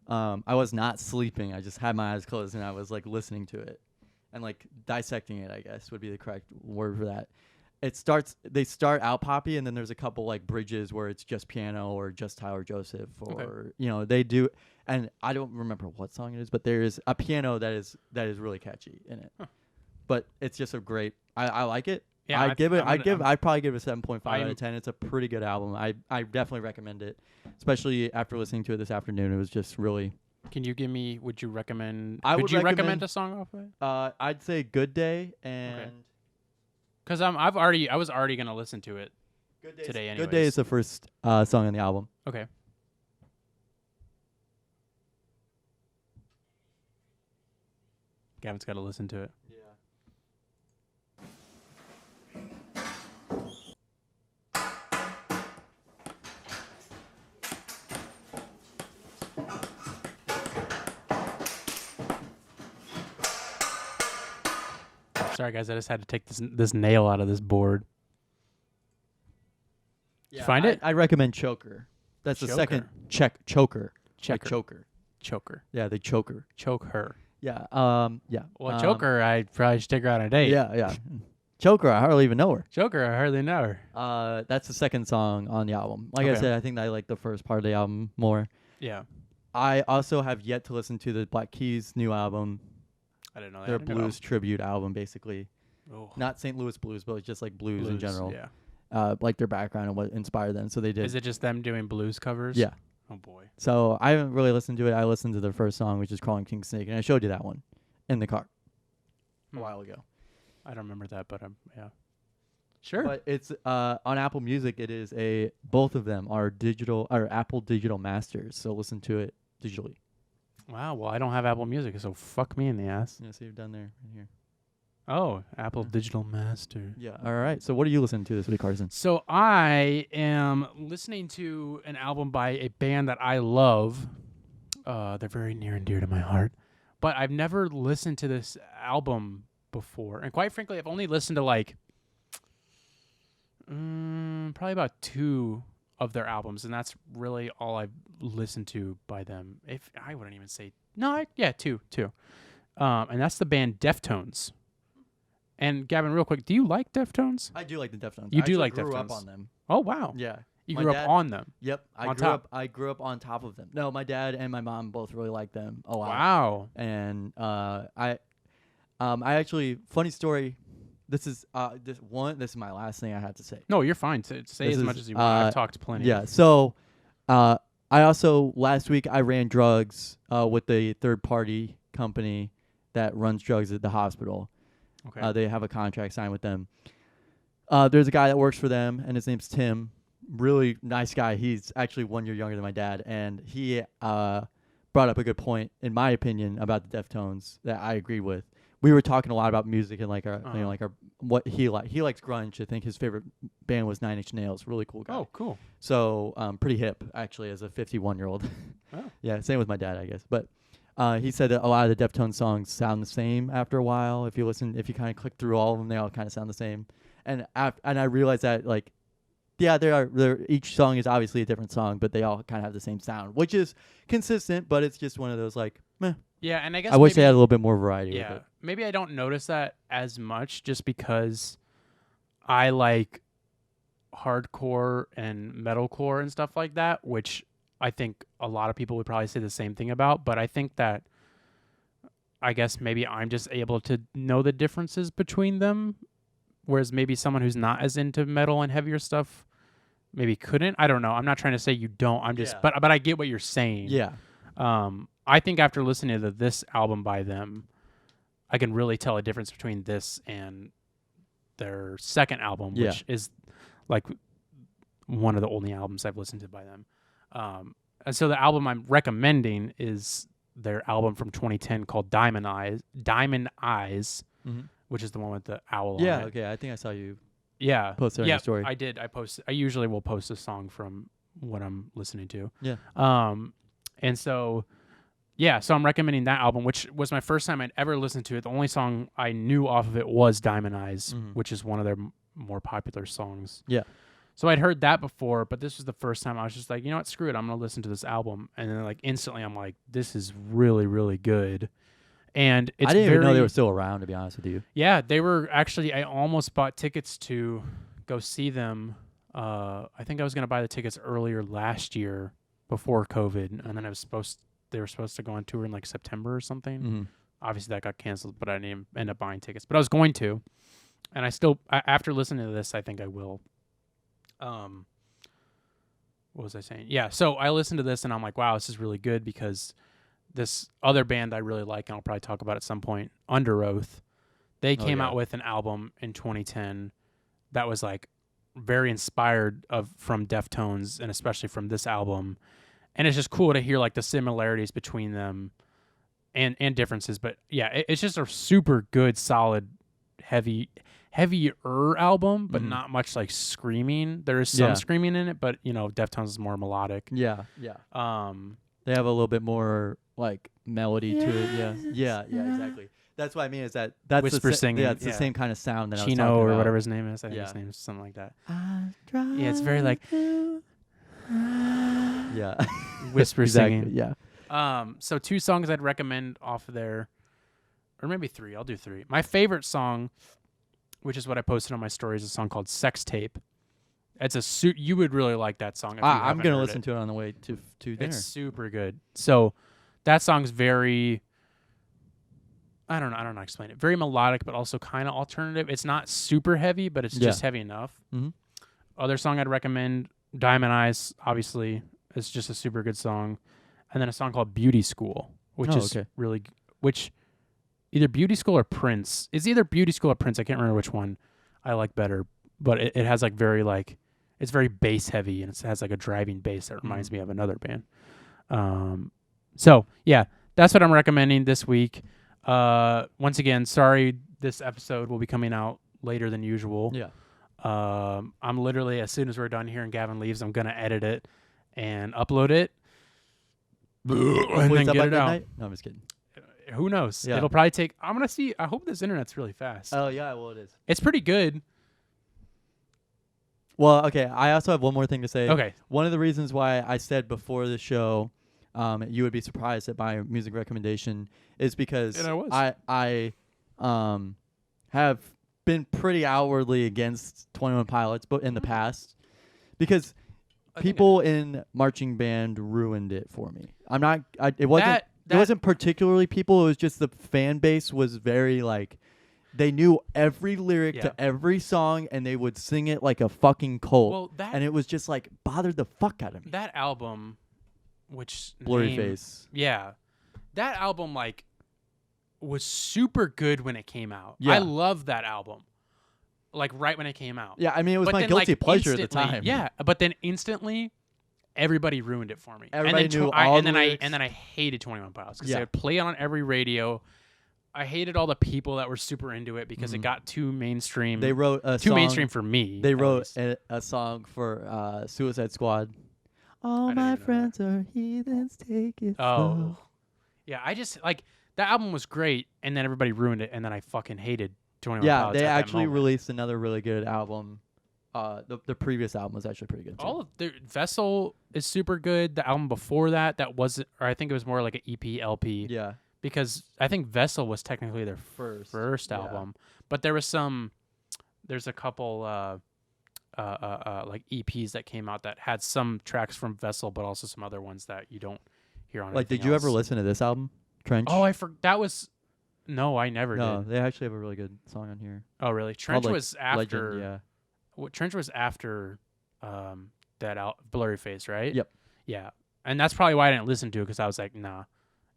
[SPEAKER 2] I was not sleeping. I just had my eyes closed and I was like listening to it and like dissecting it, I guess would be the correct word for that. They start out poppy and then there's a couple like bridges where it's just piano or just Tyler Joseph or, they do. And I don't remember what song it is, but there is a piano that is really catchy in it.
[SPEAKER 1] Huh.
[SPEAKER 2] But it's just a great, I like it.
[SPEAKER 1] Yeah,
[SPEAKER 2] I'd probably give it a 7.5 out
[SPEAKER 1] I'm-
[SPEAKER 2] of 10. It's a pretty good album. I definitely recommend it, especially after listening to it this afternoon. It was just really.
[SPEAKER 1] Can you give me? Would you recommend?
[SPEAKER 2] I
[SPEAKER 1] Could
[SPEAKER 2] would
[SPEAKER 1] you recommend
[SPEAKER 2] recommend-
[SPEAKER 1] a song off of it?
[SPEAKER 2] I'd say Good Day and
[SPEAKER 1] Because I was already gonna listen to it.
[SPEAKER 2] Good Day.
[SPEAKER 1] Today
[SPEAKER 2] Good Day
[SPEAKER 1] anyways.
[SPEAKER 2] is the first song on the album.
[SPEAKER 1] Okay. Gavin's got to listen to it.
[SPEAKER 2] Yeah.
[SPEAKER 1] Sorry guys, I just had to take this nail out of this board. Did you find it?
[SPEAKER 2] I recommend Choker. That's the second Choker. Like
[SPEAKER 1] Choker.
[SPEAKER 2] choker. Yeah, they choker.
[SPEAKER 1] Choke her.
[SPEAKER 2] Yeah. Yeah.
[SPEAKER 1] Well, choker, I probably should take her out on a date.
[SPEAKER 2] Yeah. Choker. I hardly even know her.
[SPEAKER 1] Choker, I hardly know her.
[SPEAKER 2] That's the second song on the album. Like I
[SPEAKER 1] Okay.
[SPEAKER 2] said, I think I like the first part of the album more.
[SPEAKER 1] Yeah.
[SPEAKER 2] I also have yet to listen to the Black Keys' new album.
[SPEAKER 1] I didn't know that.
[SPEAKER 2] Their blues tribute album, basically.
[SPEAKER 1] Oh.
[SPEAKER 2] Not St. Louis blues, but it's just like blues in general.
[SPEAKER 1] Yeah.
[SPEAKER 2] like their background and what inspired them. So they did.
[SPEAKER 1] Is it just them doing blues covers?
[SPEAKER 2] Yeah.
[SPEAKER 1] Oh boy.
[SPEAKER 2] So I haven't really listened to it. I listened to their first song, which is Crawling King Snake, and I showed you that one in the car a while ago.
[SPEAKER 1] I don't remember that, but yeah. Sure.
[SPEAKER 2] But it's on Apple Music. It is both of them are Apple Digital Masters. So listen to it digitally.
[SPEAKER 1] Wow. Well, I don't have Apple Music, so fuck me in the ass.
[SPEAKER 2] Yeah, see you've done there right here.
[SPEAKER 1] Oh, Apple Digital Master.
[SPEAKER 2] Yeah. All right. So what are you listening to this week, Carson?
[SPEAKER 1] So I am listening to an album by a band that I love. They're very near and dear to my heart. But I've never listened to this album before. And quite frankly, I've only listened to like probably about 2 of their albums. And that's really all I've listened to by them. If I wouldn't even say... No, 2. And that's the band Deftones. And Gavin, real quick, do you like Deftones?
[SPEAKER 2] I do like the Deftones.
[SPEAKER 1] You
[SPEAKER 2] I
[SPEAKER 1] do
[SPEAKER 2] actually
[SPEAKER 1] like
[SPEAKER 2] grew
[SPEAKER 1] Deftones.
[SPEAKER 2] up on them.
[SPEAKER 1] Oh, wow.
[SPEAKER 2] Yeah.
[SPEAKER 1] You
[SPEAKER 2] My
[SPEAKER 1] grew
[SPEAKER 2] dad-
[SPEAKER 1] up on them.
[SPEAKER 2] Yep.
[SPEAKER 1] On top.
[SPEAKER 2] I grew up on top of them. No, my dad and my mom both really liked them a lot.
[SPEAKER 1] Wow.
[SPEAKER 2] And I actually, funny story. This is my last thing I have to say.
[SPEAKER 1] No, you're fine. Say
[SPEAKER 2] This
[SPEAKER 1] as
[SPEAKER 2] is,
[SPEAKER 1] much as you want. I've talked plenty.
[SPEAKER 2] Yeah. So, I also last week I ran drugs with a third party company that runs drugs at the hospital.
[SPEAKER 1] Okay.
[SPEAKER 2] They have a contract signed with them. There's a guy that works for them, and his name's Tim. Really nice guy. He's actually 1 year younger than my dad, and he brought up a good point, in my opinion, about the Deftones that I agree with. We were talking a lot about music and like our, what he likes. He likes grunge. I think his favorite band was 9 Inch Nails. Really cool guy.
[SPEAKER 1] Oh, cool.
[SPEAKER 2] So pretty hip actually as a 51-year-old.
[SPEAKER 1] Oh.
[SPEAKER 2] Yeah, same with my dad, I guess. But he said that a lot of the Deftones songs sound the same after a while. If you kind of click through all of them, they all kind of sound the same. And I realized that like, yeah, each song is obviously a different song, but they all kind of have the same sound, which is consistent. But it's just one of those like, meh.
[SPEAKER 1] Yeah, and I guess
[SPEAKER 2] I wish they had a little bit more variety.
[SPEAKER 1] Yeah,
[SPEAKER 2] with it.
[SPEAKER 1] maybe I don't notice that as much just because I like hardcore and metalcore and stuff like that, which I think a lot of people would probably say the same thing about. But I think that I guess maybe I'm just able to know the differences between them, whereas maybe someone who's not as into metal and heavier stuff maybe couldn't. I don't know. I'm not trying to say you don't. I'm just, but I get what you're saying.
[SPEAKER 2] Yeah.
[SPEAKER 1] I think after listening to this album by them, I can really tell a difference between this and their second album, which is like one of the only albums I've listened to by them. And so the album I'm recommending is their album from 2010 called Diamond Eyes,
[SPEAKER 2] Mm-hmm.
[SPEAKER 1] which is the one with the owl on
[SPEAKER 2] Yeah.
[SPEAKER 1] it.
[SPEAKER 2] Okay. I think I saw you.
[SPEAKER 1] Yeah.
[SPEAKER 2] Post it on your story.
[SPEAKER 1] I did. I usually will post a song from what I'm listening to.
[SPEAKER 2] Yeah.
[SPEAKER 1] And so, so I'm recommending that album, which was my first time I'd ever listened to it. The only song I knew off of it was Diamond Eyes, which is one of their more popular songs.
[SPEAKER 2] Yeah.
[SPEAKER 1] So I'd heard that before, but this was the first time I was just like, you know what, screw it. I'm going to listen to this album. And then like instantly I'm like, this is really, really good. And it's
[SPEAKER 2] I didn't even know they were still around, to be honest with you.
[SPEAKER 1] Yeah, they were actually, I almost bought tickets to go see them. I think I was going to buy the tickets earlier last year before COVID. And then they were supposed to go on tour in like September or something.
[SPEAKER 2] Mm-hmm.
[SPEAKER 1] Obviously that got canceled, but I didn't even end up buying tickets. But I was going to. And after listening to this, I think I will. What was I saying? Yeah, so I listened to this and I'm like, wow, this is really good because this other band I really like, and I'll probably talk about at some point, Under Oath, they came out with an album in 2010 that was like very inspired from Deftones and especially from this album. And it's just cool to hear like the similarities between them and differences. But yeah, it's just a super good, solid, heavier album, but not much like screaming. There is some screaming in it, but you know, Deftones is more melodic.
[SPEAKER 2] Yeah. Yeah. They have a little bit more like melody to it. Yeah, exactly. That's what I mean is that's
[SPEAKER 1] whisper singing.
[SPEAKER 2] Yeah, it's the same kind of sound that
[SPEAKER 1] Chino
[SPEAKER 2] I was talking
[SPEAKER 1] or
[SPEAKER 2] about.
[SPEAKER 1] whatever his name is. I think his name is something like that. Yeah, it's very like
[SPEAKER 2] yeah,
[SPEAKER 1] whisper
[SPEAKER 2] exactly,
[SPEAKER 1] singing.
[SPEAKER 2] Yeah.
[SPEAKER 1] So 2 songs I'd recommend off of there, or maybe 3. I'll do 3. My favorite song, which is what I posted on my story, is a song called Sex Tape. It's you would really like that song. If you
[SPEAKER 2] I'm gonna
[SPEAKER 1] heard
[SPEAKER 2] listen to it on the way to dinner.
[SPEAKER 1] It's super good. So that song's very, I don't know how to explain it. Very melodic, but also kind of alternative. It's not super heavy, but it's just heavy enough.
[SPEAKER 2] Mm-hmm.
[SPEAKER 1] other song I'd recommend, Diamond Eyes, obviously. It's just a super good song. And then a song called Beauty School, which is really, which either Beauty School or Prince. It's either Beauty School or Prince. I can't remember which one I like better. But it has like very like, it's very bass heavy and it has like a driving bass that reminds me of another band. So yeah, that's what I'm recommending this week. Once again, sorry, this episode will be coming out later than usual.
[SPEAKER 2] Yeah.
[SPEAKER 1] I'm literally, as soon as we're done here and Gavin leaves, I'm going to edit it and upload it. And then get it out.
[SPEAKER 2] No, I'm just kidding.
[SPEAKER 1] Who knows?
[SPEAKER 2] Yeah.
[SPEAKER 1] It'll probably take, I'm going to see, I hope this internet's really fast.
[SPEAKER 2] Oh, yeah, well, it is.
[SPEAKER 1] It's pretty good.
[SPEAKER 2] Well, okay, I also have one more thing to say.
[SPEAKER 1] Okay.
[SPEAKER 2] One of the reasons why I said before the show you would be surprised at my music recommendation is because
[SPEAKER 1] And I was.
[SPEAKER 2] I have been pretty outwardly against 21 Pilots but in the past because people in marching band ruined it for me. It wasn't particularly people, it was just the fan base was very like they knew every lyric to every song and they would sing it like a fucking cult.
[SPEAKER 1] Well,
[SPEAKER 2] and it was just like bothered the fuck out of me.
[SPEAKER 1] That album, which
[SPEAKER 2] Blurry Face.
[SPEAKER 1] Yeah. That album like was super good when it came out.
[SPEAKER 2] Yeah.
[SPEAKER 1] I loved that album. Like right when it came out.
[SPEAKER 2] Yeah, I mean it was
[SPEAKER 1] But
[SPEAKER 2] my
[SPEAKER 1] then,
[SPEAKER 2] guilty
[SPEAKER 1] like,
[SPEAKER 2] pleasure at the
[SPEAKER 1] instantly-
[SPEAKER 2] time.
[SPEAKER 1] Yeah, but then instantly everybody ruined it for me.
[SPEAKER 2] Everybody
[SPEAKER 1] and then
[SPEAKER 2] knew all
[SPEAKER 1] and
[SPEAKER 2] the
[SPEAKER 1] then
[SPEAKER 2] lyrics.
[SPEAKER 1] I hated 21 Pilots because
[SPEAKER 2] Yeah.
[SPEAKER 1] they would play it on every radio. I hated all the people that were super into it because it got too mainstream.
[SPEAKER 2] They wrote a
[SPEAKER 1] too
[SPEAKER 2] song,
[SPEAKER 1] mainstream for me.
[SPEAKER 2] They
[SPEAKER 1] at
[SPEAKER 2] wrote
[SPEAKER 1] least.
[SPEAKER 2] a song for Suicide Squad. All
[SPEAKER 1] didn't
[SPEAKER 2] my
[SPEAKER 1] even know
[SPEAKER 2] friends are heathens, take it
[SPEAKER 1] Oh.
[SPEAKER 2] slow.
[SPEAKER 1] Yeah, I just like that album was great and then everybody ruined it and then I fucking hated 21
[SPEAKER 2] Yeah,
[SPEAKER 1] Pilots
[SPEAKER 2] they
[SPEAKER 1] at that
[SPEAKER 2] actually
[SPEAKER 1] moment.
[SPEAKER 2] released another really good album. The previous album was actually pretty good too.
[SPEAKER 1] All of the Vessel is super good. The album before that wasn't, or I think it was more like an EP LP.
[SPEAKER 2] Yeah.
[SPEAKER 1] Because I think Vessel was technically their first
[SPEAKER 2] yeah.
[SPEAKER 1] album, but there's a couple like EPs that came out that had some tracks from Vessel, but also some other ones that you don't hear on.
[SPEAKER 2] Like, did
[SPEAKER 1] anything
[SPEAKER 2] you
[SPEAKER 1] else.
[SPEAKER 2] ever listen to this album, Trench?
[SPEAKER 1] Oh, that was. No, I never
[SPEAKER 2] No,
[SPEAKER 1] did.
[SPEAKER 2] they actually have a really good song on here.
[SPEAKER 1] Oh, really? Trench
[SPEAKER 2] Called, like,
[SPEAKER 1] was after.
[SPEAKER 2] Legend, yeah.
[SPEAKER 1] Trench was after that Blurry Face, right?
[SPEAKER 2] Yep.
[SPEAKER 1] Yeah, and that's probably why I didn't listen to it because I was like, nah.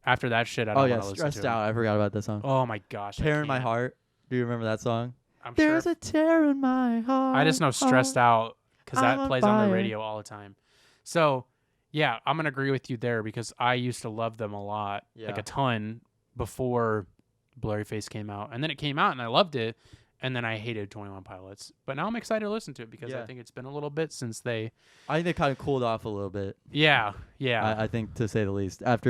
[SPEAKER 1] After that shit, I don't want to listen to it.
[SPEAKER 2] Stressed Out. I forgot about that song.
[SPEAKER 1] Oh my gosh. I
[SPEAKER 2] Tear in My
[SPEAKER 1] can't.
[SPEAKER 2] Heart. Do you remember that song?
[SPEAKER 1] I'm
[SPEAKER 2] There's
[SPEAKER 1] sure.
[SPEAKER 2] a tear in my heart.
[SPEAKER 1] I just know Stressed Out because
[SPEAKER 2] I'm
[SPEAKER 1] that
[SPEAKER 2] on
[SPEAKER 1] plays on the
[SPEAKER 2] fire.
[SPEAKER 1] radio all the time. So, yeah, I'm going to agree with you there because I used to love them a lot, like
[SPEAKER 2] Yeah.
[SPEAKER 1] a ton, before Blurry Face came out. And then it came out and I loved it. And then I hated 21 Pilots. But now I'm excited to listen to it because I
[SPEAKER 2] Yeah.
[SPEAKER 1] think it's been a little bit since they.
[SPEAKER 2] I think they kind of cooled off a little bit.
[SPEAKER 1] Yeah.
[SPEAKER 2] I think, to say the least. I'm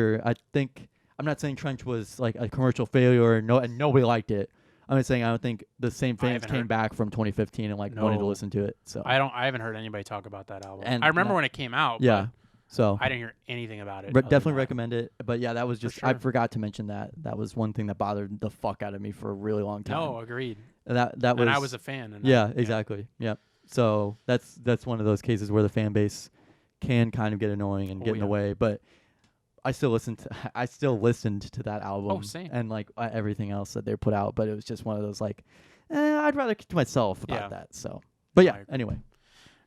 [SPEAKER 2] not saying Trench was like a commercial failure and nobody liked it. I'm just saying I don't think the same fans
[SPEAKER 1] haven't
[SPEAKER 2] came
[SPEAKER 1] heard-
[SPEAKER 2] back from 2015 and like wanted to
[SPEAKER 1] No.
[SPEAKER 2] listen to it. So
[SPEAKER 1] I haven't heard anybody talk about that album.
[SPEAKER 2] And
[SPEAKER 1] I remember
[SPEAKER 2] no-
[SPEAKER 1] when it came out.
[SPEAKER 2] yeah, so
[SPEAKER 1] But I didn't hear anything about it.
[SPEAKER 2] Re-
[SPEAKER 1] other
[SPEAKER 2] definitely
[SPEAKER 1] than that.
[SPEAKER 2] recommend it. But yeah, that was just I
[SPEAKER 1] sure.
[SPEAKER 2] forgot to mention that. That was one thing that bothered the fuck out of me for a really long time.
[SPEAKER 1] No, agreed.
[SPEAKER 2] that was.
[SPEAKER 1] And I was a fan. And
[SPEAKER 2] Yeah, exactly. Yep. So that's one of those cases where the fan base can kind of get annoying and
[SPEAKER 1] Oh,
[SPEAKER 2] get in the
[SPEAKER 1] yeah.
[SPEAKER 2] way, but I still listened to that album
[SPEAKER 1] Oh, same.
[SPEAKER 2] and like everything else that they put out, but it was just one of those like I'd rather keep to myself about
[SPEAKER 1] Yeah.
[SPEAKER 2] that. So, but yeah,
[SPEAKER 1] I agree.
[SPEAKER 2] anyway.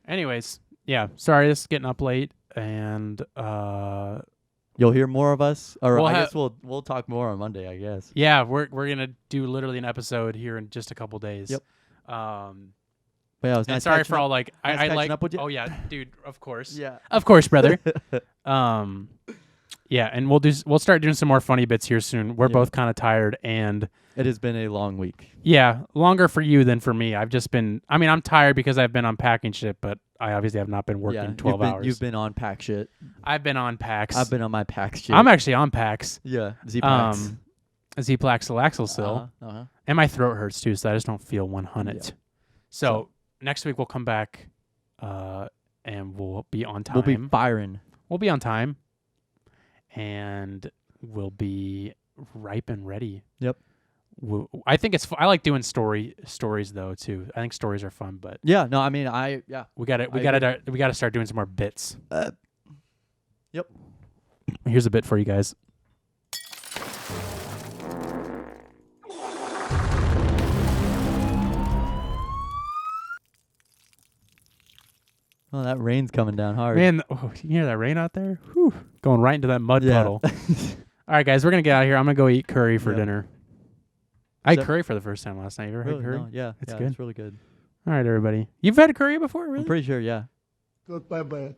[SPEAKER 1] Anyways, yeah, sorry this is getting up late and
[SPEAKER 2] You'll hear more of us, or
[SPEAKER 1] We'll
[SPEAKER 2] I
[SPEAKER 1] ha-
[SPEAKER 2] guess we'll talk more on Monday, I guess.
[SPEAKER 1] yeah, we're going to do literally an episode here in just a couple days.
[SPEAKER 2] Yep.
[SPEAKER 1] Um
[SPEAKER 2] But yeah, it was
[SPEAKER 1] and
[SPEAKER 2] nice
[SPEAKER 1] sorry
[SPEAKER 2] catching
[SPEAKER 1] for
[SPEAKER 2] up.
[SPEAKER 1] all like
[SPEAKER 2] Nice
[SPEAKER 1] I
[SPEAKER 2] catching
[SPEAKER 1] like
[SPEAKER 2] up with you.
[SPEAKER 1] Oh yeah, dude, of course.
[SPEAKER 2] Yeah.
[SPEAKER 1] Of course, brother. Yeah, and we'll start doing some more funny bits here soon. We're
[SPEAKER 2] Yeah.
[SPEAKER 1] both kind of tired and
[SPEAKER 2] It has been a long week.
[SPEAKER 1] yeah, longer for you than for me. I'm tired because I've been unpacking shit, but I obviously have not been working
[SPEAKER 2] Yeah,
[SPEAKER 1] 12 hours.
[SPEAKER 2] You've been on pack shit.
[SPEAKER 1] I've been on PAX.
[SPEAKER 2] I've been on my pack shit.
[SPEAKER 1] I'm actually on PAX.
[SPEAKER 2] yeah, Z-Packs.
[SPEAKER 1] Z-Plaxylaxyl.
[SPEAKER 2] Uh-huh.
[SPEAKER 1] And my throat hurts too, so I just don't feel 100.
[SPEAKER 2] Yeah.
[SPEAKER 1] So next week we'll come back and we'll be on time.
[SPEAKER 2] We'll be firing.
[SPEAKER 1] We'll be on time. And we'll be ripe and ready.
[SPEAKER 2] Yep.
[SPEAKER 1] I think I like doing stories though too. I think stories are fun, but
[SPEAKER 2] Yeah, no, I mean,
[SPEAKER 1] we got to start doing some more bits.
[SPEAKER 2] Yep.
[SPEAKER 1] Here's a bit for you guys.
[SPEAKER 2] Oh, that rain's coming down hard.
[SPEAKER 1] Man, you hear that rain out there? Whew, going right into that mud puddle. All right, guys, we're going to get out of here. I'm going to go eat curry for dinner. I had curry for the first time last night. You ever had curry?
[SPEAKER 2] No, yeah.
[SPEAKER 1] It's
[SPEAKER 2] good.
[SPEAKER 1] good.
[SPEAKER 2] It's really good.
[SPEAKER 1] All right, everybody. You've had curry before, really?
[SPEAKER 2] I'm pretty sure, yeah.
[SPEAKER 3] Goodbye, bye.